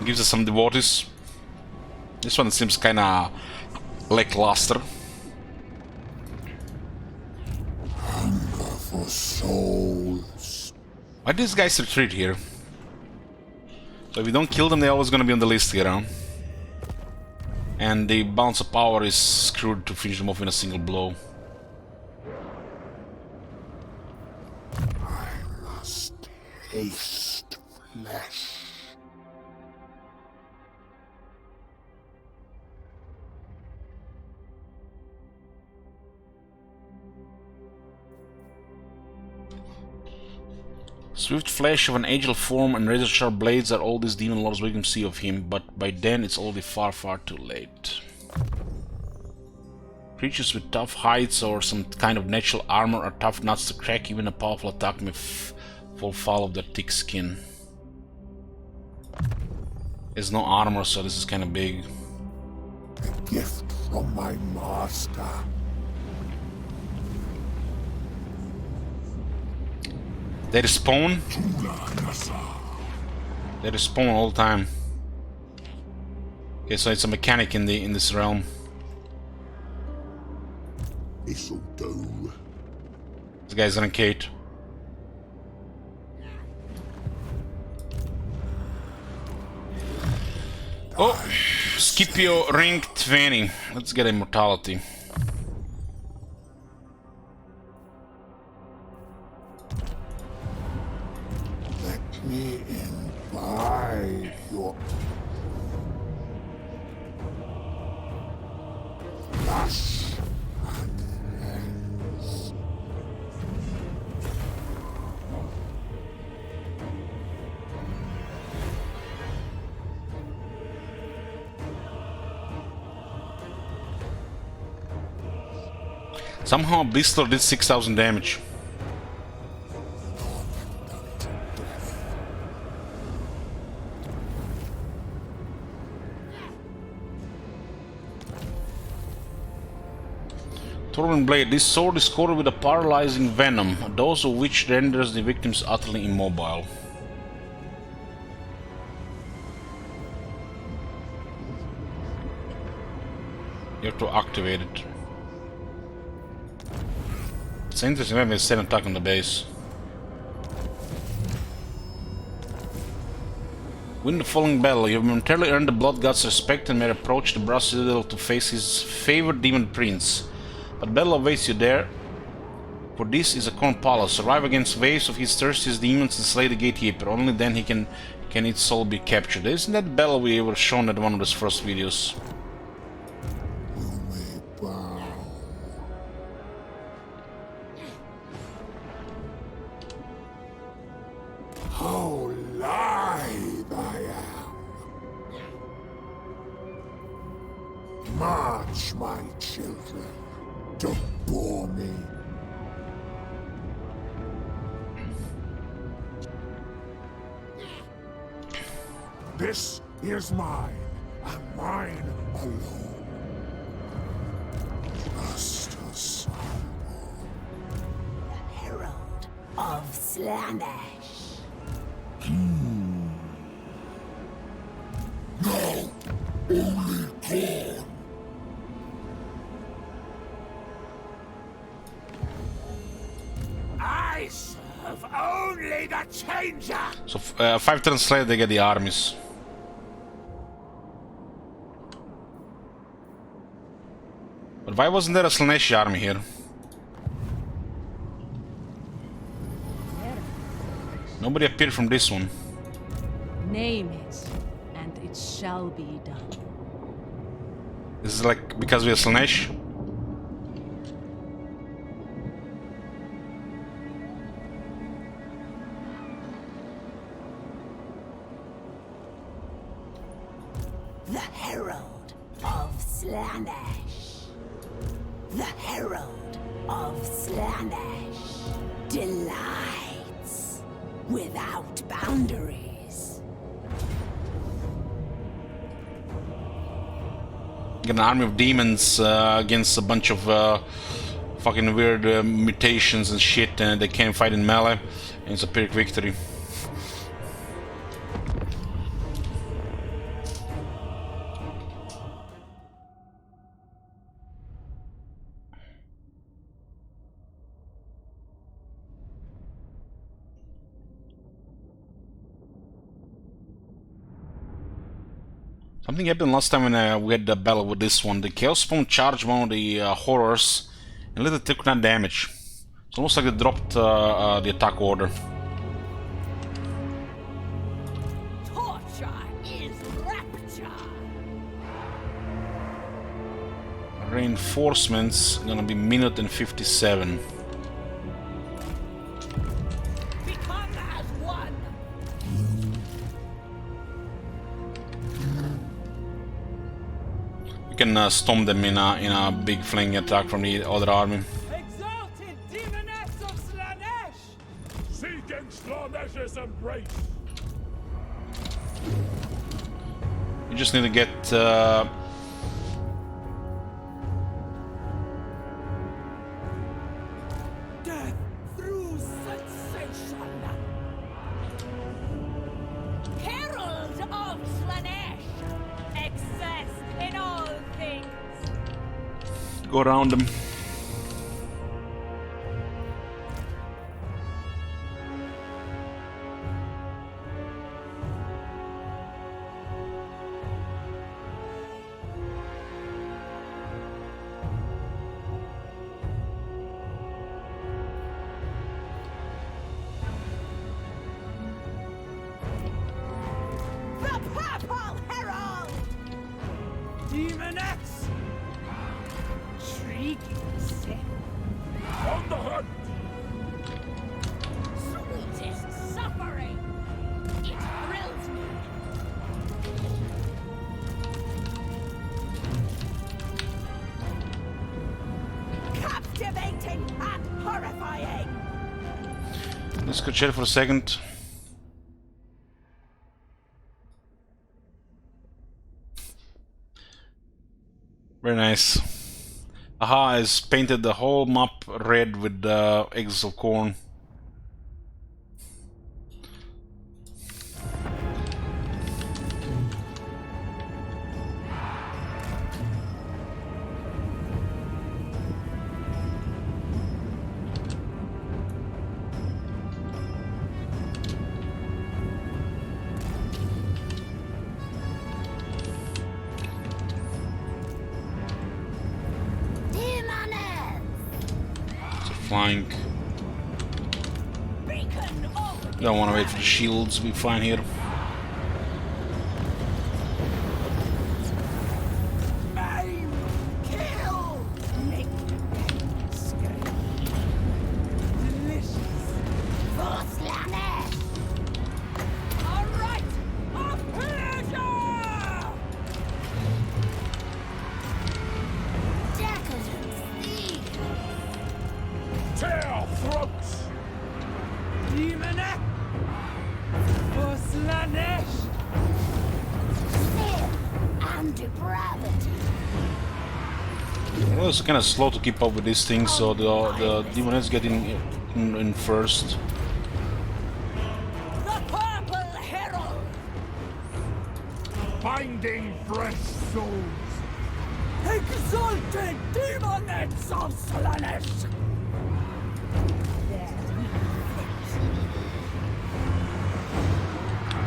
Gives us some devotees. This one seems kinda lackluster. Hunger for souls. Why did these guys retreat here? So if we don't kill them, they're always gonna be on the list here, huh? And the balance of power is screwed to finish them off in a single blow. I must taste flesh. Swift flash of an agile form and razor-sharp blades are all these demon lords we can see of him, but by then it's already far, far too late. Creatures with tough hides or some kind of natural armor are tough nuts to crack. Even a powerful attack may fall foul of their thick skin. There's no armor, so this is kind of big. A gift from my master. They respawn? They respawn all the time. Okay, so it's a mechanic in this realm. This'll do. This guy's on Kate. Oh, Scipio rank 20. Let's get immortality. Let me imbibe your flesh and hands. Somehow Blister did 6,000 damage. Torment Blade. This sword is coated with a paralyzing venom, a dose of which renders the victims utterly immobile. You have to activate it. It's interesting when they set an attack on the base. Win the following battle. You have momentarily earned the Blood God's respect and may approach the Brass Citadel to face his favored demon prince. But battle awaits you there, for this is a corn palace. Survive against waves of his thirstiest demons and slay the gatekeeper. Only then can its soul be captured. Isn't that the battle we were shown at one of those first videos? You may bow. How lithe I am. March, my children. Don't bore me. This is mine, and mine alone. Just a sample. Herald of Slaanesh. No, only corn. I serve only the changer. So 5 turns later they get the armies. But why wasn't there a Slaanesh army here? Nobody appeared from this one. Name it, and it shall be done. This is like because we are Slaanesh? The Herald of Slaanesh. The Herald of Slaanesh delights without boundaries. Get an army of demons against a bunch of fucking weird mutations and shit, and they can't fight in melee, and it's a Pyrrhic victory. Something happened last time when we had the battle with this one. The Chaos Spawn charged one of the horrors and little took none damage. It's almost like they dropped the attack order. Torture is rapture. Reinforcements gonna be minute and 57. Become as one. We can storm them in a big flanking attack from the other army. Exalted demoness of Slaanesh! Seeking Slaanesh's embrace. You just need to get Death through sensation. Herald of Slaanesh. Excess in all things. go around them. The Purple Herald. Demoness! Shrieking sin. On the hunt. Sweetest suffering. It thrills me. Captivating and horrifying. Let's go chat for a second. Very nice. Aha has painted the whole map red with eggs of corn. Flank. Beacon of Don't want to wait for the shields. We'll be fine here. aim, kill, lick, scream. Delicious. For Slaanesh. A rite of pleasure. Decadent thief. Tear throats. Demoness! For Slaanesh! Sin and depravity. Well, it's kind of slow to keep up with these things, so the demoness getting in first. The Purple Herald. Binding fresh souls. Exalted demonets of Slaanesh.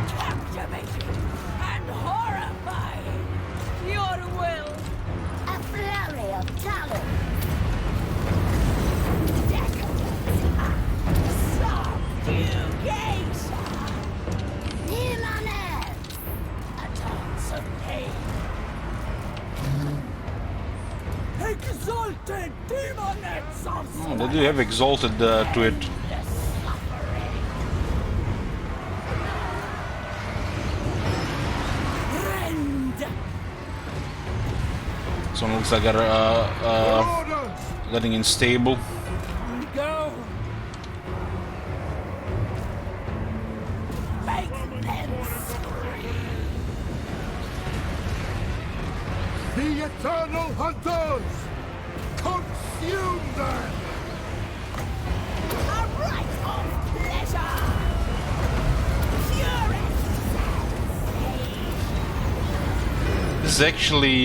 Captivating and horrifying. Your will. A flurry of talent. Decadence. Subjugation. Demonets. A dance of pain. Exalted demonets of Oh, they do have exalted to it. This one looks like getting unstable. Go! Make them scream. The The eternal hunters! Consume them! A rite of pleasure! Purest This is actually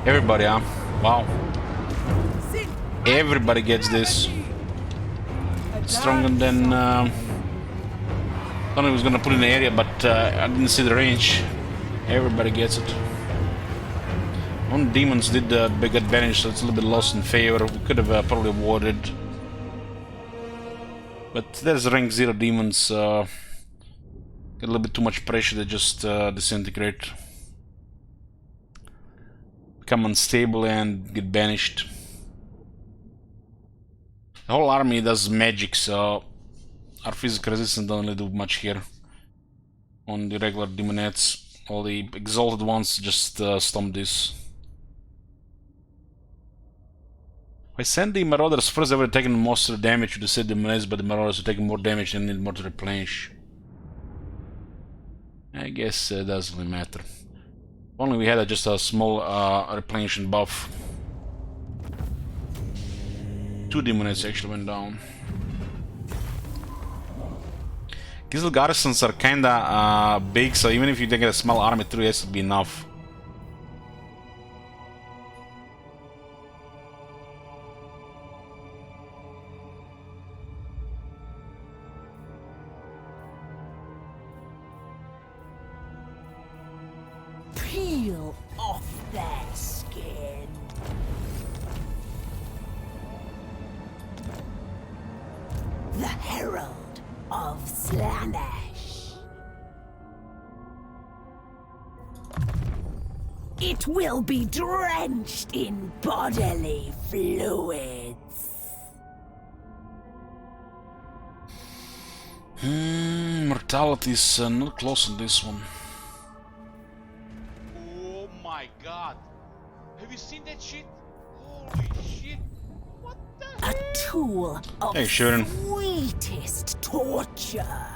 everybody, huh? Wow. Everybody gets this. Stronger than... I thought I was gonna put in the area, but I didn't see the range. Everybody gets it. One demons did big advantage, so it's a little bit lost in favor. We could have probably avoided. But there's rank 0 demons. Get a little bit too much pressure, they just disintegrate. Become unstable and get banished. The whole army does magic, so our physical resistance doesn't really do much here. On the regular demonettes. All the exalted ones just stomp this. I send the marauders first, they were taking most of the damage to the said demonettes, but the marauders are taking more damage and need more to replenish. I guess it doesn't really matter. If only we had just a small replenishing buff. 2 demonettes actually went down. These garrisons are kinda big, so even if you take a small army through, it has to be enough. peel off their skin. The Herald of Slaanesh. It will be drenched in bodily fluids. Mortality is not close on this one. Oh my god. Have you seen that shit? Holy shit. What the A tool of Hey, Sharon. sweetest torture.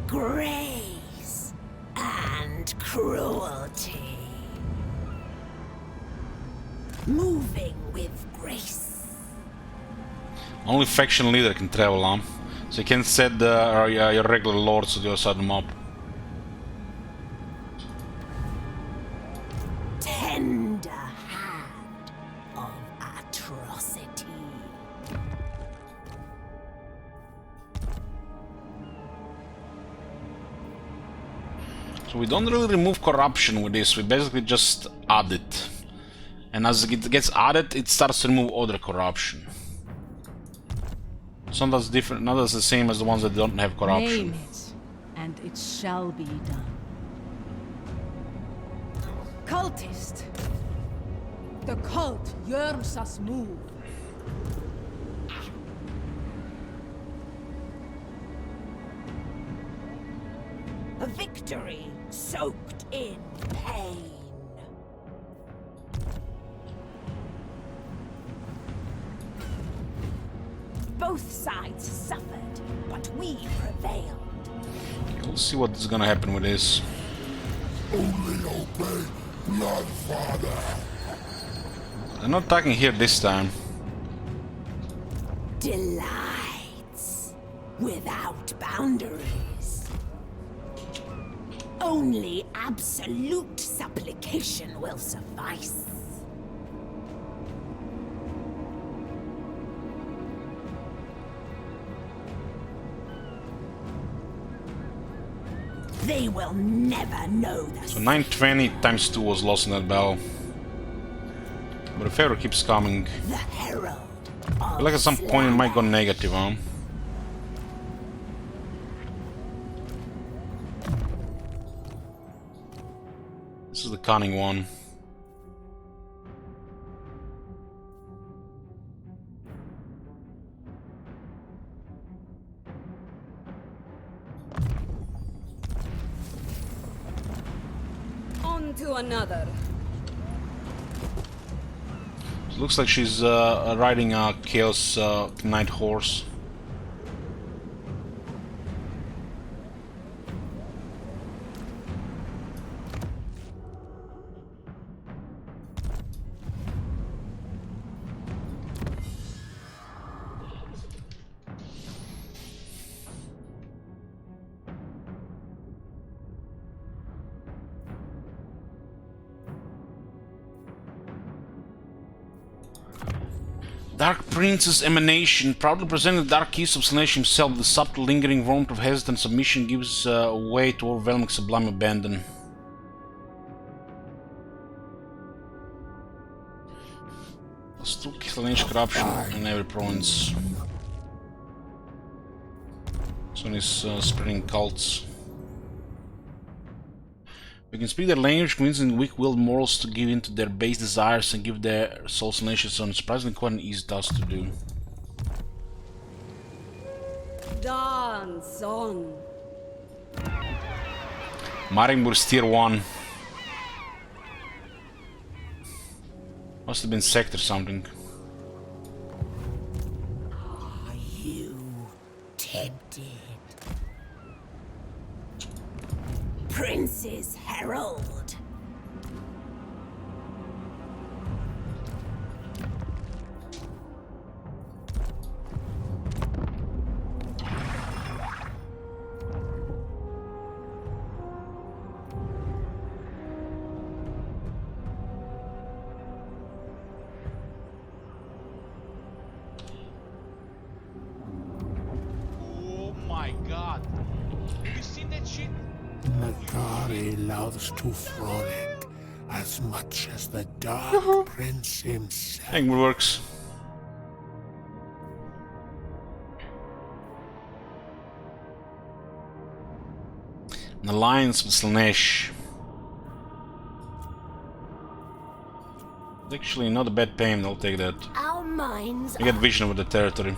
Grace and cruelty. Moving with grace. Only faction leader can travel on, so you can set your regular lords to the other side of the map. Tender hand of atrocity. So we don't really remove corruption with this, we basically just add it. And as it gets added, it starts to remove other corruption. It's not as different, not as the same as the ones that don't have corruption. Name it, and it shall be done. Cultist! The cult yearns us move. A victory soaked in pain. Both sides suffered, but we prevailed. We'll see what's gonna happen with this. Only obey Bloodfather. They're not attacking here this time. Delights without boundaries. Only absolute supplication will suffice. They will never know the So 920 times 2 was lost in that battle. But the favor keeps coming. The Herald I feel like at some point it might go negative, huh? This is the cunning one. On to another. It looks like she's riding a Chaos Knight horse. Dark Prince's emanation, proudly presenting the dark keys of Slaanesh himself. The subtle, lingering warmth of hesitant submission gives way to overwhelming sublime abandon. Still Slaanesh corruption in every province. So he's spreading cults. We can speak their language, convincing weak-willed mortals to give in to their base desires and give their souls nations on surprisingly quite an easy task to do. Dance on. Marienburg's tier 1. Must have been sect or something. Are you tempted? Prince's Herald. Oh my god. Have you seen that shit? Makari loves to frolic as much as the Dark Prince himself. I think it works. An alliance with Slaanesh. It's actually not a bad payment, I'll take that. Our minds I get vision of the territory.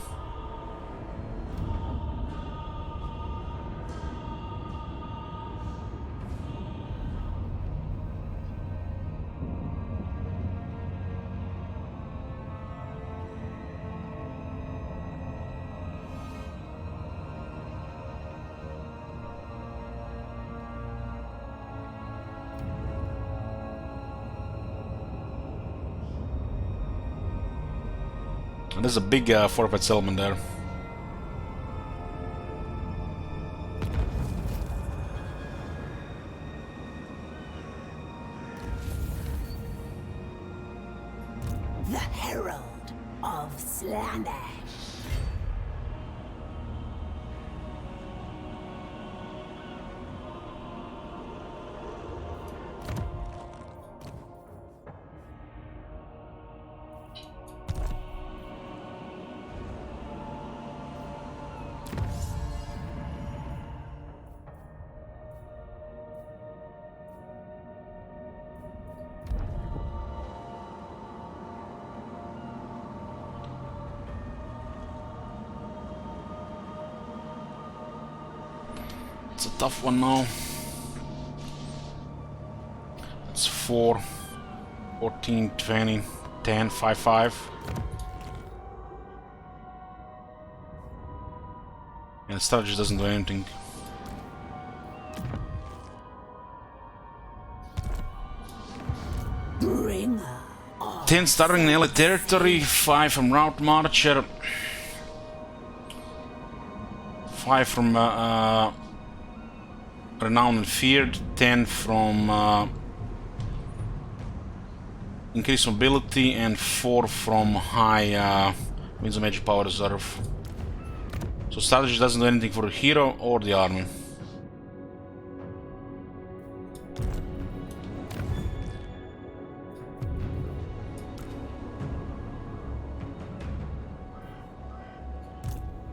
And there's a big fortified settlement there. the Herald of Slaanesh. It's a tough one now. It's 4, 14, 20, 10, 5, 5. And the strategy doesn't do anything. Bringer. 10 starting in Elite Territory, 5 from Route Marcher, 5 from Renowned and Feared, 10 from Increased Mobility, and 4 from High Winds of Magic Power Reserve. So strategy doesn't do anything for the hero or the army.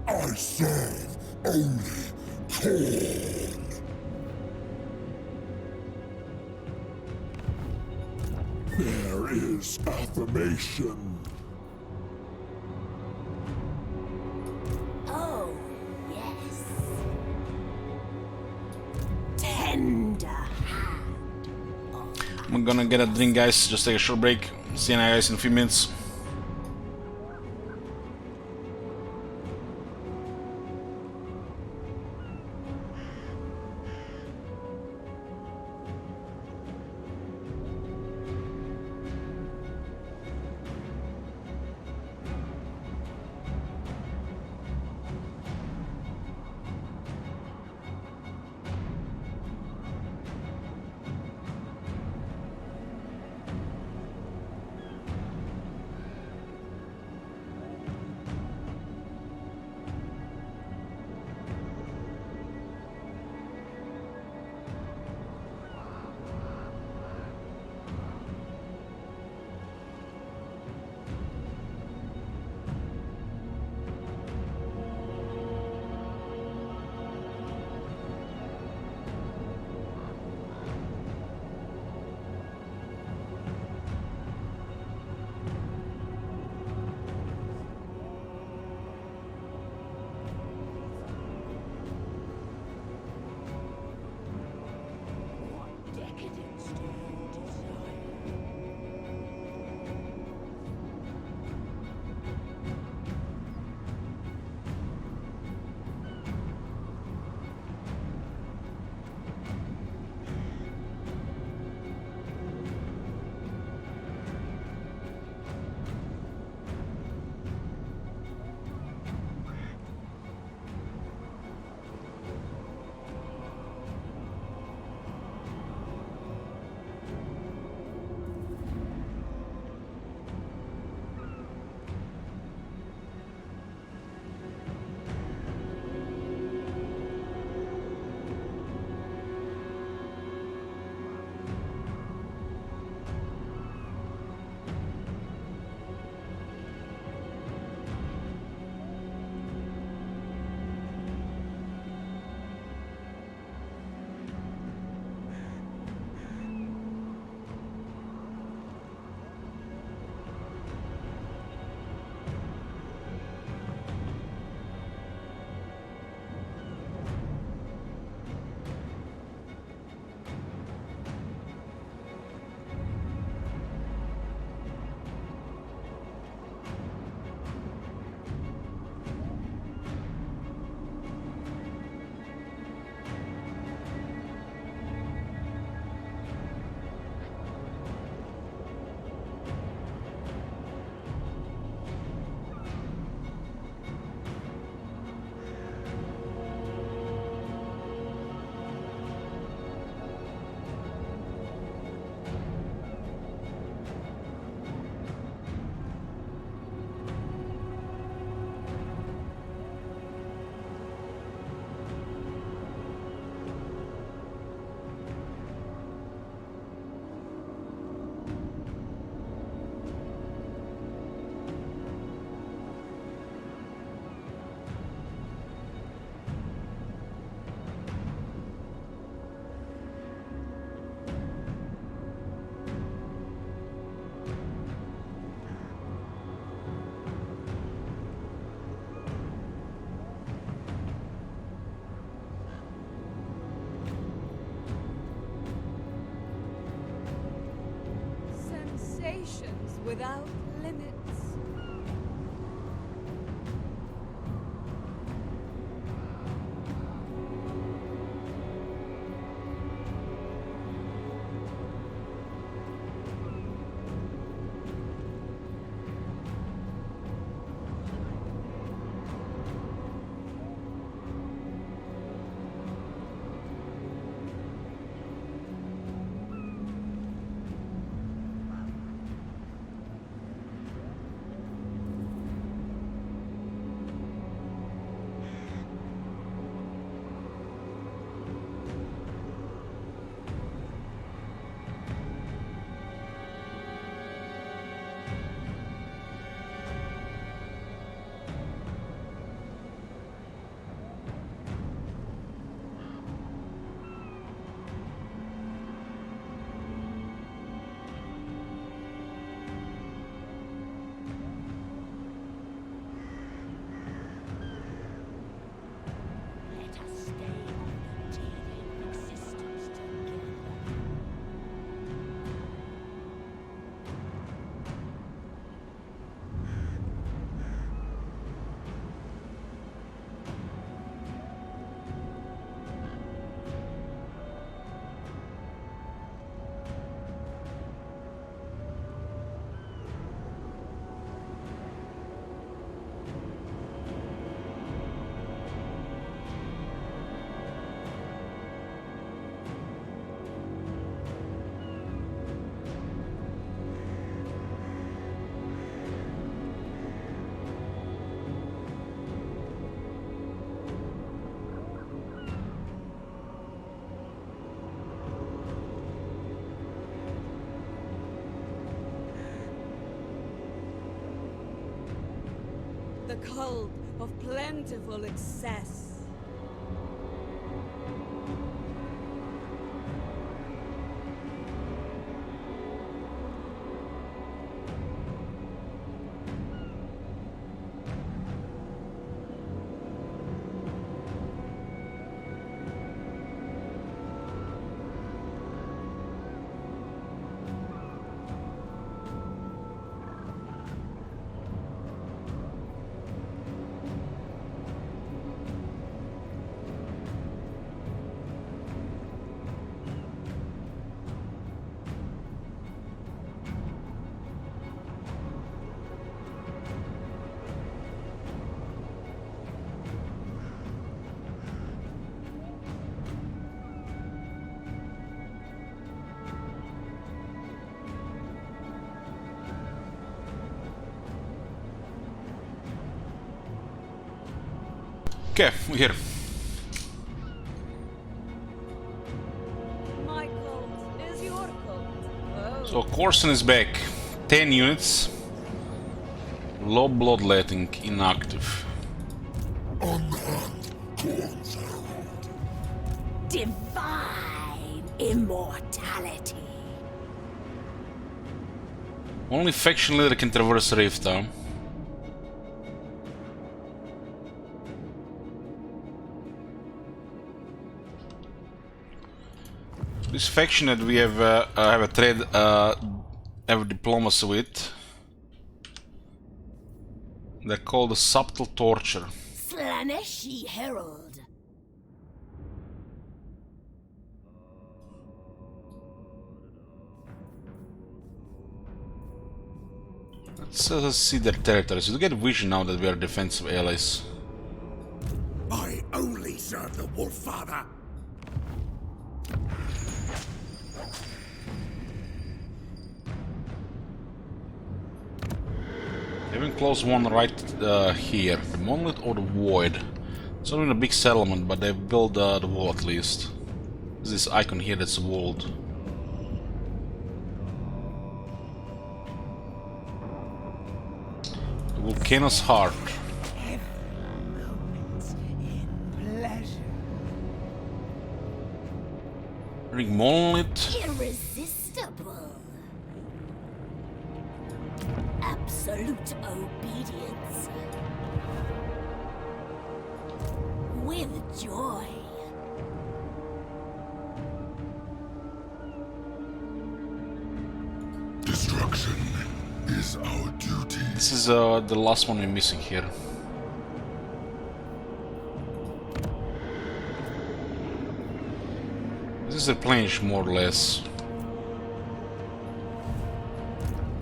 I serve only Torn. There is affirmation. Oh, yes. Tender hand. I'm gonna get a drink, guys. Just take a short break. See you guys in a few minutes. creations without limits. The cult of plentiful excess. Okay, we're here. My cult is your cult. Oh. So Corson is back. 10 units. Low bloodletting inactive. Unhand Corn's herald. Divine immortality. Only faction leader can traverse Rift, huh? This faction that we have a trade, have a diplomacy with. They're called the Subtle Torture. Slaanesh herald. Let's see their territories. We get vision now that we are defensive allies. I only serve the Wolf Father. Even close one right here. The Monolith or the Void. It's not even a big settlement, but they've built the wall at least. There's this icon here that's walled. The Volcano's Heart. Ring Monolith. Irresistible. Absolute obedience. With joy. Destruction. Destruction is our duty. This is the last one we're missing here. This is replenished more or less.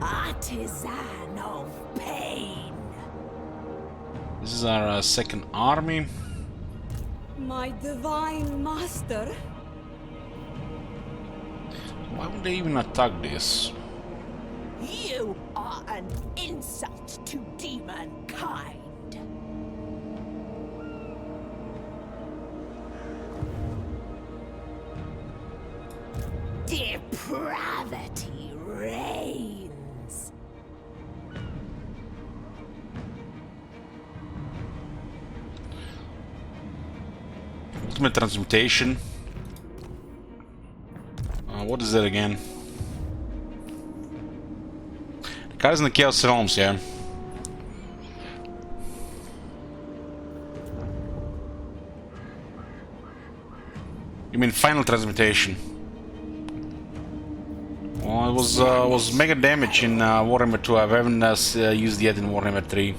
Artisan of pain. This is our second army. My divine master. Why would they even attack this? You are an insult to demonkind. Depravity reigns. Ultimate transmutation. What is that again? The card is in the Chaos Realms, yeah. You mean final transmutation? Well, it was mega damage in Warhammer 2. I haven't used yet in Warhammer 3.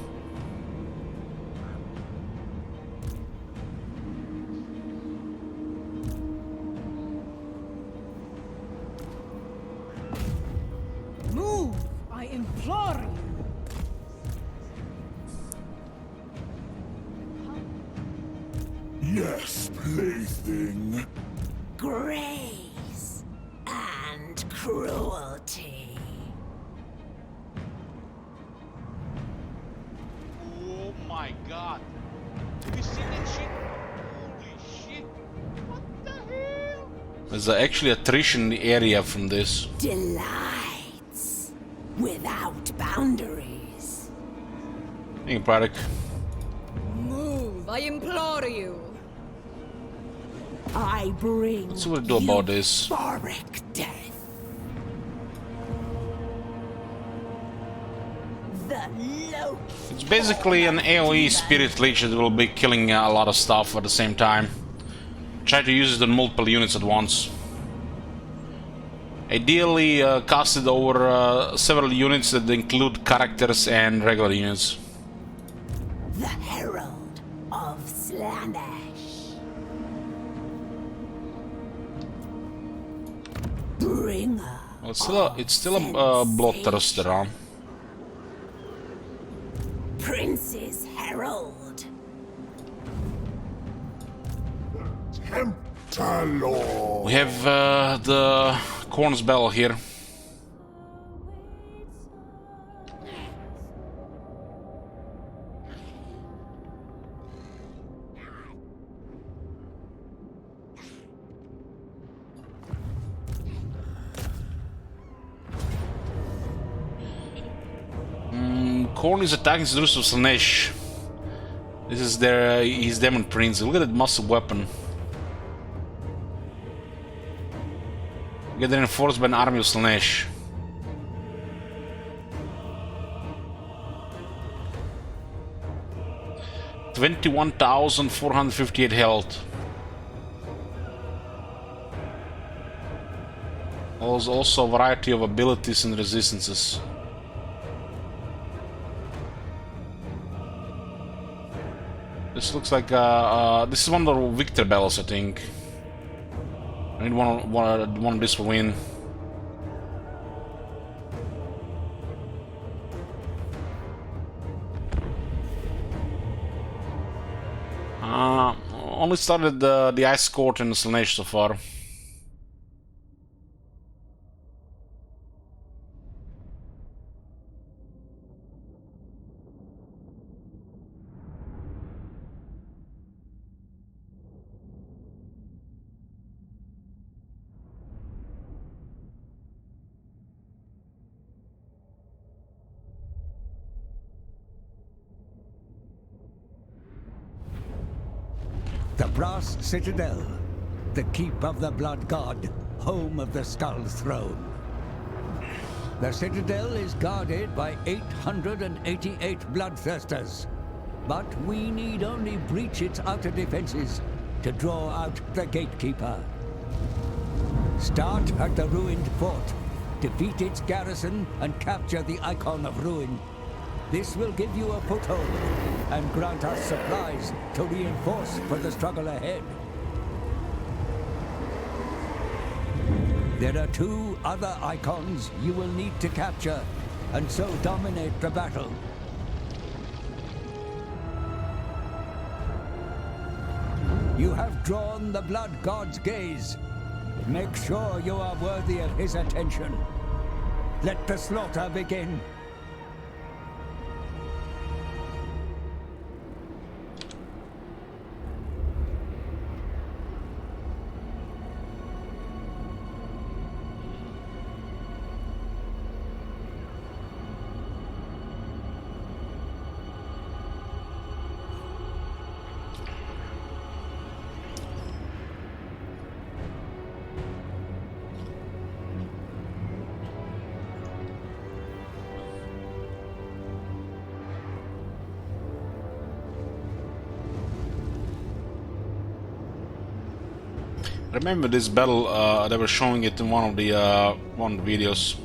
Move, I implore you. Yes, plaything. Grace and cruelty. Oh my god. Have you seen that shit? Holy shit. What the hell? There's actually attrition in the area from this. Delights without boundaries. Thank you, product. Move, I implore you. I bring Let's see what to do about this. euphoric death. The low. It's basically an AoE Spirit Leech that will be killing a lot of stuff at the same time. Try to use it on multiple units at once. Ideally cast it over several units that include characters and regular units. The herald of Slaanesh. Bringer. Well, it's still a bloodthirster, huh? Prince's herald. Temptalor. We have the Corn's Bell here. Korn is attacking Seducers of Slaanesh. This is his Demon Prince. Look at that massive weapon. Get reinforced by an army of Slaanesh. $21,458 health. There's also a variety of abilities and resistances. This looks like this is one of the Victor bells, I think. I need one of this for win. Only started the Ice Court and the Slaanesh so far. The Brass Citadel, the keep of the Blood God, home of the Skull Throne. The Citadel is guarded by 888 bloodthirsters, but we need only breach its outer defenses to draw out the Gatekeeper. Start at the ruined fort, defeat its garrison and capture the Icon of Ruin. This will give you a foothold and grant us supplies to reinforce for the struggle ahead. There are 2 other icons you will need to capture, and so dominate the battle. You have drawn the Blood God's gaze. Make sure you are worthy of his attention. Let the slaughter begin. Remember this battle? They were showing it in one of the videos.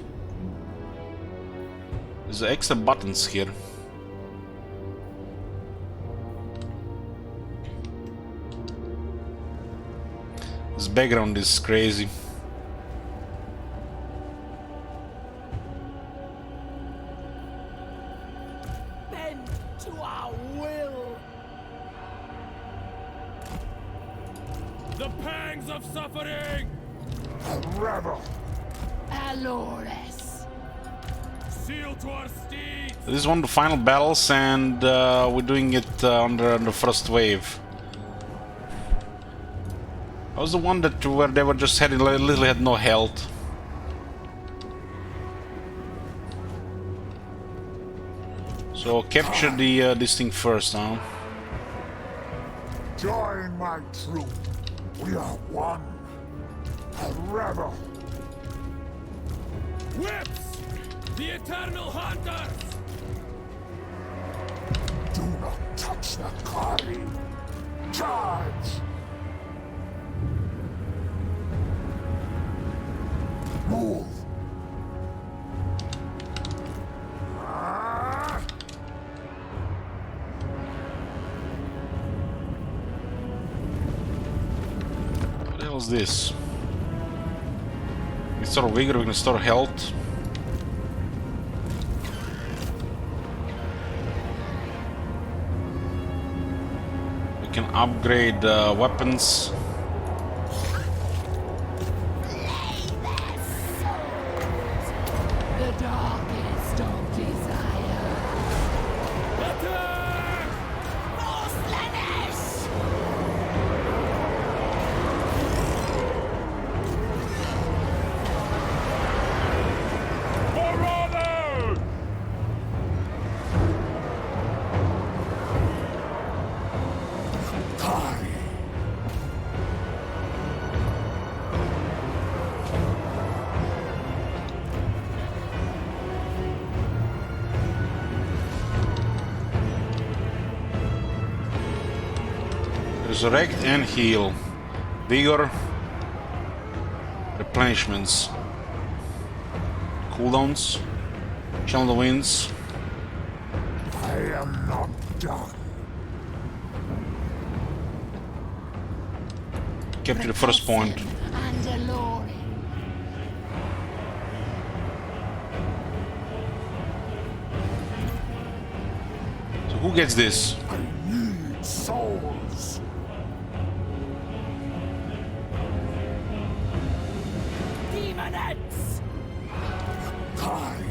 There's extra buttons here. This background is crazy. Bend to our will. The pangs of suffering. A rebel. Allures. Seal to our steeds. This is one of the final battles, and we're doing it on the first wave. That was the one that where they were just literally had no health. So capture the this thing first, huh? Join my troop. We are one. A rebel. Whips! The eternal hunters! Do not touch the Kari. Charge! Move! What the hell is this? We store vigor, we can store health. We can upgrade weapons. The darkest of desire. Attack! For Slaanesh! Kari! Resurrect and heal. Vigor. Replenishments. Cooldowns. Channel the winds. I am not done. Capture the first point. And alluring. So who gets this? I need souls. Demonettes! Kari!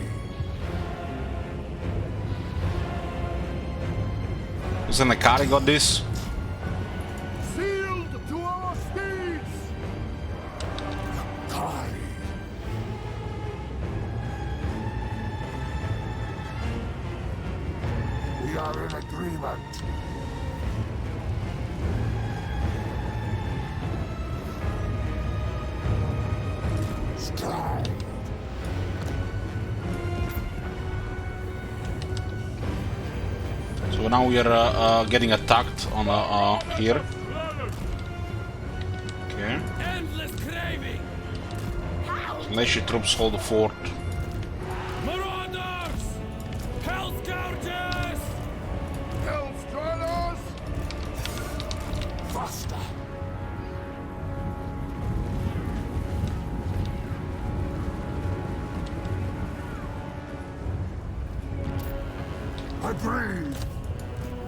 Is Nakari got this? Sealed to our steeds! Kari! We are in agreement. Stride. So now we are getting attacked on here. Okay. Endless craving! Slaanesh troops hold the fort. Agreed.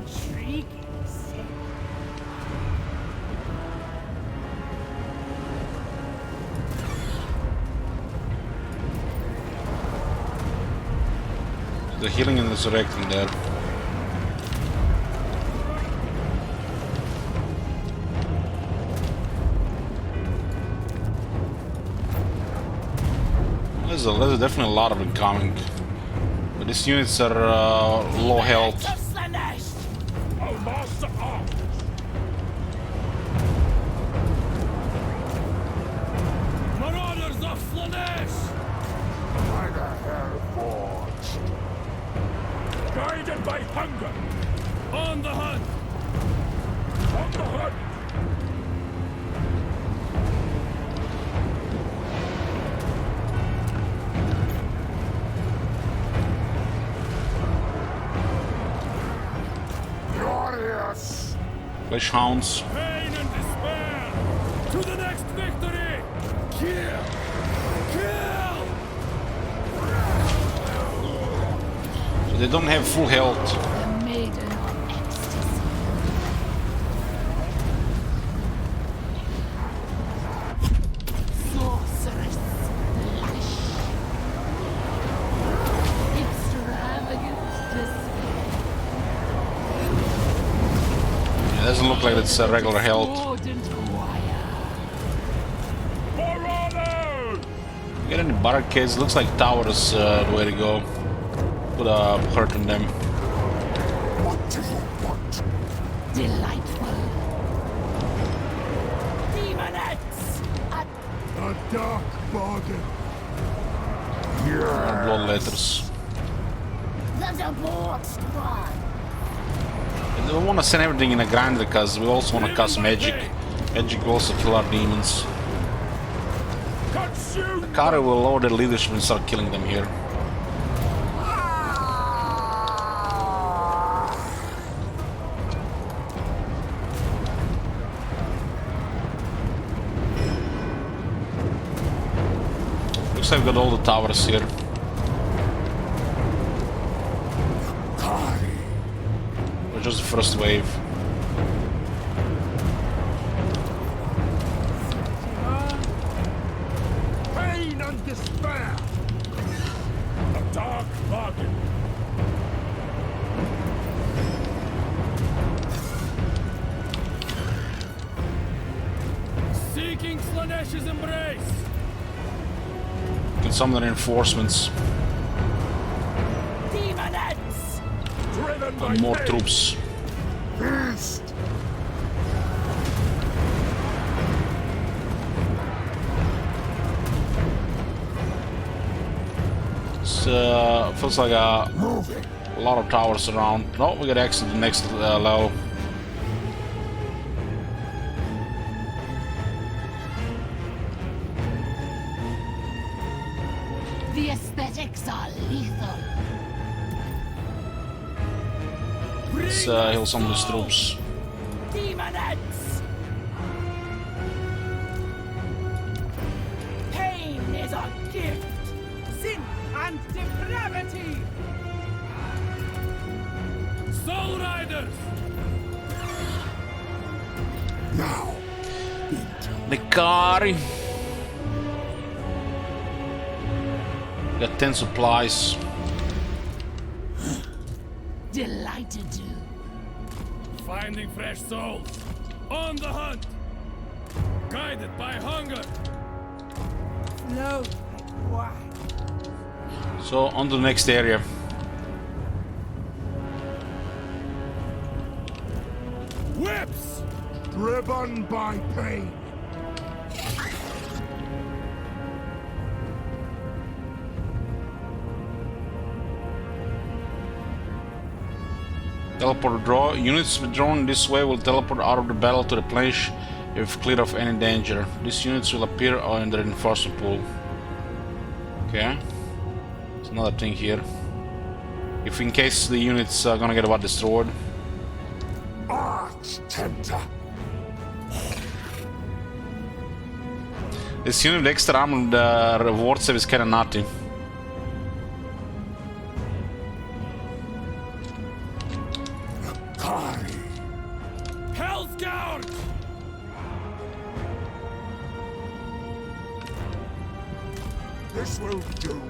Intriguing. The healing and resurrecting there. There's definitely a lot of them coming. But these units are low health. Oh, master arms! Marauders of Slaanesh! By the hell forged. Guided by hunger! On the hunt! On the hunt! Glorious. Flesh hounds. Pain and despair! To the next victory! Kill! Kill! So they don't have full health. The maiden of ecstasy. Sorceress Lash. Extravagant despair. It doesn't look like it's regular health. Discordant choir. Marauders! Get any barricades? Looks like towers the way to go. Put a hurt in them. What do you want? Delightful. Demonettes! A dark bargain. More Yeah. blood letters. The debauched one! We don't want to send everything in a grinder because we also want to cast magic. Magic will also kill our demons. Consume! Kari will lower their leadership and start killing them here. Looks like we've got all the towers here. Kari. We're just the first wave. Pain and despair! A dark bargain! Seeking Slaanesh's embrace! Get some of the reinforcements Demonettes! Driven by and more pain. troops. Beast. Feels like a Moving. lot of towers around. No, we got to exit the next level. The aesthetics are lethal. Let's heal some of these troops. Demonettes! Pain is a gift! Sin and depravity! Soul Riders! Now. The Kari. Got 10 supplies. Delighted to. Finding fresh souls! On the hunt! Guided by hunger! Flow like wine. So on to the next area. Whips! Driven by pain. Teleport draw. Units withdrawn this way will teleport out of the battle to replenish if clear of any danger. These units will appear in the reinforcement pool. Okay. There's another thing here. If in case the units are gonna get what destroyed. Arch tempter. This unit with extra armor, the reward save is kinda nutty. This will do.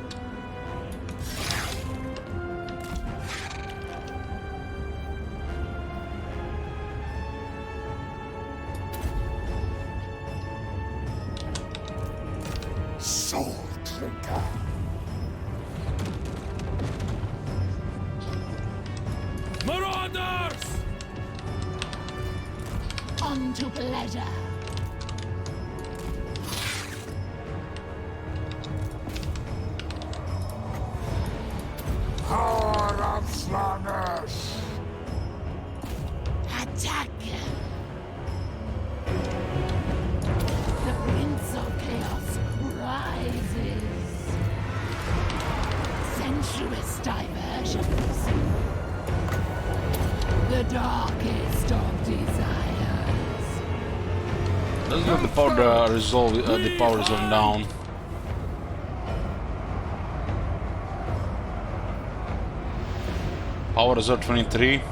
Soul Drinker. Marauders! Unto pleasure. Power of Slaanesh. Attack. The Prince of Chaos rises. Sensuous diversions. The darkest of desires. Let's get the power resolve. The power resolve down. Power reserve 23.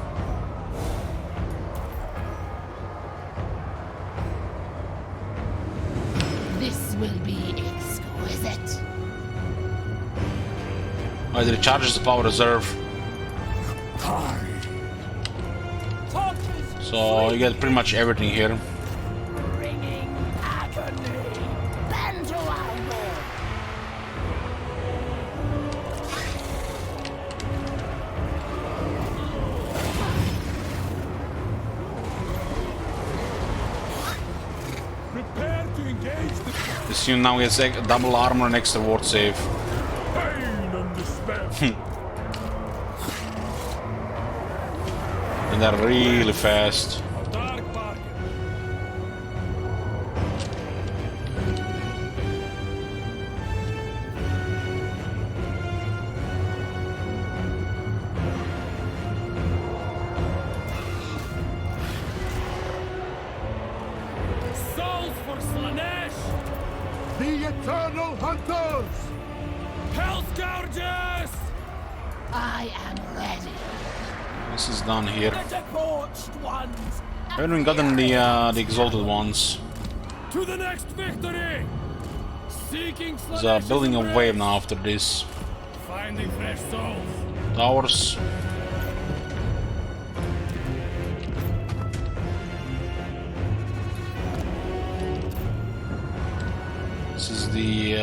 This will be exquisite. Oh, it recharges the power reserve. So you get pretty much everything here. Bringing agony. Bend to our will. Prepare to engage the This unit now gets double armor and extra ward save. pain and despair. And they're really fast. Dark bargain. Souls for Slaanesh! The Eternal Hunters! Hell Scourges! I am ready. This is done here. The debauched ones! Haven't even gotten the exalted ones. To the next victory! Seeking There's Slaanesh building a wave embrace. now after this. Finding fresh souls. Towers. This is the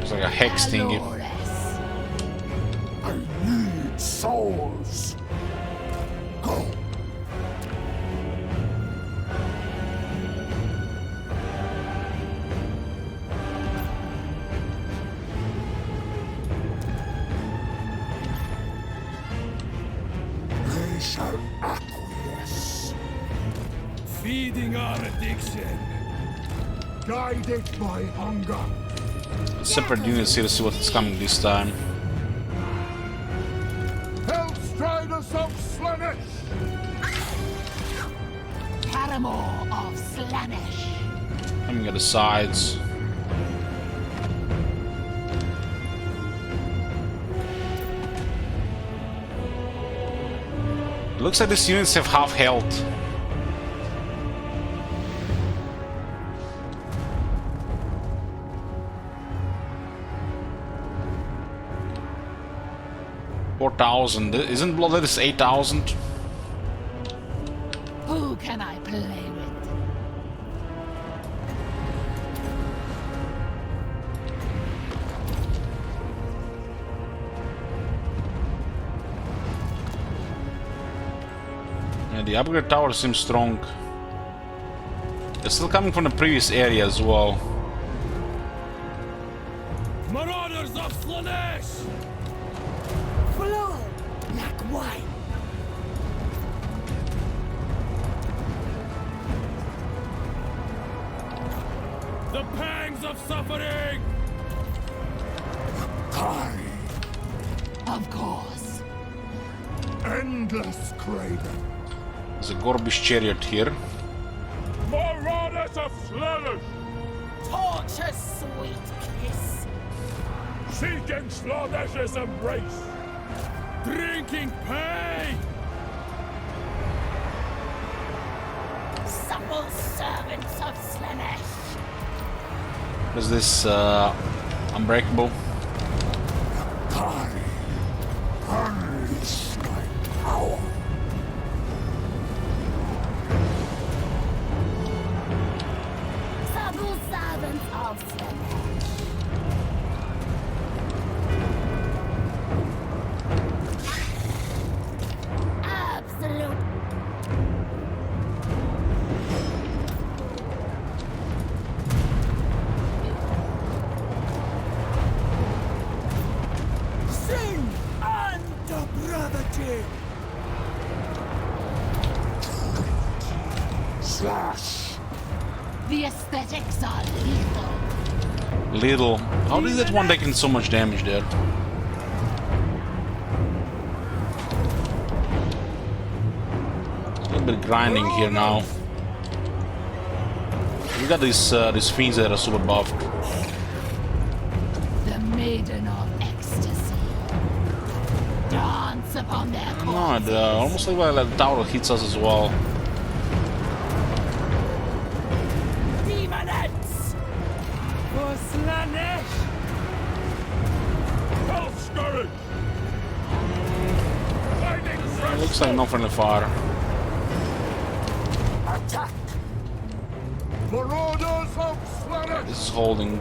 it's like a hex thingy. Dolores. I need souls. Go. They shall acquiesce, Feeding our addiction. guided by hunger. Separate units here to see what's coming this time. Hellstriders of Slaanesh! Paramour of Slaanesh. Coming at the sides. Looks like these units have half health. $4,000. Isn't Bloodlet 8,000? Who can I play with? Yeah, the upgrade tower seems strong. They're still coming from the previous area as well. Marauders of Slaanesh! Flow like wine. The pangs of suffering! Time. Of course. Endless craving. There's a Gorbish chariot here. Marauders of Slaanesh! Torture's sweet kiss. Seeking Slaanesh's embrace! Drinking pain! Suffer Humble servants of Slaanesh. What is this? Unbreakable? Kari, unleash my power. Humble servants of Slaanesh. Absolute. Sing and brevity. Slash. The aesthetics are lethal. Little. How did that one taking so much damage there? A little bit grinding here now. We got these fiends that are super buffed. The maiden of ecstasy. Dance upon their No, it almost like the tower hits us as well. Demonettes. For Slaanesh. Health scourge! Lightning It fresh! looks like no friendly fire. Attack. Marauders of Slaanesh! This is holding.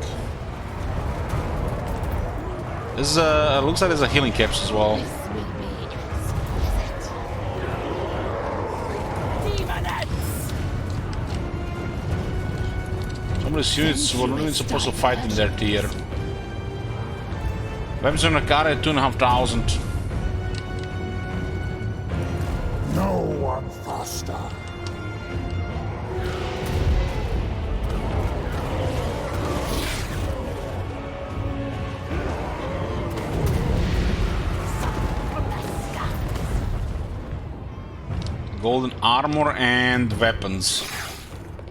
This is looks like there's a healing caps as well. This will be exquisite. Demonettes. Some of these units were not even supposed to fight in their tier. Weapons on a car at 2,500. No one faster. Golden armor and weapons.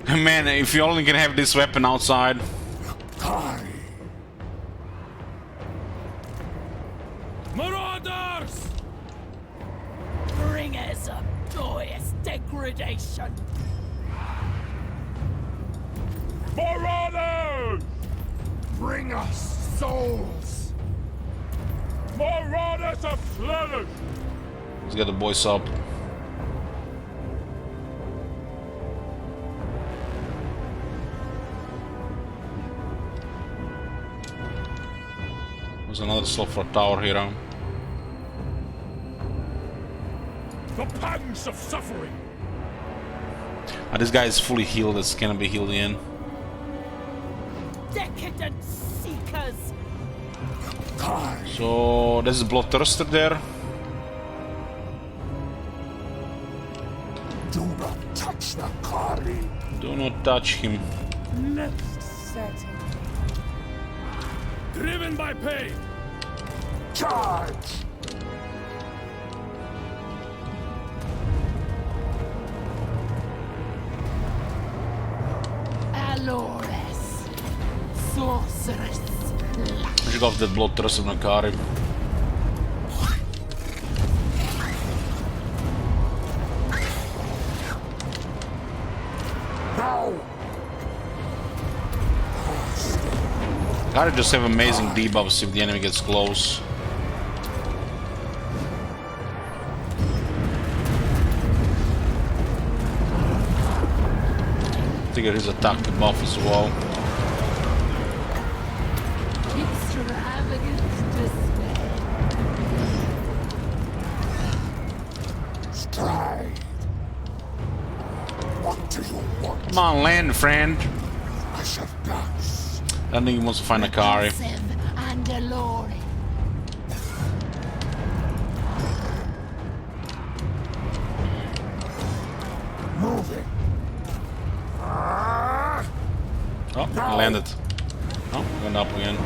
Man, if you only can have this weapon outside. Kari. Marauders! Bringers of joyous degradation. Marauders! Bring us souls. Marauders of Slaanesh! Let's get the boys up. There's another slot for a tower here. The pangs of suffering! This guy is fully healed, this cannot be healed in. Decadent seekers. Kari. So there's a bloodthirster there. Do not touch the Kari. Do not touch him. Most certain. Driven by pain! Charge. Allures. Sorceress. I should go after that bloodthirster Nakari. Now. Gotta just have amazing debuffs if the enemy gets close. Trigger his attack buff as well. Extravagant display. Stride. What do you want? Come on, land, friend. I shall dance. I think he wants to find a Kari. Repulsive and alluring. Moving. Oh, he landed. Oh, went up again.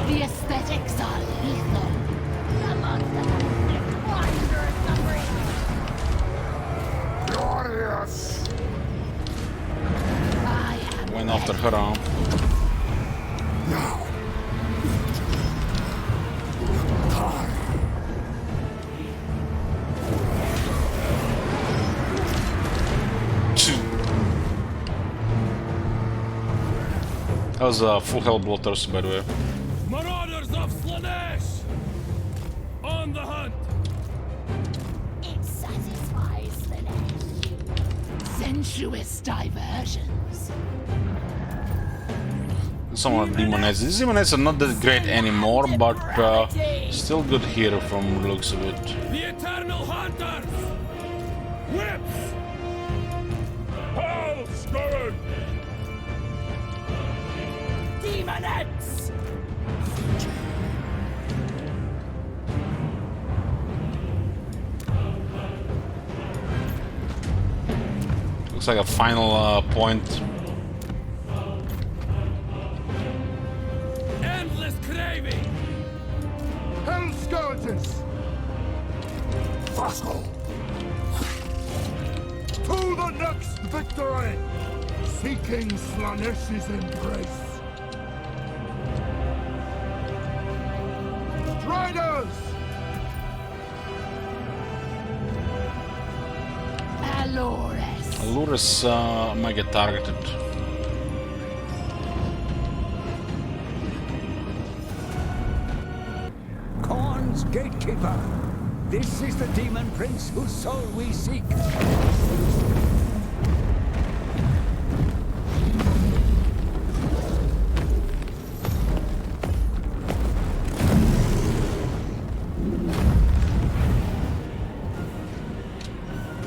The aesthetics are lethal. Among them, wanderers of Glorious. I am Went after her arm. Now. Kari. That was a full health bloodthirster, by the way. Marauders of Slaanesh! On the hunt! It satisfies the neck. Sensuous diversions. Some of demonets. These demonets are not that great anymore, but still good hero from the looks of it. The Eternal Hunters! Whips! Hell Scourge! Demonettes! Looks like a final point. Endless craving! Hell Scourges! Fossil! To the next victory! Seeking Slaanesh's embrace. Riders! Alores. Allures might get targeted. Khorne's gatekeeper. This is the demon prince whose soul we seek.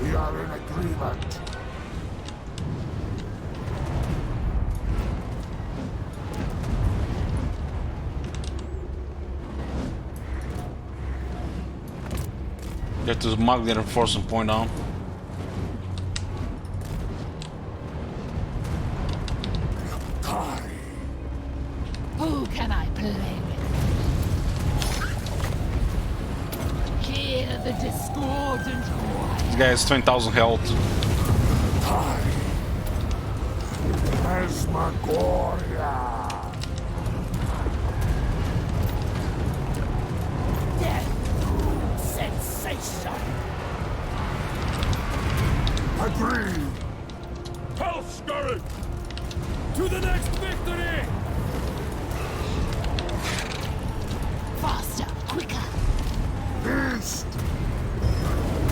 We are in agreement. Get to mark the reinforcement point down. Who can I play with? Hear the discordant cry. This guy has 20,000 health. Esmagoria! Sensation! Agreed! Hell Scourge! To the next victory! Faster, quicker. Beast!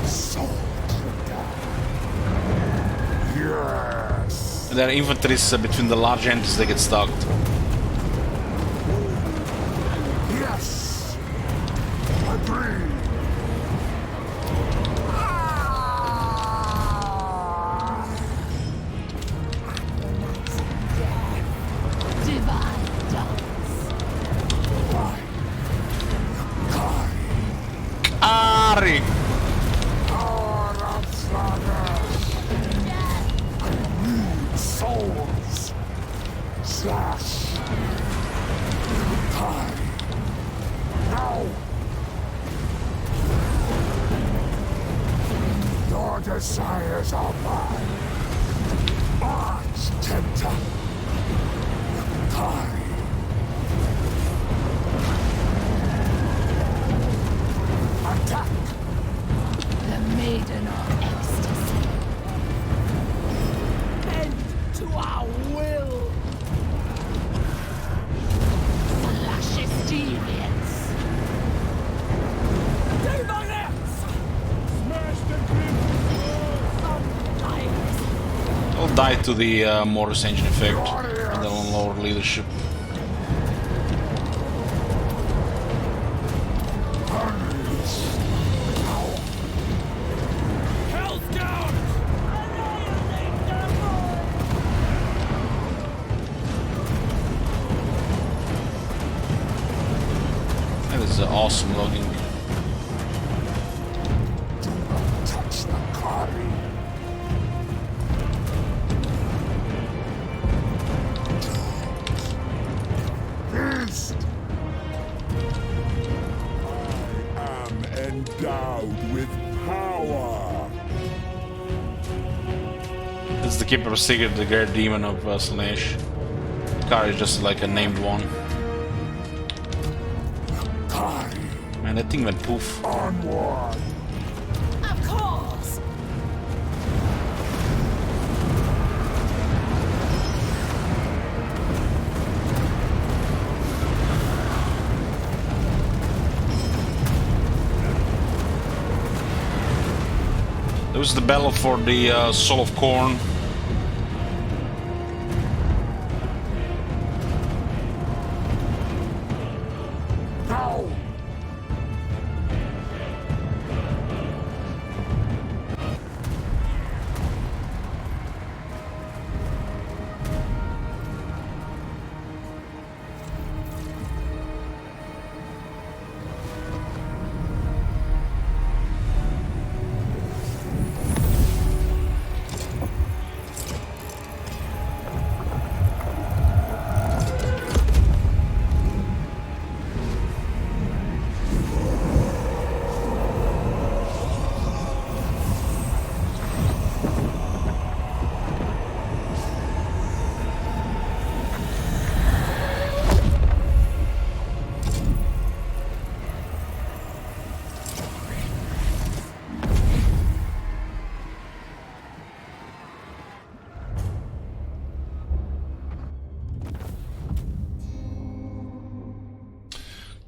Soul Trigger! Yes! Their infantry is between the large entities, they get stuck. Yes! Agreed! Divine dance. Ari! Power of Slaanesh! Need souls! Slash! Time! Now! Your desires are mine! Arch Tempter! Time! Attack! The maiden of ecstasy. Bend to our will! Luscious deviance. Demonettes! Smash the grim! I'll die to the Mortis engine effect. And then on lower leadership. Hell Scourge! That is awesome looking. Touch the Kari! Beast! I am endowed with power! It's the Keeper of Secret, the great demon of Slaanesh. Kari is just like a named one. Kari! Man, that thing went poof. Onward! Of course. This is the battle for the Soul of Corn.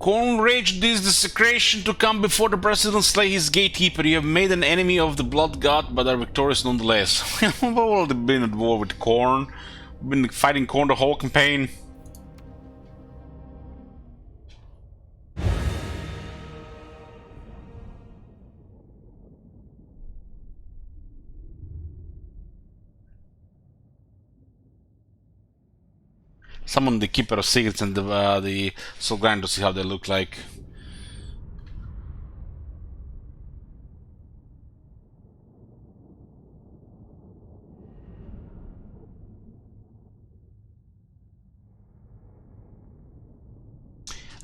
Corn raged this desecration to come before the president slay his gatekeeper. You have made an enemy of the blood god, but are victorious nonetheless. We've already been at war with Corn. We've been fighting Corn the whole campaign. Summon the Keeper of Secrets and the Soul Grind to see how they look like.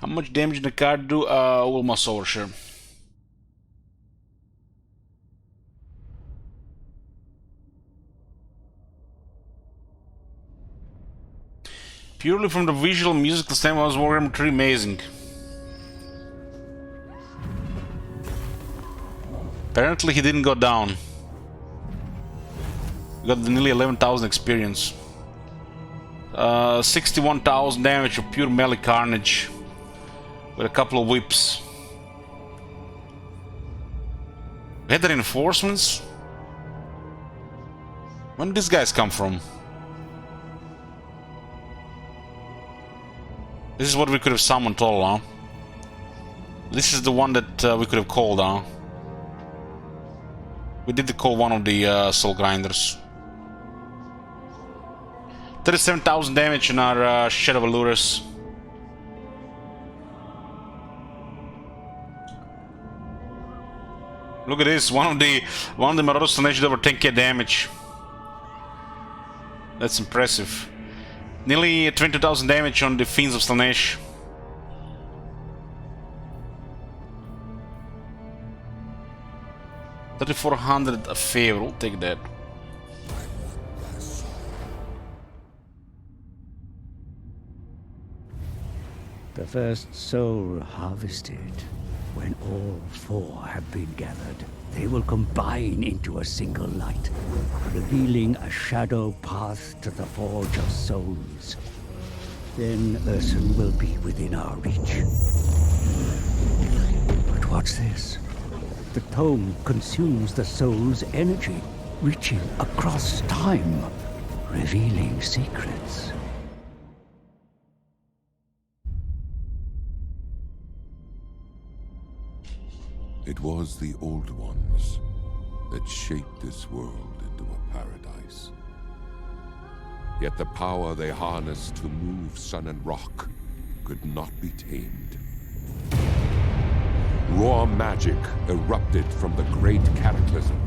How much damage did the card do? Almost over, sure. Purely from the visual musical standpoint, was Warhammer 3 amazing. Apparently he didn't go down. Got nearly 11,000 experience. 61,000 damage of pure melee carnage. With a couple of whips. We had the reinforcements? When did these guys come from? This is what we could have summoned all, huh? This is the one that we could have called, huh? We did call one of the soul grinders. 37,000 damage in our Shadow Allurers. Look at this, one of the Marauder Slaanesh did over 10k damage. That's impressive. Nearly 20,000 damage on the Fiends of Slaanesh. $3,400 a favor, we'll take that. The first soul harvested. When all four have been gathered, they will combine into a single light, revealing a shadow path to the Forge of Souls. Then Ursun will be within our reach. But what's this? The tome consumes the soul's energy, reaching across time, revealing secrets. It was the Old Ones that shaped this world into a paradise. Yet the power they harnessed to move sun and rock could not be tamed. Raw magic erupted from the great cataclysm,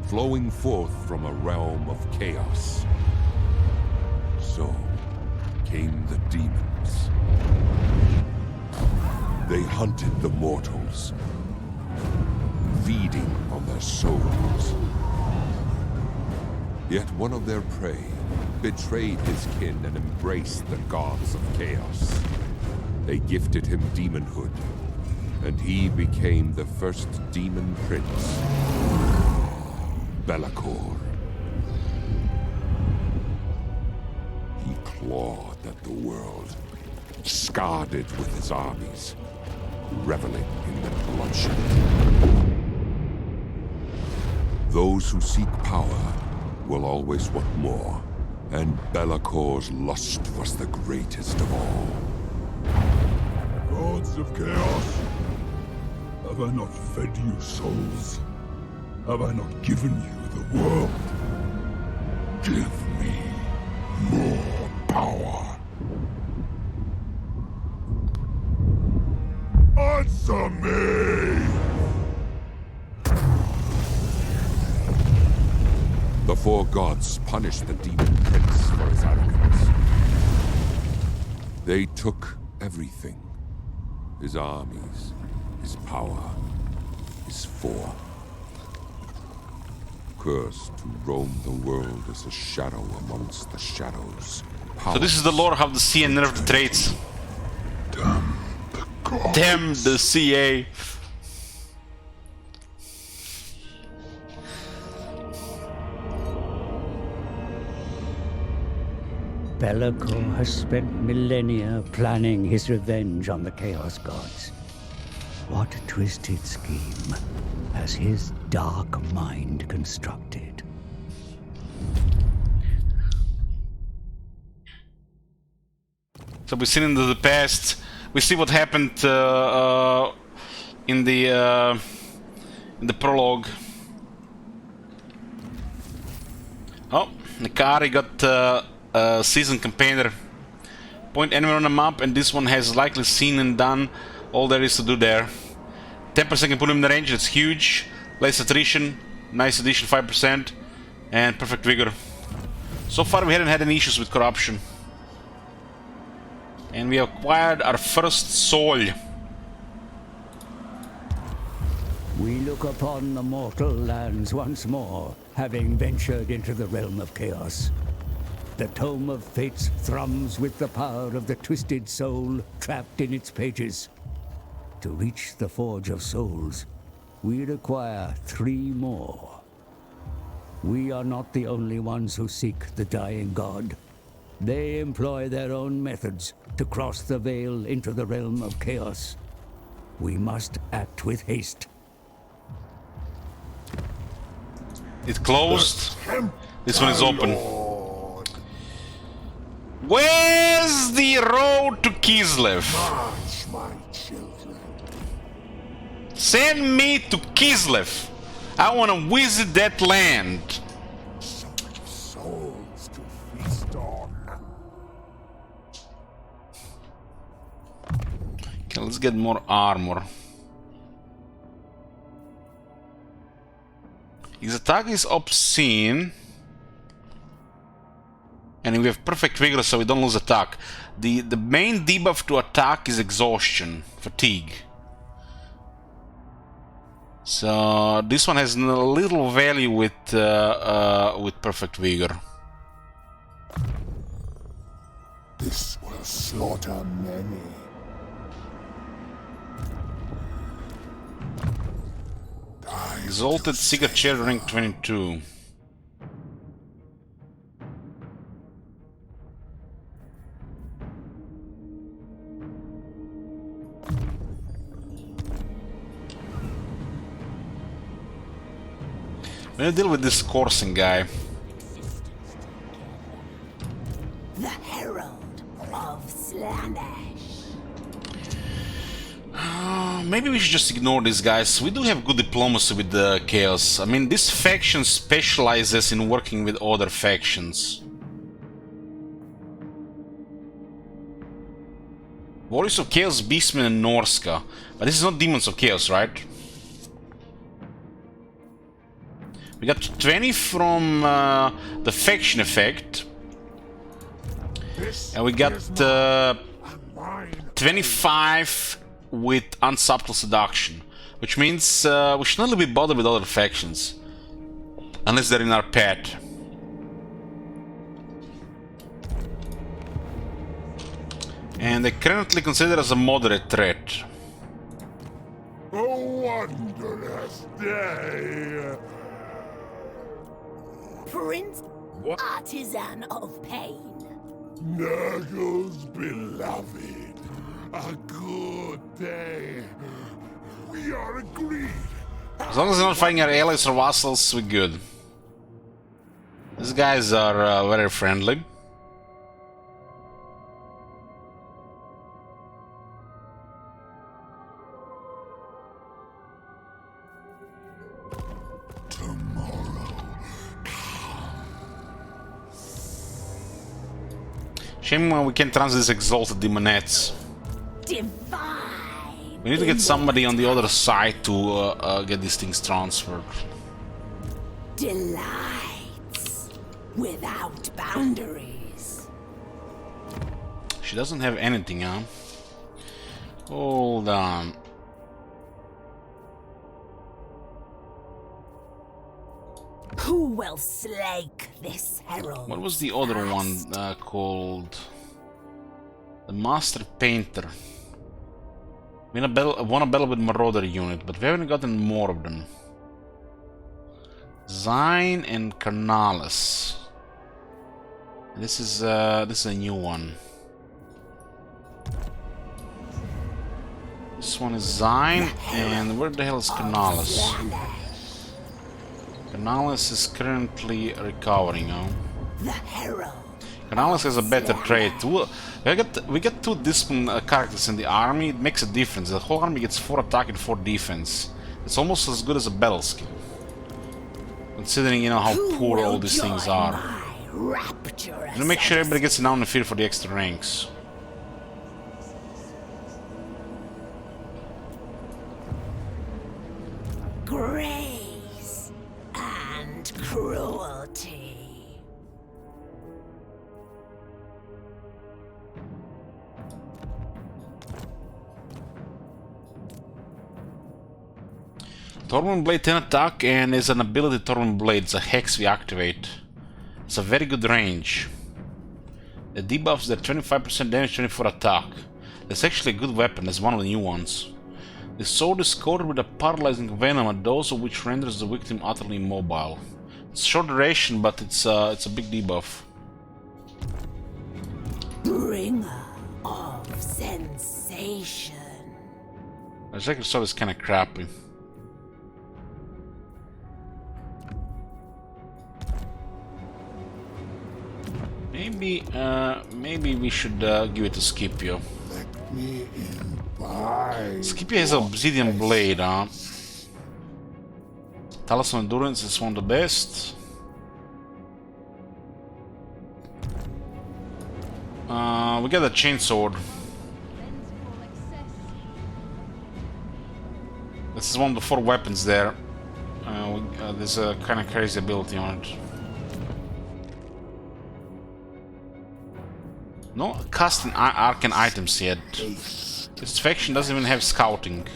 flowing forth from a realm of chaos. So came the demons. They hunted the mortals, feeding on their souls. Yet one of their prey betrayed his kin and embraced the gods of chaos. They gifted him demonhood, and he became the first demon prince, Be'lakor. He clawed at the world, scarred it with his armies, reveling in the bloodshed. Those who seek power will always want more, and Bellacor's lust was the greatest of all. Gods of Chaos, have I not fed you souls? Have I not given you the world? Give me more power. Answer me! The four gods punished the demon prince for his arrogance. They took everything. His armies, his power, his form. Cursed to roam the world as a shadow amongst the shadows. So this is the lore of the CA nerf the traits. Damn the gods. Damn the CA. Be'lakor has spent millennia planning his revenge on the Chaos Gods. What a twisted scheme has his dark mind constructed. So we've seen into the past. We see what happened in the prologue. Oh, Nikari got a seasoned campaigner. Point anywhere on the map, and this one has likely seen and done all there is to do there. 10% can put him in the range, that's huge. Less attrition, nice addition, 5%, and perfect vigor. So far we hadn't had any issues with corruption. And we acquired our first soul. We look upon the mortal lands once more, having ventured into the realm of chaos. The Tome of Fates thrums with the power of the twisted soul trapped in its pages. To reach the Forge of Souls, we require 3 more. We are not the only ones who seek the dying god. They employ their own methods to cross the veil into the realm of chaos. We must act with haste. It's closed. This one is open. Where's the road to Kislev? March, my children. Send me to Kislev. I want to visit that land. Some souls to feast on. Okay, let's get more armor. His attack is obscene. And we have perfect vigor, so we don't lose attack. The main debuff to attack is exhaustion, fatigue. So this one has a little value with perfect vigor. This will slaughter many. Exalted Secret Chair rank 22. We're gonna deal with this coursing guy. The Herald of Slaanesh. Maybe we should just ignore these guys. We do have good diplomacy with the Chaos. I mean, this faction specializes in working with other factions. Warriors of Chaos, Beastmen, and Norska. But this is not Demons of Chaos, right? We got 20 from the faction effect. And we got 25 with unsubtle seduction. Which means we should not be bothered with other factions. Unless they're in our path. And they currently consider us a moderate threat. A wondrous day! Prince, artisan of pain. Nurgle's beloved, a good day. We are agreed. As long as they're not fighting our allies or vassals, we're good. These guys are very friendly. Shame we can't translate these exalted demonettes. Divine. We need to get somebody on the other side to get these things transferred. Delights without boundaries. She doesn't have anything, huh? Hold on. Who will slake this herald? What was the other one called? The Master Painter. We won a battle with Marauder unit, but we haven't gotten more of them. Zine and Carnalis. This is a new one. This one is Zine, and where the hell is Carnalis? Carnalis is currently recovering, huh? The herald. Carnalis has a better trait. We get 2 disciplined characters in the army. It makes a difference. The whole army gets 4 attack and 4 defense. It's almost as good as a battle skill. Considering, you know, how poor all these things are. And make sure everybody gets down in the field for the extra ranks. Grace and cruelty. Torment Blade 10 attack, and is an ability Torment Blade. It's a hex we activate. It's a very good range. The debuffs that 25% damage, 24 attack. That's actually a good weapon. It's one of the new ones. The sword is coated with a paralyzing venom, a dose of which renders the victim utterly immobile. It's short duration, but it's a big debuff. Bringer of sensation. The second sword is kind of crappy. Maybe we should give it to Scipio. Let me in by. Scipio has an obsidian blade, huh? Talisman Endurance is one of the best. We got a chainsword. This is one of the 4 weapons there. There's a kind of crazy ability on it. No custom arcane items yet. This faction doesn't even have scouting.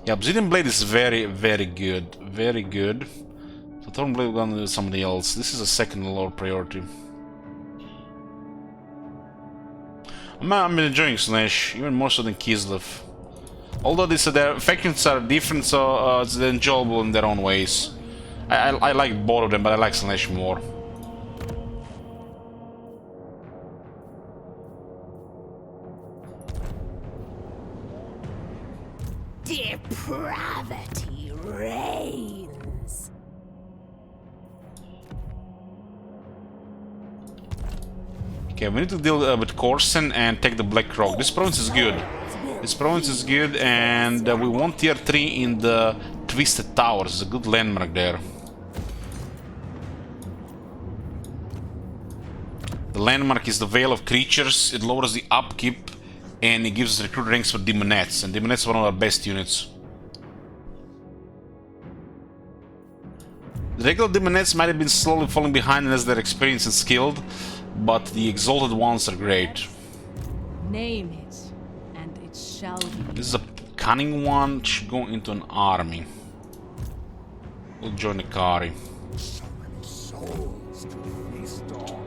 Yeah, Obsidian Blade is very, very good. Very good. So Thorn Blade we're gonna do somebody else. This is a second lower priority. I'm enjoying Slaanesh, even more so than Kislev. Although their factions are different, so it's enjoyable in their own ways. I like both of them, but I like Slaanesh more. Depravity reigns. Okay, we need to deal with Corson and take the Black Rock. This province is good. This province is good, and we want tier 3 in the Twisted Towers. It's a good landmark there. The landmark is the Veil of Creatures. It lowers the upkeep, and it gives us recruit ranks for Demonettes, and Demonettes are one of our best units. The regular Demonettes might have been slowly falling behind as they're experienced and skilled, but the exalted ones are great. Name it, and it shall be. This is a cunning one. Should go into an army. We'll join the Kari. Summon souls to feast on.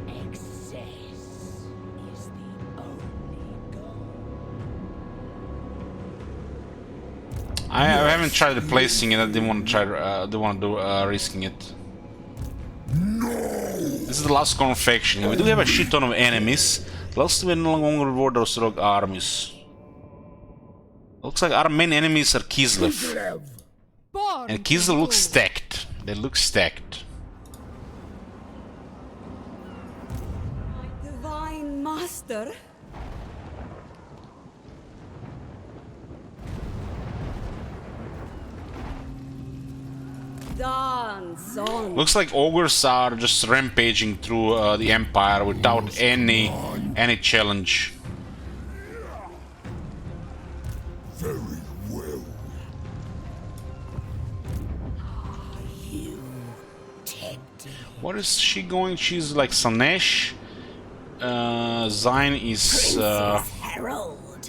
Excess is the only goal. I haven't tried replacing it. I didn't want to try. Didn't want to do risking it. No. This is the last confection. We do have a shit ton of enemies, Plus, we no longer reward those rogue armies. Looks like our main enemies are Kislev. And Kislev looks stacked. They look stacked. My divine master. Dance on. Looks like ogres are just rampaging through the empire without any challenge. Very well. What is she going? She's like Slaanesh. Zine is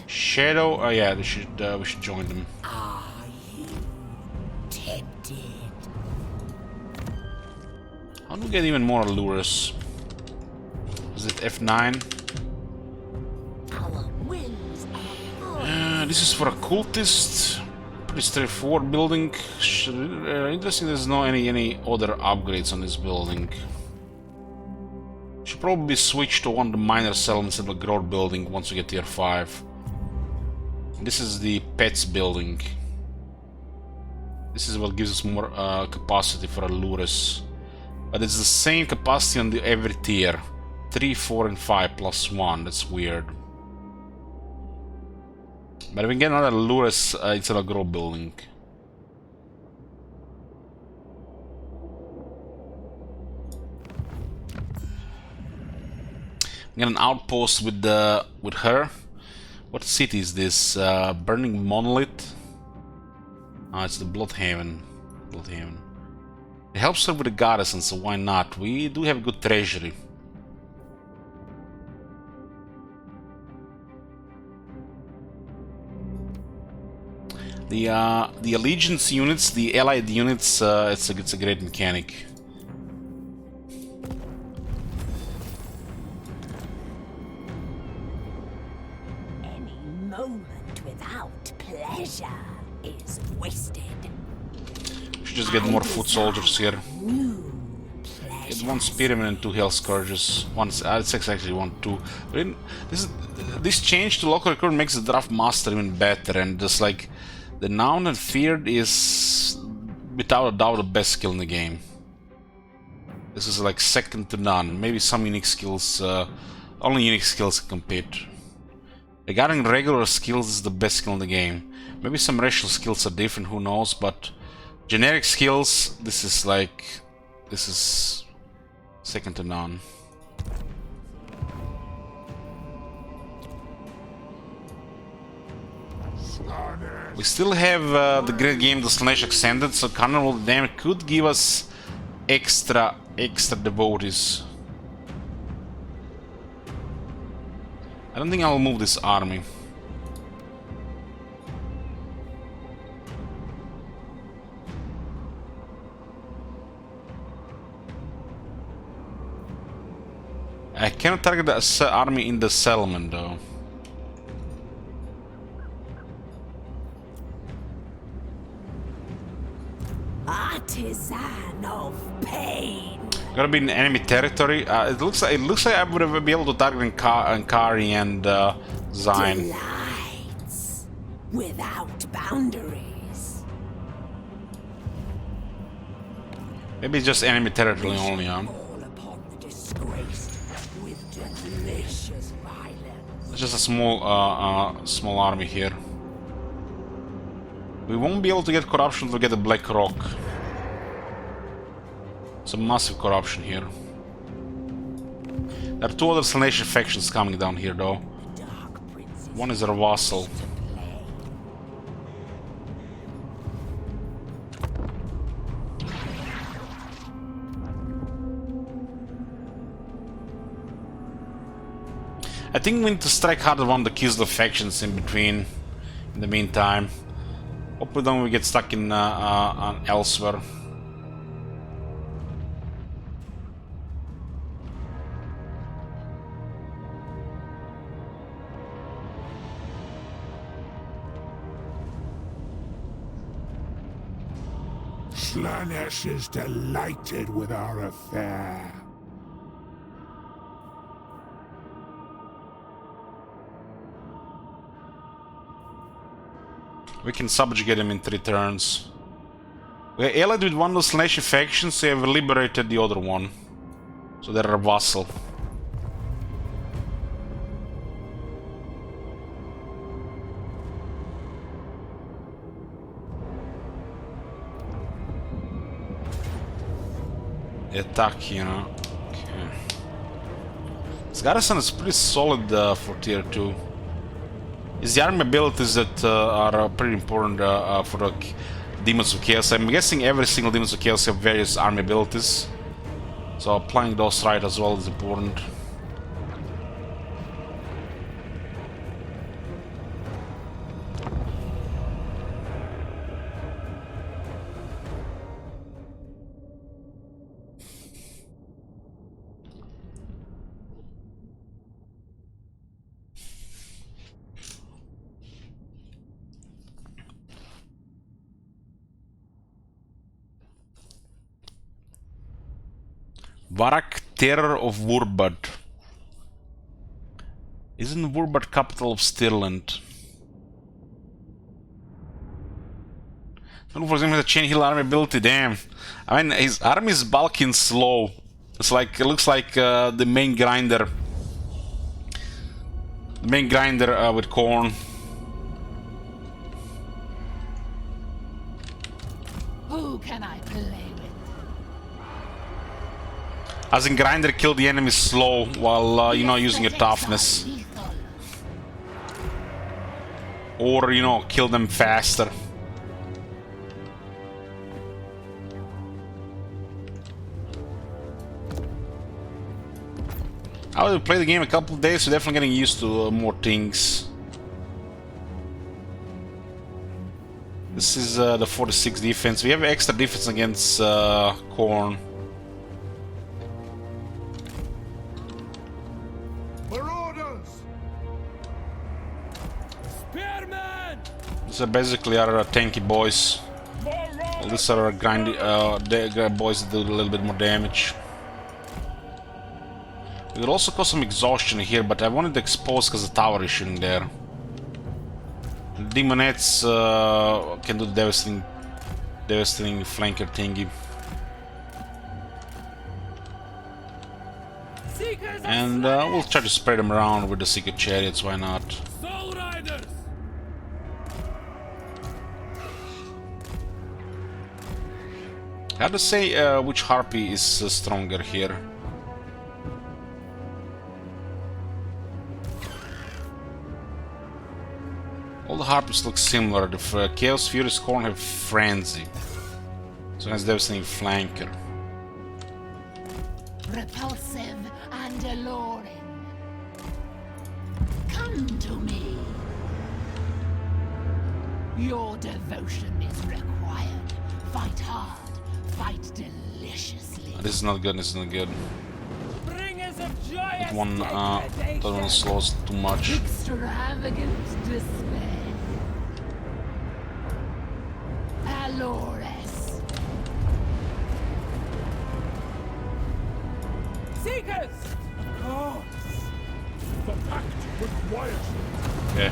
Shadow. Oh yeah, we should join them. How do we get even more allures? Is it F9? This is for a cultist. Pretty straightforward building. Interesting, there's no any other upgrades on this building. Should probably switch to one of the minor settlements of a growth building once we get tier 5. This is the pets building. This is what gives us more capacity for allures. But it's the same capacity on every tier. 3, 4, and 5 plus 1. That's weird. But if we get another allures, it's a growth building. We get an outpost with her. What city is this? Burning Monolith? Ah, it's the Bloodhaven. Bloodhaven. It helps her with the garrison, so why not? We do have good treasury. The allegiance units, the allied units, it's a great mechanic. Any moment without pleasure is wasted. Should just get more foot soldiers here. Get 1 spearman and 2 hell scourges. It's actually 1, 2. This change to local recruit makes the draft master even better, and just like the Known and Feared is without a doubt the best skill in the game. This is like second to none. Maybe some unique skills, only unique skills can compete. Regarding regular skills, this is the best skill in the game. Maybe some racial skills are different, who knows, but generic skills, this is second to none. We still have the great game, the Slaanesh Ascended, so Carnival of the Damned could give us extra devotees. I don't think I'll move this army. I cannot target the army in the settlement though. Artisan of pain. Gotta be in enemy territory. It looks like I would be able to target Ankari and Zine. Delights without boundaries. Maybe it's just enemy territory only, huh? It's just a small army here. We won't be able to get corruption to get the Black Rock. It's a massive corruption here. There are 2 other Slaanesh factions coming down here though. One is our vassal. I think we need to strike hard at one of the Kislev factions in between, in the meantime. Hopefully don't we get stuck in elsewhere. Slaanesh is delighted with our affair. We can subjugate him in 3 turns. We allied with one of the Slaanesh factions, so we have liberated the other one. So they're a vassal. Attack, you know. Okay. This garrison is pretty solid for tier 2. It's the army abilities that are pretty important for the Demons of Chaos. I'm guessing every single Demons of Chaos have various army abilities. So applying those right as well is important. Varak, Terror of Wurbad. Isn't Wurbad capital of Stirland? For example, the chain heal army ability, damn. I mean, his army is bulky and slow. It's like, it looks like the main grinder. The main grinder with corn. Who can I play with? As in grinder, kill the enemy slow while, you know, using your toughness. Or, you know, kill them faster. I will play the game a couple of days, so definitely getting used to more things. This is the 46 defense. We have extra defense against corn. These are basically our tanky boys. Well, these are our grindy boys that do a little bit more damage. We could also cause some exhaustion here, but I wanted to expose because the tower is shooting there. The demonettes can do the devastating flanker thingy. And we'll try to spread them around with the secret chariots, why not? Soul Riders! Hard to say which harpy is stronger here. All the harpies look similar. The Chaos Fury's Corn have Frenzy. So that's devastating flanker. Repulsive and alluring. Come to me. Your devotion is required. Fight hard. Fight deliciously. This is not good, this is not good. That one slows too much. Extravagant display. Allures. Seekers! Of course. The pact requires it. Okay.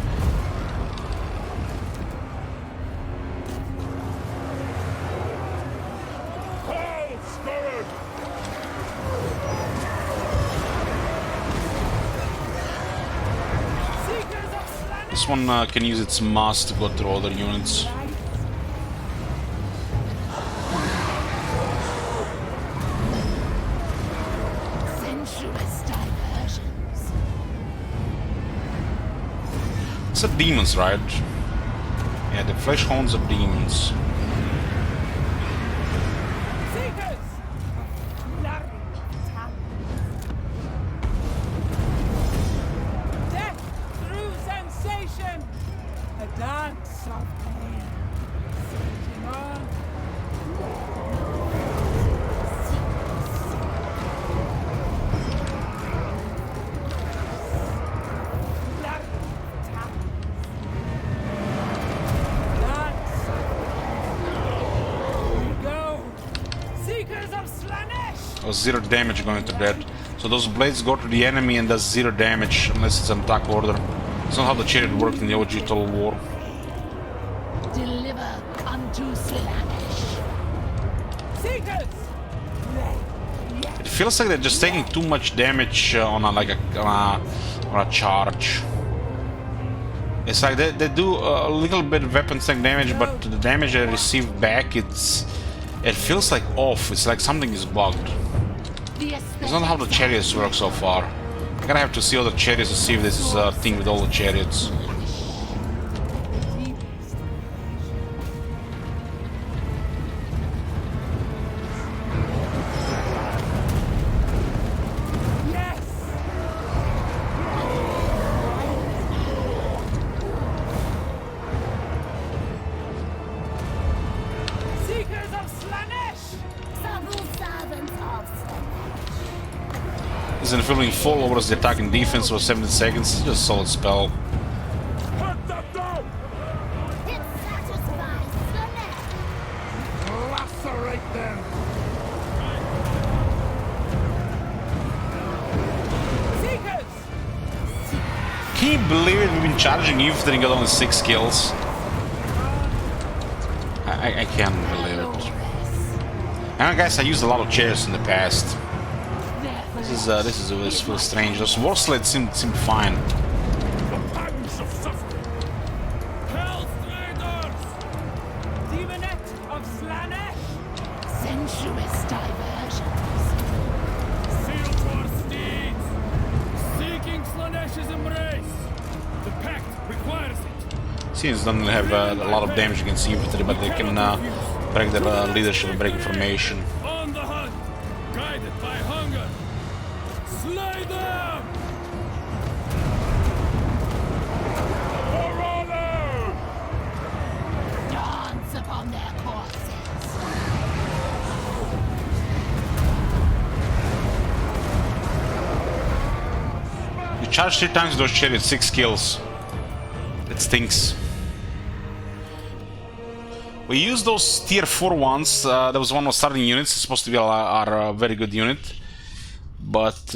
This one can use its mass to go through other units. Sensuous diversions. It's a demons, right? Yeah, the flesh hounds are demons. Oh, 0 damage going to that. So those blades go to the enemy and does 0 damage unless it's an attack order. It's not how the chariot worked in the OG Total War. to Slaanesh. Seekers! It feels like they're just taking too much damage on a charge. It's like they do a little bit of weapon tank damage, but the damage they receive back, it feels like off. It's like something is bugged. It's not how the chariots work so far. I'm gonna have to see all the chariots to see if this is a thing with all the chariots. In the filming fall over as the attacking defense for 70 seconds. It's just a solid spell. Hunt them down! It satisfies Slaanesh. Lacerate them! Seekers! Can you believe it? We've been charging Eve and got only 6 kills. I can't believe it. And guys, I used a lot of chairs in the past. This feels strange. Those war sleds seem fine. The pangs of suffering! Hell's Raiders! Demonette of Slaanesh! Sensuous diversions. Seal to our steeds! Seeking Slaanesh's embrace! The pact requires it! Seems don't have a lot of damage against infantry, but they can break their leadership and break information. On the hunt! Guided by hunger! Slay them! For honor! Dance upon their corpses. You charge 3 times with those chariots, 6 kills. It stinks. We use those tier 4 ones. There was one of starting units. It's supposed to be our very good unit. But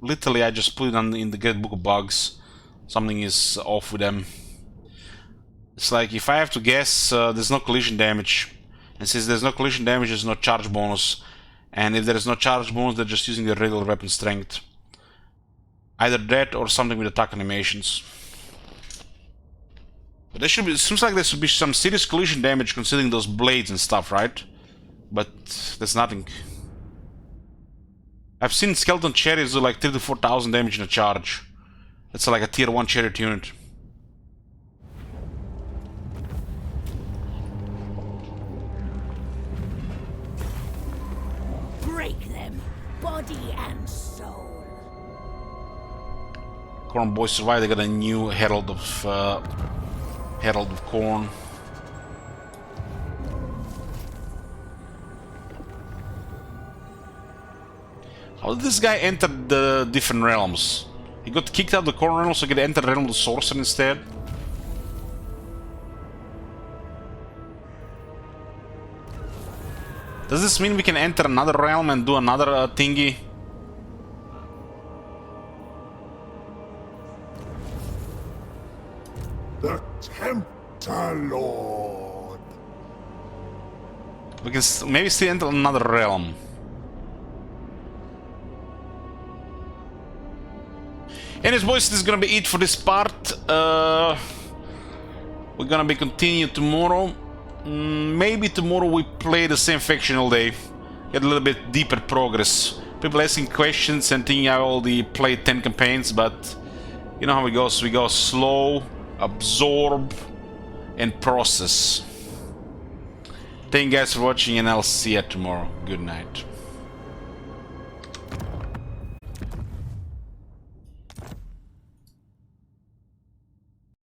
literally I just put it in the Great Book of Bugs. Something is off with them. It's like, if I have to guess, there's no collision damage. And since there's no collision damage, there's no charge bonus. And if there is no charge bonus, they're just using the regular weapon strength. Either that or something with attack animations. But there should be, it seems like there should be some serious collision damage considering those blades and stuff, right? But there's nothing. I've seen skeleton chariots do like 3,000 to 4,000 damage in a charge. That's like a tier 1 chariot unit. Break them, body and soul. Corn boys survive. They got a new Herald of Corn. How did this guy enter the different realms? He got kicked out of the Corn realm, so he could enter the realm of the Sorcerer instead. Does this mean we can enter another realm and do another thingy? The Tempter Lord. We can maybe still enter another realm. Anyways, boys, this is gonna be it for this part. We're gonna be continued tomorrow. Maybe tomorrow we play the same faction all day. Get a little bit deeper progress. People asking questions and thinking I already played 10 campaigns, but you know how it goes. We go slow, absorb, and process. Thank you guys for watching, and I'll see you tomorrow. Good night.